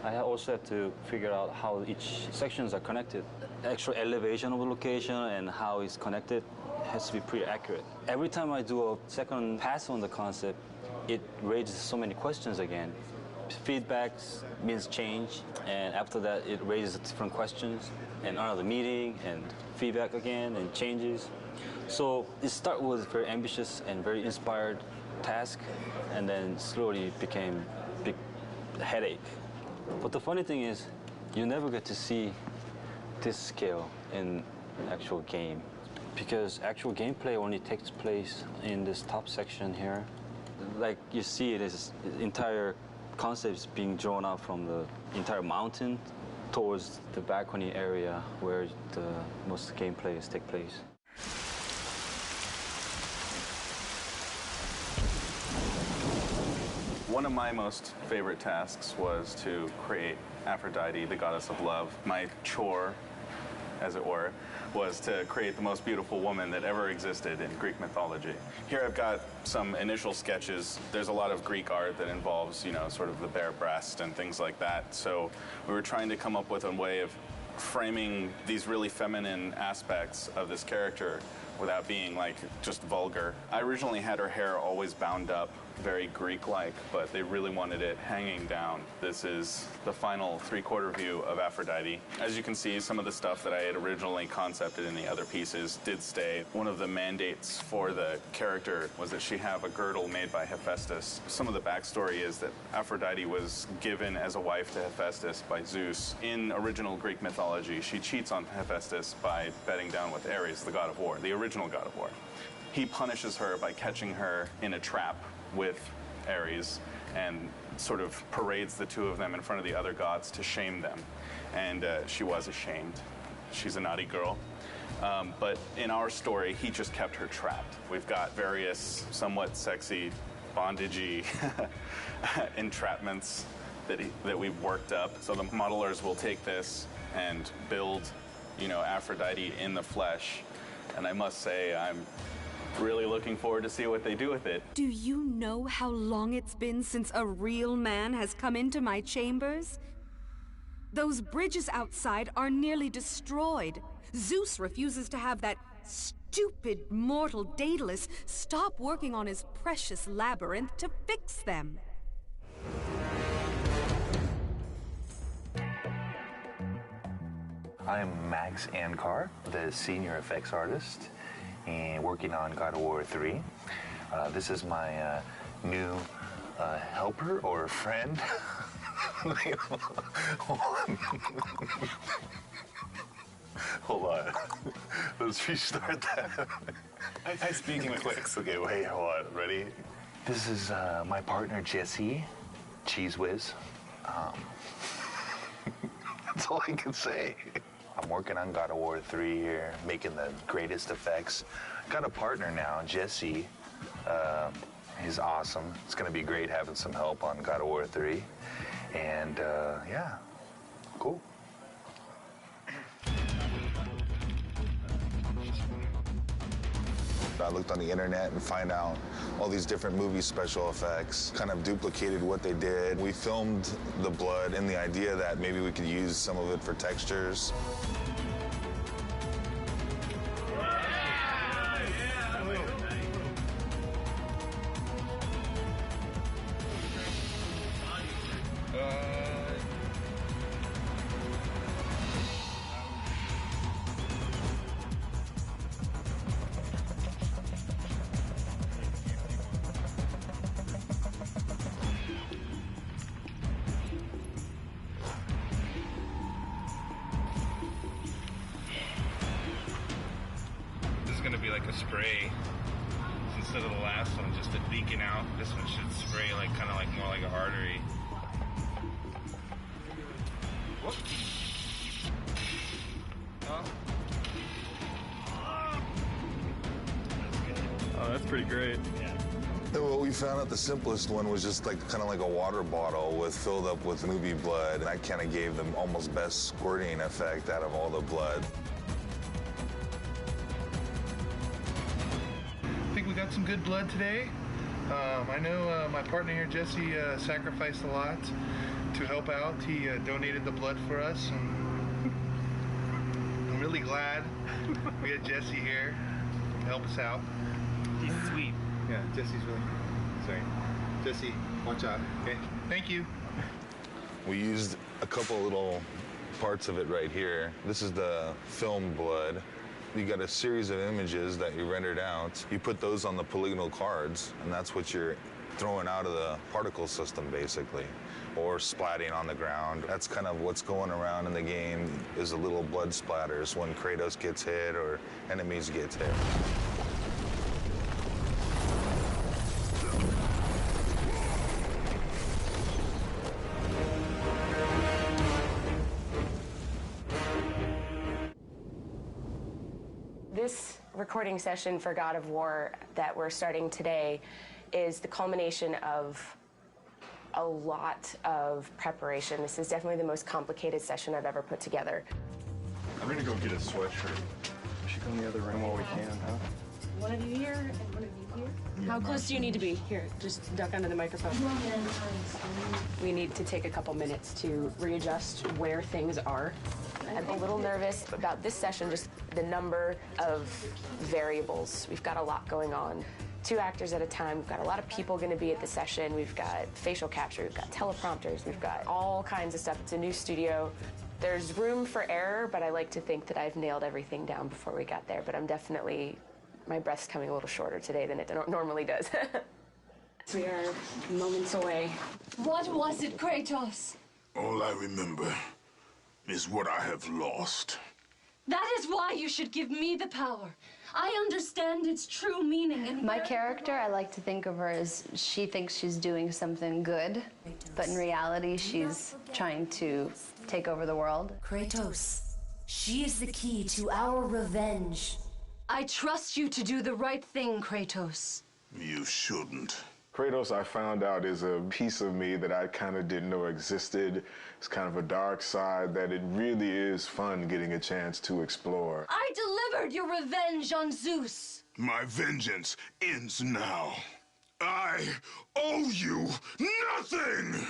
I also have to figure out how each sections are connected. The actual elevation of the location and how it's connected has to be pretty accurate. Every time I do a second pass on the concept, it raises so many questions again. Feedback means change, and after that it raises different questions, and another meeting, and feedback again, and changes. So it started with a very ambitious and very inspired task, and then slowly became a big headache. But the funny thing is, you never get to see this scale in actual game, because actual gameplay only takes place in this top section here. Like you see, it is entire concepts being drawn out from the entire mountain towards the balcony area where the most gameplays take place. One of my most favorite tasks was to create Aphrodite, the goddess of love. My chore, as it were, was to create the most beautiful woman that ever existed in Greek mythology. Here I've got some initial sketches. There's a lot of Greek art that involves, you know, sort of the bare breast and things like that. So we were trying to come up with a way of framing these really feminine aspects of this character without being like just vulgar. I originally had her hair always bound up, very Greek-like, but they really wanted it hanging down. This is the final three-quarter view of Aphrodite. As you can see, some of the stuff that I had originally concepted in the other pieces did stay. One of the mandates for the character was that she have a girdle made by Hephaestus. Some of the backstory is that Aphrodite was given as a wife to Hephaestus by Zeus. In original Greek mythology, she cheats on Hephaestus by bedding down with Ares, the god of war, the original god of war. He punishes her by catching her in a trap with Ares and sort of parades the two of them in front of the other gods to shame them. And she was ashamed. She's a naughty girl. But in our story, he just kept her trapped. We've got various somewhat sexy, bondagey entrapments that we've worked up. So the modelers will take this and build, you know, Aphrodite in the flesh. And I must say, I'm really looking forward to see what they do with it. Do you know how long it's been since a real man has come into my chambers? Those bridges outside are nearly destroyed. Zeus refuses to have that stupid mortal Daedalus stop working on his precious labyrinth to fix them. I'm Max Ankar, the senior effects artist, and working on God of War 3. This is my new helper or friend. Hold on. Let's restart that. I speak in clicks. Okay, wait, hold on. Ready? This is my partner, Jesse, Cheese Whiz. That's all I can say. I'm working on God of War 3 here, making the greatest effects. Got a partner now, Jesse. He's awesome. It's going to be great having some help on God of War 3. And yeah, cool. I looked on the internet and find out all these different movie special effects, kind of duplicated what they did. We filmed the blood in the idea that maybe we could use some of it for textures. Gonna be like a spray instead of the last one, just it leaking out. This one should spray like kind of like more like an artery. Whoops. pretty great. Yeah. Well, we found out the simplest one was just like kind of like a water bottle filled up with movie blood, and that kind of gave them almost best squirting effect out of all the blood. I think we got some good blood today. I know my partner here, Jesse, sacrificed a lot to help out. He donated the blood for us, and I'm really glad we had Jesse here to help us out. He's sweet. Yeah, Jesse's really... Sorry. Jesse, watch out, okay? Thank you. We used a couple little parts of it right here. This is the film blood. You got a series of images that you rendered out. You put those on the polygonal cards, and that's what you're throwing out of the particle system, basically, or splatting on the ground. That's kind of what's going around in the game, is the little blood splatters when Kratos gets hit or enemies get hit. This recording session for God of War that we're starting today is the culmination of a lot of preparation. This is definitely the most complicated session I've ever put together. I'm gonna go get a sweatshirt. We should go in the other room while we can, huh? One of you here and one of you here. How close do you need to be? Here, just duck under the microphone. We need to take a couple minutes to readjust where things are. I'm a little nervous about this session, just the number of variables. We've got a lot going on. 2 actors at a time. We've got a lot of people going to be at the session. We've got facial capture. We've got teleprompters. We've got all kinds of stuff. It's a new studio. There's room for error, but I like to think that I've nailed everything down before we got there. But I'm definitely, my breath's coming a little shorter today than it normally does. We are moments away. What was it, Kratos? All I remember is what I have lost. That is why you should give me the power. I understand its true meaning and my character, I like to think of her as she thinks she's doing something good, but in reality, she's trying to take over the world. Kratos, she is the key to our revenge. I trust you to do the right thing, Kratos. You shouldn't. Kratos, I found out, is a piece of me that I kind of didn't know existed. It's kind of a dark side that it really is fun getting a chance to explore. I delivered your revenge on Zeus. My vengeance ends now. I owe you nothing!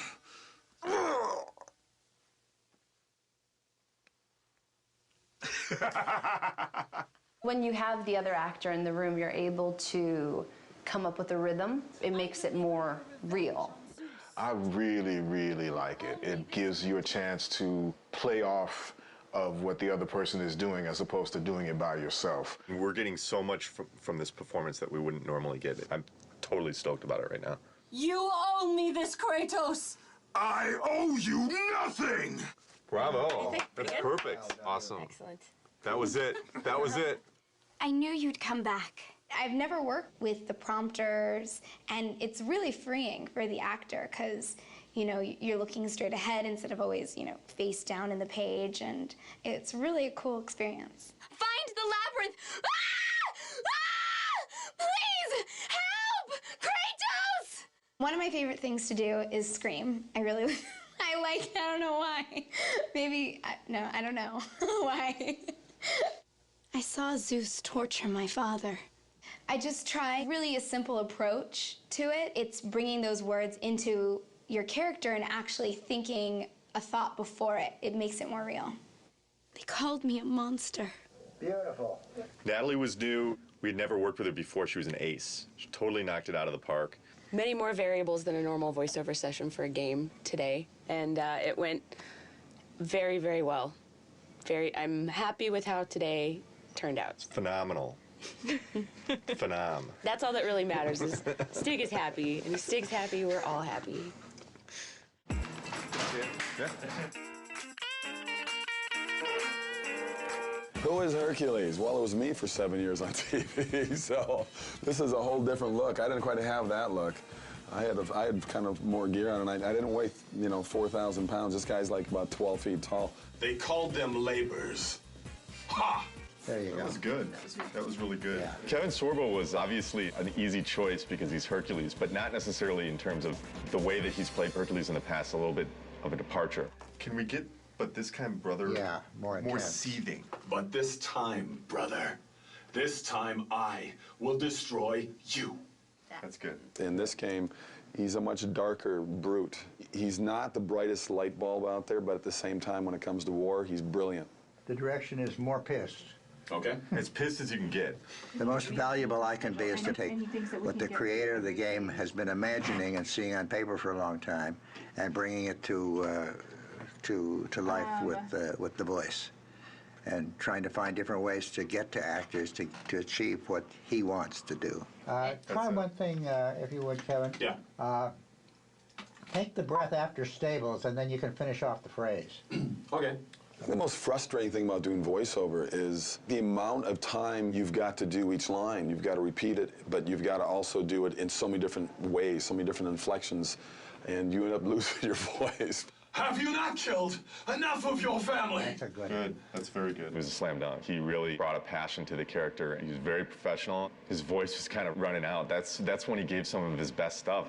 When you have the other actor in the room, you're able to come up with a rhythm. It makes it more real. I really, really like it. It gives you a chance to play off of what the other person is doing as opposed to doing it by yourself. We're getting so much from this performance that we wouldn't normally get. I'm totally stoked about it right now. You owe me this, Kratos. I owe you nothing! Bravo. That's perfect. Awesome. Excellent. That was it. That was it. I knew you'd come back. I've never worked with the prompters, and it's really freeing for the actor because, you know, you're looking straight ahead instead of always, you know, face down in the page, and it's really a cool experience. Find the labyrinth! Ah! Ah! Please! Help! Kratos! One of my favorite things to do is scream. I really, I don't know why. Maybe, no, I don't know why. I saw Zeus torture my father. I just try really a simple approach to it. It's bringing those words into your character and actually thinking a thought before it. It makes it more real. They called me a monster. Beautiful. Natalie was new. We'd never worked with her before. She was an ace. She totally knocked it out of the park. Many more variables than a normal voiceover session for a game today, and it went very, very well. I'm happy with how today turned out. Phenomenal. Phenom. That's all that really matters is Stig is happy, and if Stig's happy, we're all happy. Yeah. Who is Hercules? Well, it was me for 7 years on TV, so this is a whole different look. I didn't quite have that look. I had kind of more gear on, and I didn't weigh, 4,000 pounds. This guy's like about 12 feet tall. They called them labors. Ha! There you go. That was good. That was really good. Yeah. Kevin Sorbo was obviously an easy choice because he's Hercules, but not necessarily in terms of the way that he's played Hercules in the past, a little bit of a departure. Can we get, but this time, brother, more seething? But this time, brother, this time I will destroy you. That's good. In this game, he's a much darker brute. He's not the brightest light bulb out there, but at the same time, when it comes to war, he's brilliant. The direction is more pissed. Okay. As pissed as you can get. The most valuable I can be is to take what the creator of the game has been imagining and seeing on paper for a long time and bringing it to life with the voice. And trying to find different ways to get to actors to achieve what he wants to do. Try one thing, if you would, Kevin. Yeah. Take the breath after stables, and then you can finish off the phrase. Okay. The most frustrating thing about doing voiceover is the amount of time you've got to do each line. You've got to repeat it, but you've got to also do it in so many different ways, so many different inflections, and you end up losing your voice. Have you not killed enough of your family? That's a Good. That's very good. It was a slam dunk. He really brought a passion to the character. He was very professional. His voice was kind of running out. That's when he gave some of his best stuff.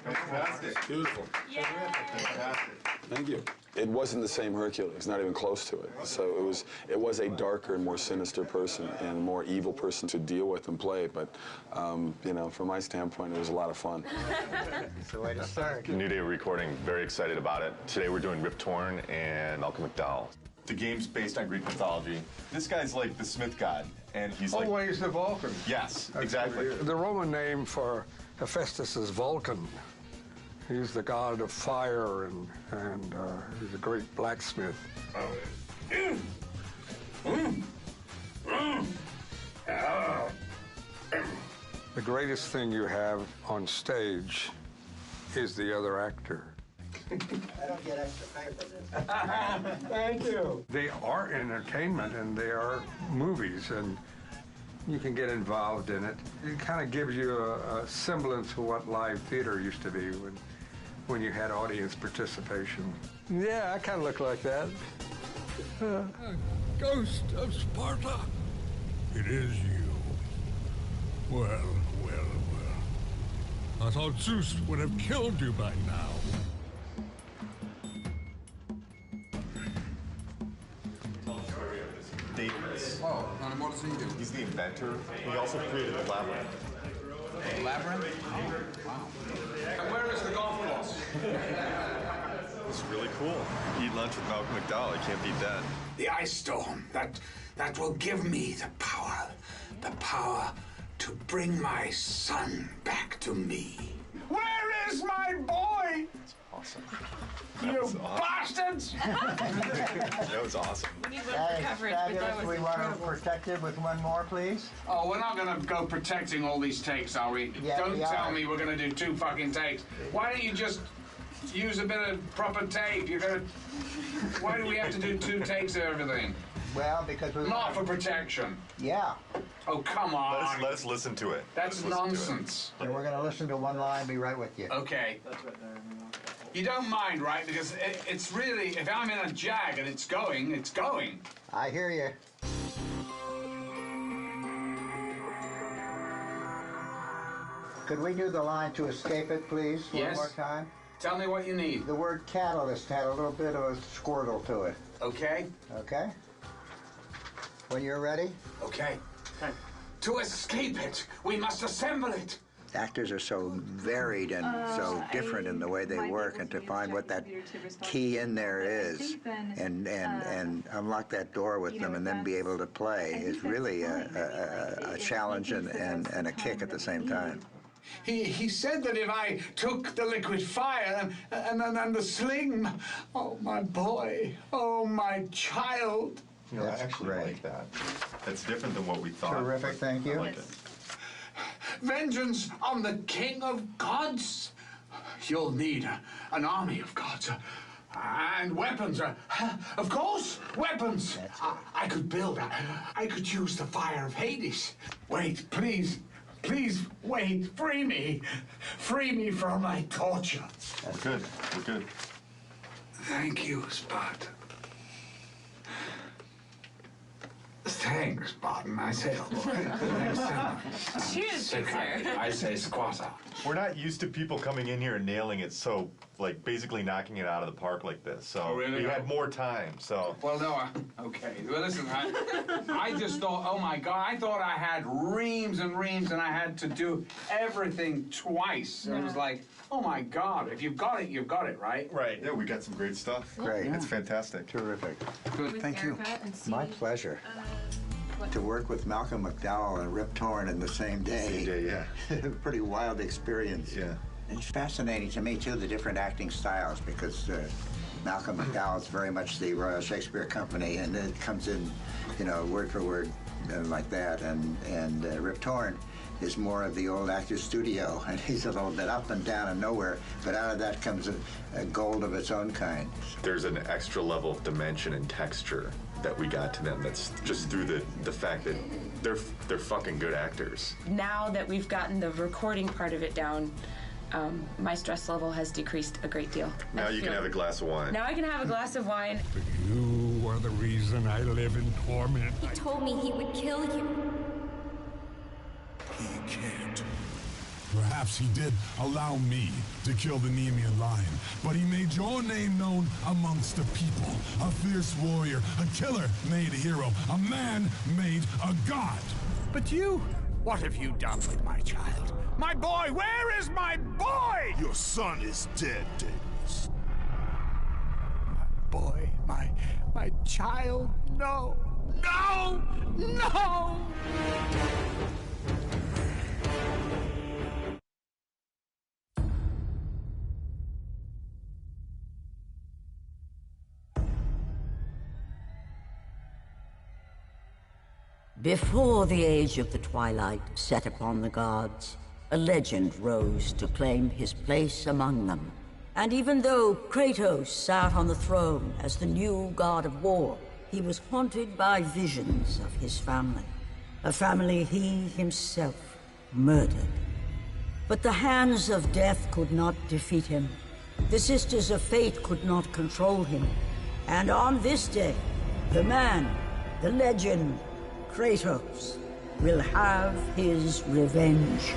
Fantastic. Beautiful. Yeah. Fantastic. Thank you. It wasn't the same Hercules, not even close to it. So it was a darker and more sinister person and a more evil person to deal with and play. But you know, from my standpoint, it was a lot of fun. It's the way to start. New day of recording. Very excited about it. Today we're doing Rip Torn and Malcolm McDowell. The game's based on Greek mythology. This guy's like the Smith god, and he's like... Oh, he's the Vulcan. Yes, exactly. The Roman name for Hephaestus is Vulcan. He's the god of fire, and he's a great blacksmith. The greatest thing you have on stage is the other actor. I don't get extra paper. Thank you. They are entertainment, and they are movies, and you can get involved in it. It kind of gives you a semblance of what live theater used to be when you had audience participation. Yeah, I kind of look like that. Ghost of Sparta, it is you. Well, well, well. I thought Zeus would have killed you by now. Daedalus. Oh, and what does he do? He's the inventor. He also created the labyrinth. The labyrinth? Wow. And where is the golf course? It's really cool. Eat lunch with Malcolm McDowell. I can't beat that. The ice storm, that will give me the power to bring my son back to me. Where is my boy? Awesome. You bastards! That was awesome. That is fabulous. We want to protect it with one more, please. Oh, we're not going to go protecting all these takes, are we? Yeah, Don't we tell are. me we're going to do 2 fucking takes. Why don't you just use a bit of proper tape? Why do we have to do 2 takes of everything? Well, because we Not for protection. Yeah. Oh, come on. Let us listen to it. That's nonsense. And we're going to listen to one line and be right with you. Okay. You don't mind, right? Because it's really, if I'm in a jag and it's going, it's going. I hear you. Could we do the line to escape it, please, Yes. one more time? Tell me what you need. The word catalyst had a little bit of a squirtle to it. Okay? Okay? When you're ready? Okay. To escape it, we must assemble it. Actors are so varied and so different in the way they work, and to find what that key in there is and unlock that door with them and then be able to play is really a challenge and a kick at the same time. He said that if I took the liquid fire and the sling, oh, my boy, oh, my child. You know, I actually like that. That's different than what we thought. Terrific, thank you. I like it. Vengeance on the king of gods. You'll need an army of gods. And weapons. Of course, weapons. I could build. I could use the fire of Hades. Wait, please. Please, wait. Free me. Free me from my torture. We're good. We're good. Thank you, Sparta. Thanks, Barton. I say, oh boy. Thanks so much. Cheers, So sir. kind. I say squatter. We're not used to people coming in here and nailing it so, like, basically knocking it out of the park like this. So Oh, really? we had more time, so. Well, no, okay. Well, listen, I just thought, oh my God, I thought I had reams and reams and I had to do everything twice. And it was like, oh my God, if you've got it, you've got it, right? Right. Yeah, we got some great stuff. Great. It's fantastic. Terrific. Good. Thank you. My pleasure. To work with Malcolm McDowell and Rip Torn in the same day. Same day, yeah. Pretty wild experience. Yeah. It's fascinating to me, too, the different acting styles, because Malcolm McDowell is very much the Royal Shakespeare Company, and it comes in, you know, word for word like that. And Rip Torn is more of the old actor's studio, and he's a little bit up and down and nowhere, but out of that comes a gold of its own kind. There's an extra level of dimension and texture that we got to them that's just through the fact that they're fucking good actors. Now that we've gotten the recording part of it down, my stress level has decreased a great deal. Now you can have a glass of wine. Now I can have a glass of wine. You are the reason I live in torment. He told me he would kill you. He can't. Perhaps he did allow me to kill the Nemean lion, but he made your name known amongst the people. A fierce warrior, a killer made a hero, a man made a god. But you, what have you done with my child? My boy, where is my boy? Your son is dead, Davis. Boy, my child, no, no, no! Before the age of the twilight set upon the gods, a legend rose to claim his place among them. And even though Kratos sat on the throne as the new god of war, he was haunted by visions of his family. A family he himself murdered. But the hands of death could not defeat him. The sisters of fate could not control him. And on this day, the man, the legend, Kratos, will have his revenge.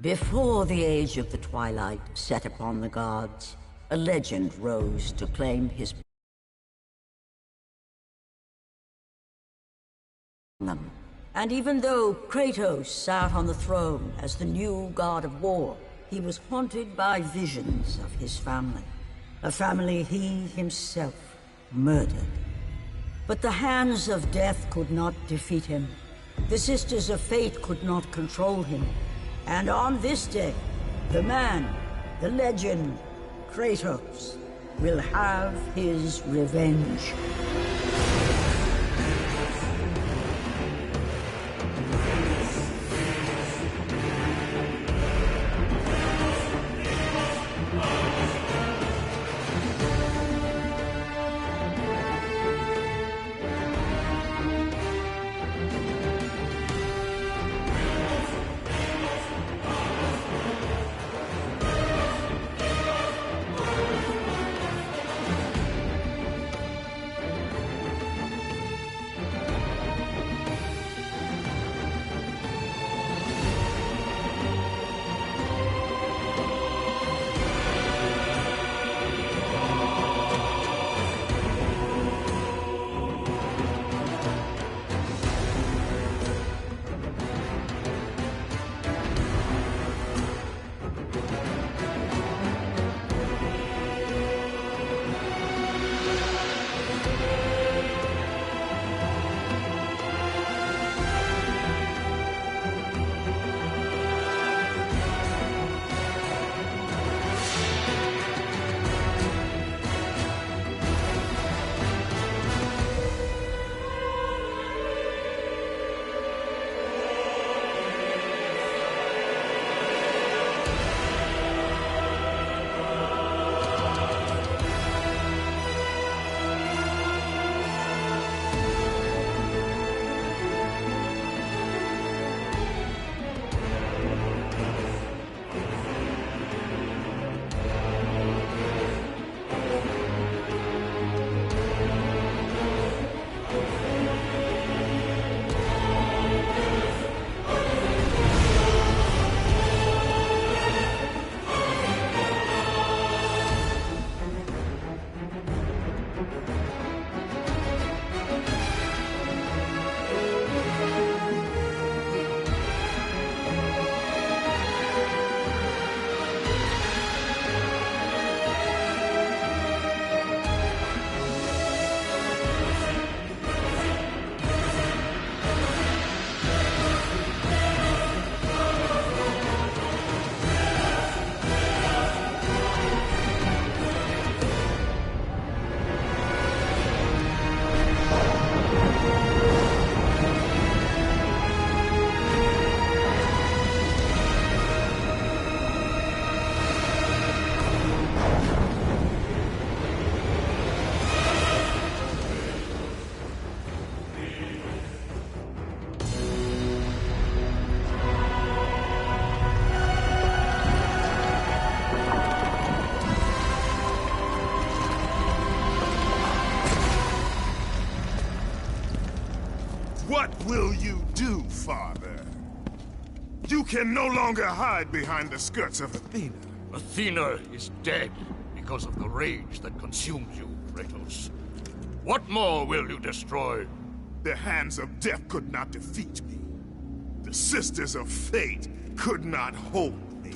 Before the age of the twilight set upon the gods, a legend rose to claim his them. And even though Kratos sat on the throne as the new god of war, he was haunted by visions of his family. A family he himself murdered. But the hands of death could not defeat him. The Sisters of Fate could not control him. And on this day, the man, the legend, Kratos, will have his revenge. What will you do, Father? You can no longer hide behind the skirts of Athena. Athena is dead because of the rage that consumes you, Kratos. What more will you destroy? The hands of death could not defeat me. The Sisters of Fate could not hold me.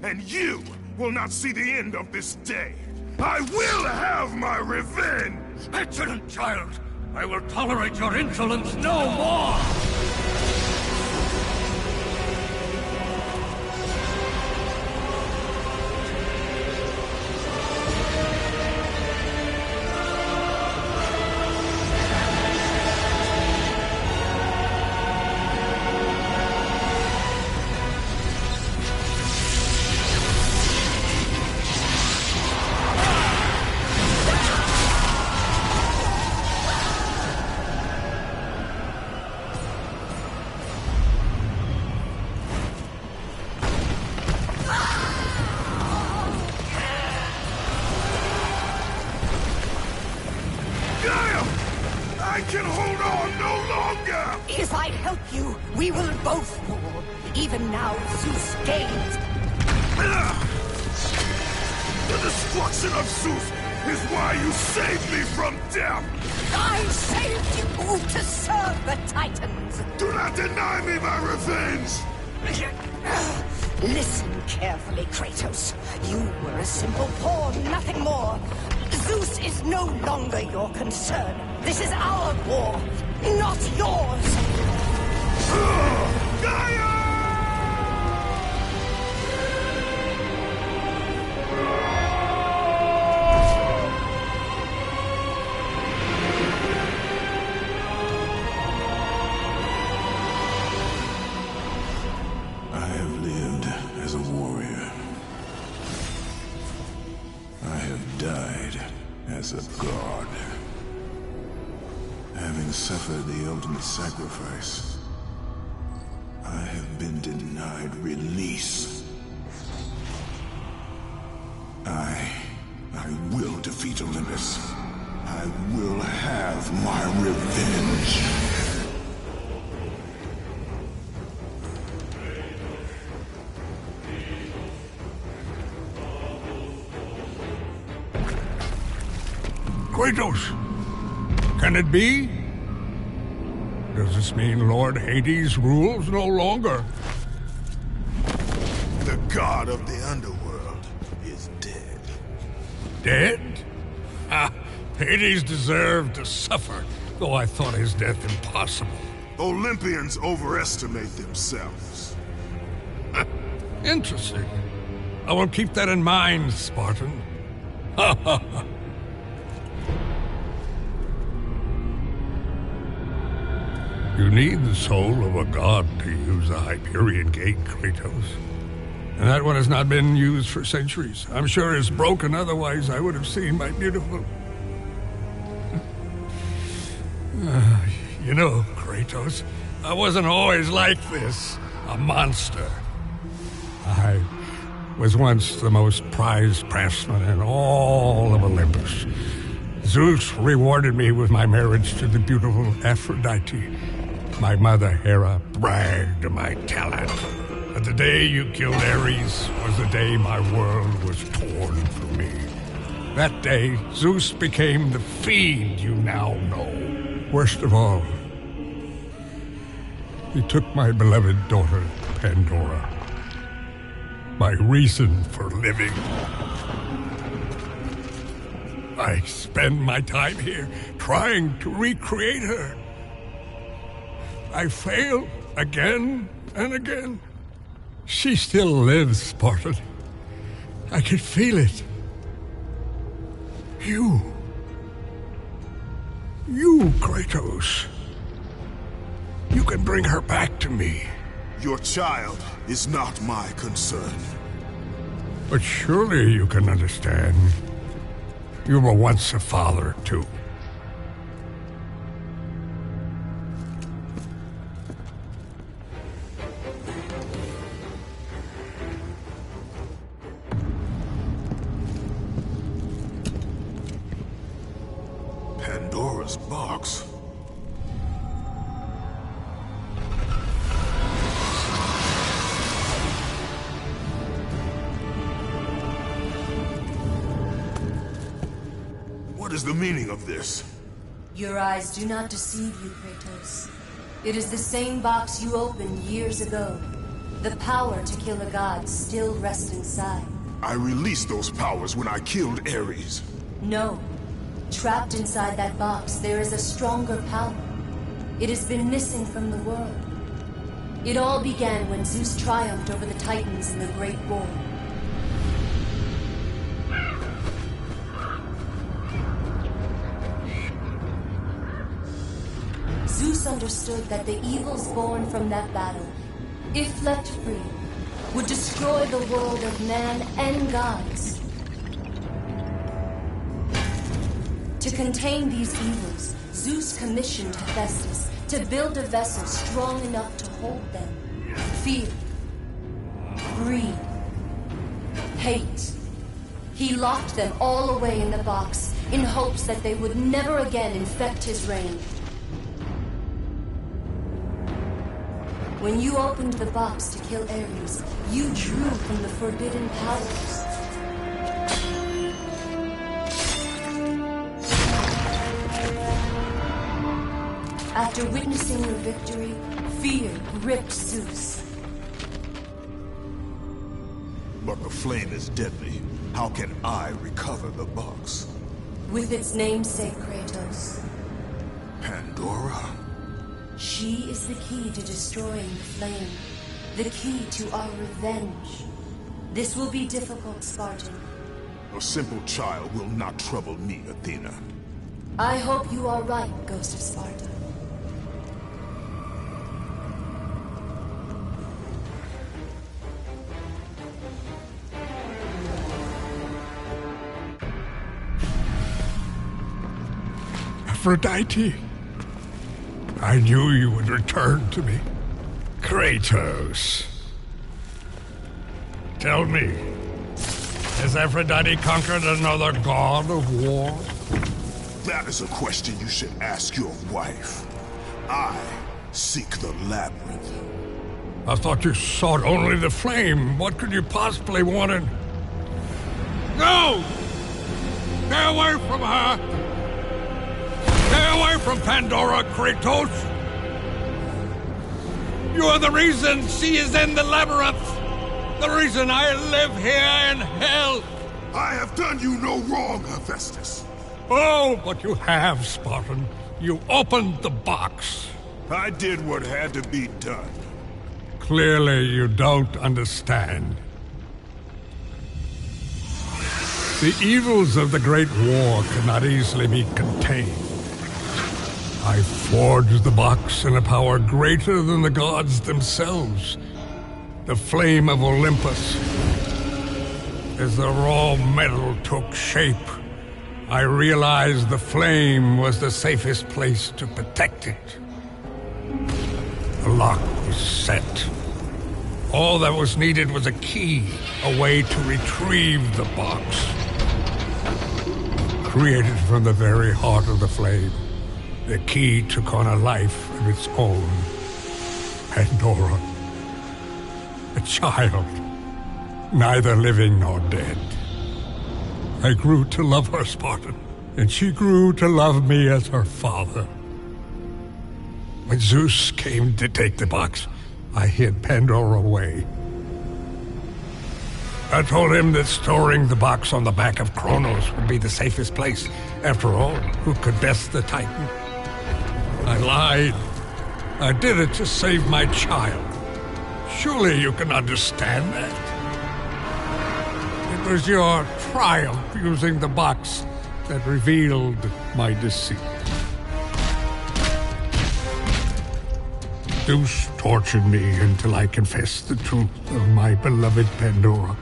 And you will not see the end of this day. I will have my revenge! Petulant child! I will tolerate your insolence no more! I can hold on no longer! If I help you, we will both fall. Even now, Zeus gains. The destruction of Zeus is why you saved me from death! I saved you to serve the Titans! Do not deny me my revenge! Listen carefully, Kratos. You were a simple pawn, nothing more. Zeus is no longer your concern. This is our war, not yours! I have lived as a warrior. I have died as a god. Having suffered the ultimate sacrifice, I have been denied release. I will defeat Olympus. I will have my revenge. Kratos, can it be? Does this mean Lord Hades rules no longer? The god of the underworld is dead. Dead? Ah, Hades deserved to suffer, though I thought his death impossible. Olympians overestimate themselves. Interesting. I will keep that in mind, Spartan. Ha ha ha. You need the soul of a god to use the Hyperion Gate, Kratos. And that one has not been used for centuries. I'm sure it's broken, otherwise I would have seen my beautiful... You know, Kratos, I wasn't always like this, a monster. I was once the most prized craftsman in all of Olympus. Zeus rewarded me with my marriage to the beautiful Aphrodite. My mother, Hera, bragged of my talent. But the day you killed Ares was the day my world was torn from me. That day, Zeus became the fiend you now know. Worst of all, he took my beloved daughter, Pandora. My reason for living. I spend my time here trying to recreate her. I fail again and again. She still lives, Spartan. I can feel it. You, Kratos. You can bring her back to me. Your child is not my concern. But surely you can understand. You were once a father, too. Pandora's box. What is the meaning of this? Your eyes do not deceive you, Kratos. It is the same box you opened years ago. The power to kill a god still rests inside. I released those powers when I killed Ares. No. Trapped inside that box, there is a stronger power. It has been missing from the world. It all began when Zeus triumphed over the Titans in the Great War. Zeus understood that the evils born from that battle, if left free, would destroy the world of man and gods. To contain these evils, Zeus commissioned Hephaestus to build a vessel strong enough to hold them. Fear, greed, hate. He locked them all away in the box in hopes that they would never again infect his reign. When you opened the box to kill Ares, you drew from the forbidden powers. After witnessing your victory, fear gripped Zeus. But the flame is deadly. How can I recover the box? With its namesake, Kratos. Pandora? She is the key to destroying the flame. The key to our revenge. This will be difficult, Spartan. A simple child will not trouble me, Athena. I hope you are right, Ghost of Sparta. Aphrodite, I knew you would return to me. Kratos. Tell me, has Aphrodite conquered another god of war? That is a question you should ask your wife. I seek the labyrinth. I thought you sought only the flame. What could you possibly want in... No! Stay away from her! Stay away from Pandora, Kratos! You are the reason she is in the labyrinth! The reason I live here in hell! I have done you no wrong, Hephaestus. Oh, but you have, Spartan. You opened the box. I did what had to be done. Clearly, you don't understand. The evils of the Great War cannot easily be contained. I forged the box in a power greater than the gods themselves. The flame of Olympus. As the raw metal took shape, I realized the flame was the safest place to protect it. The lock was set. All that was needed was a key, a way to retrieve the box. Created from the very heart of the flame, the key took on a life of its own. Pandora. A child, neither living nor dead. I grew to love her, Spartan, and she grew to love me as her father. When Zeus came to take the box, I hid Pandora away. I told him that storing the box on the back of Kronos would be the safest place. After all, who could best the Titan? I lied. I did it to save my child. Surely you can understand that. It was your triumph using the box that revealed my deceit. Zeus tortured me until I confessed the truth of my beloved Pandora.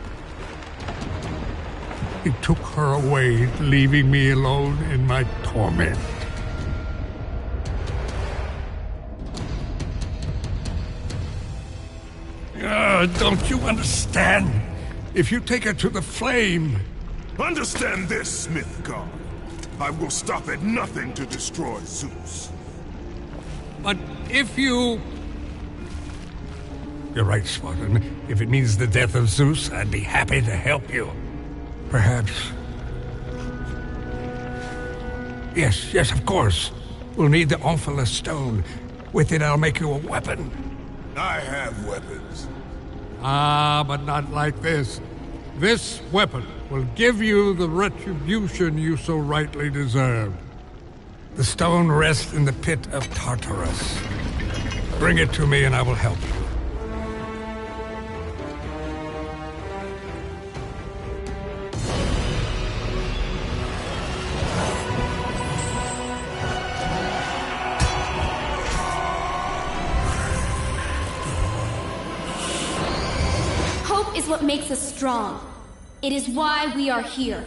He took her away, leaving me alone in my torment. Don't you understand? If you take her to the flame... Understand this, Smith God. I will stop at nothing to destroy Zeus. But if you... You're right, Spartan. If it means the death of Zeus, I'd be happy to help you. Perhaps. Yes, of course. We'll need the Omphalos stone. With it, I'll make you a weapon. I have weapons. Ah, but not like this. This weapon will give you the retribution you so rightly deserve. The stone rests in the pit of Tartarus. Bring it to me and I will help you. What makes us strong. It is why we are here.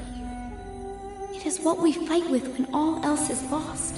It is what we fight with when all else is lost.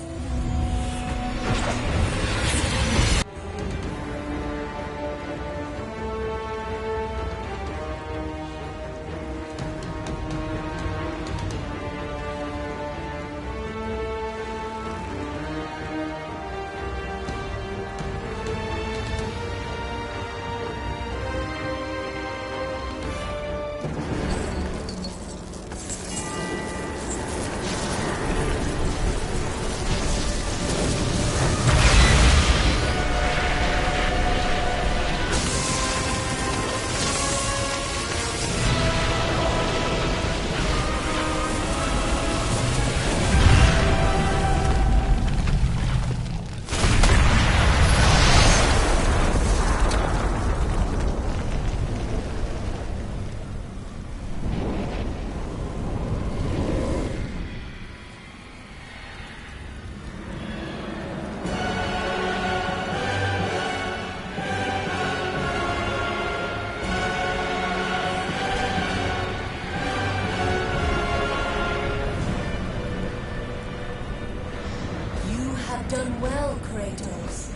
Kratos.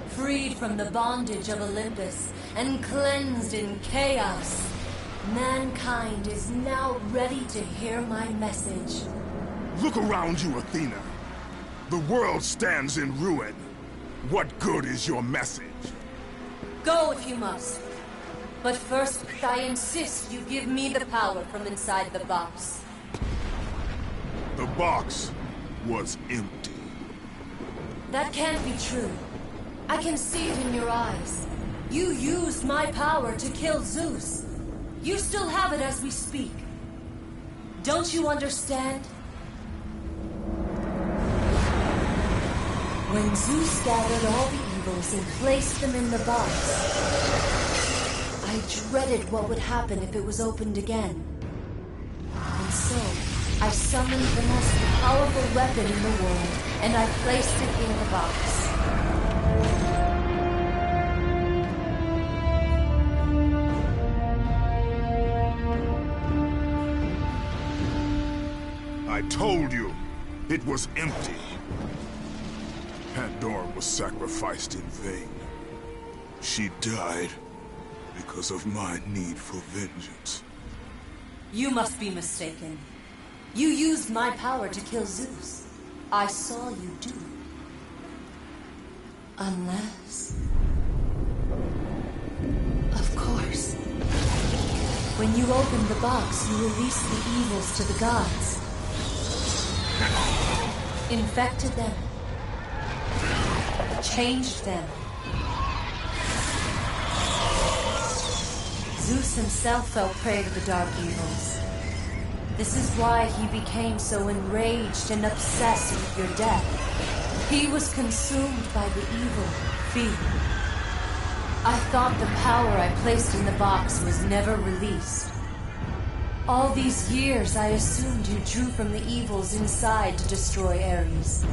Freed from the bondage of Olympus and cleansed in chaos, mankind is now ready to hear my message. Look around you, Athena. The world stands in ruin. What good is your message? Go if you must. But first, I insist you give me the power from inside the box. The box was empty. That can't be true. I can see it in your eyes. You used my power to kill Zeus. You still have it as we speak. Don't you understand? When Zeus gathered all the evils and placed them in the box, I dreaded what would happen if it was opened again. And so, I summoned the most powerful weapon in the world, and I placed it in the box. I told you, it was empty. Pandora was sacrificed in vain. She died because of my need for vengeance. You must be mistaken. You used my power to kill Zeus. I saw you do it. Unless... Of course. When you opened the box, you released the evils to the gods. Infected them. Changed them. Zeus himself fell prey to the dark evils. This is why he became so enraged and obsessed with your death. He was consumed by the evil, fear. I thought the power I placed in the box was never released. All these years I assumed you drew from the evils inside to destroy Ares.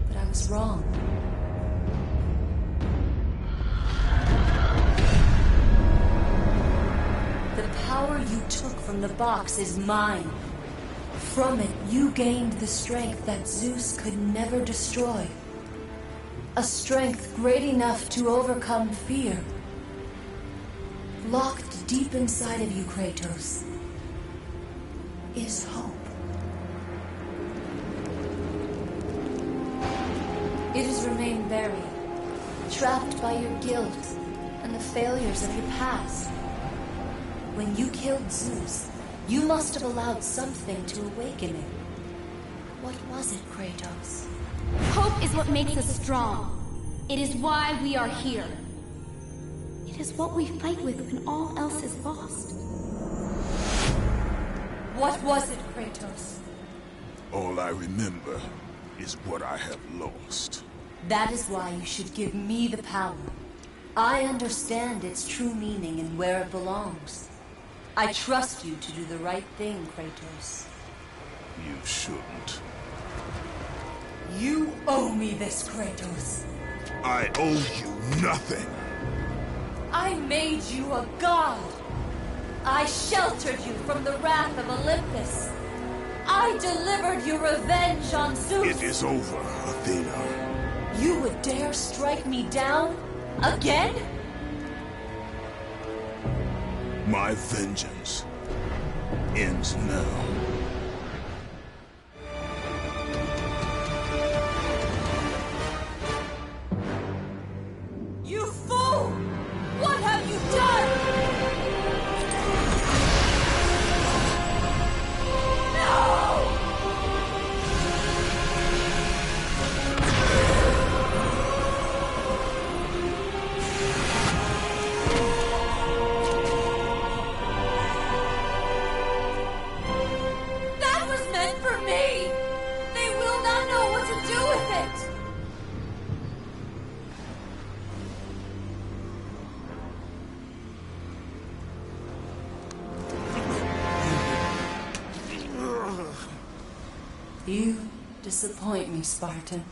But I was wrong. The power you took from the box is mine. From it, you gained the strength that Zeus could never destroy. A strength great enough to overcome fear. Locked deep inside of you, Kratos, is hope. It has remained buried, trapped by your guilt and the failures of your past. When you killed Zeus, you must have allowed something to awaken it. What was it, Kratos? Hope is what makes us strong. It is why we are here. It is what we fight with when all else is lost. What was it, Kratos? All I remember is what I have lost. That is why you should give me the power. I understand its true meaning and where it belongs. I trust you to do the right thing, Kratos. You shouldn't. You owe me this, Kratos. I owe you nothing. I made you a god. I sheltered you from the wrath of Olympus. I delivered your revenge on Zeus. It is over, Athena. You would dare strike me down? Again? My vengeance ends now. You fool! What have you done? You disappoint me, Spartan.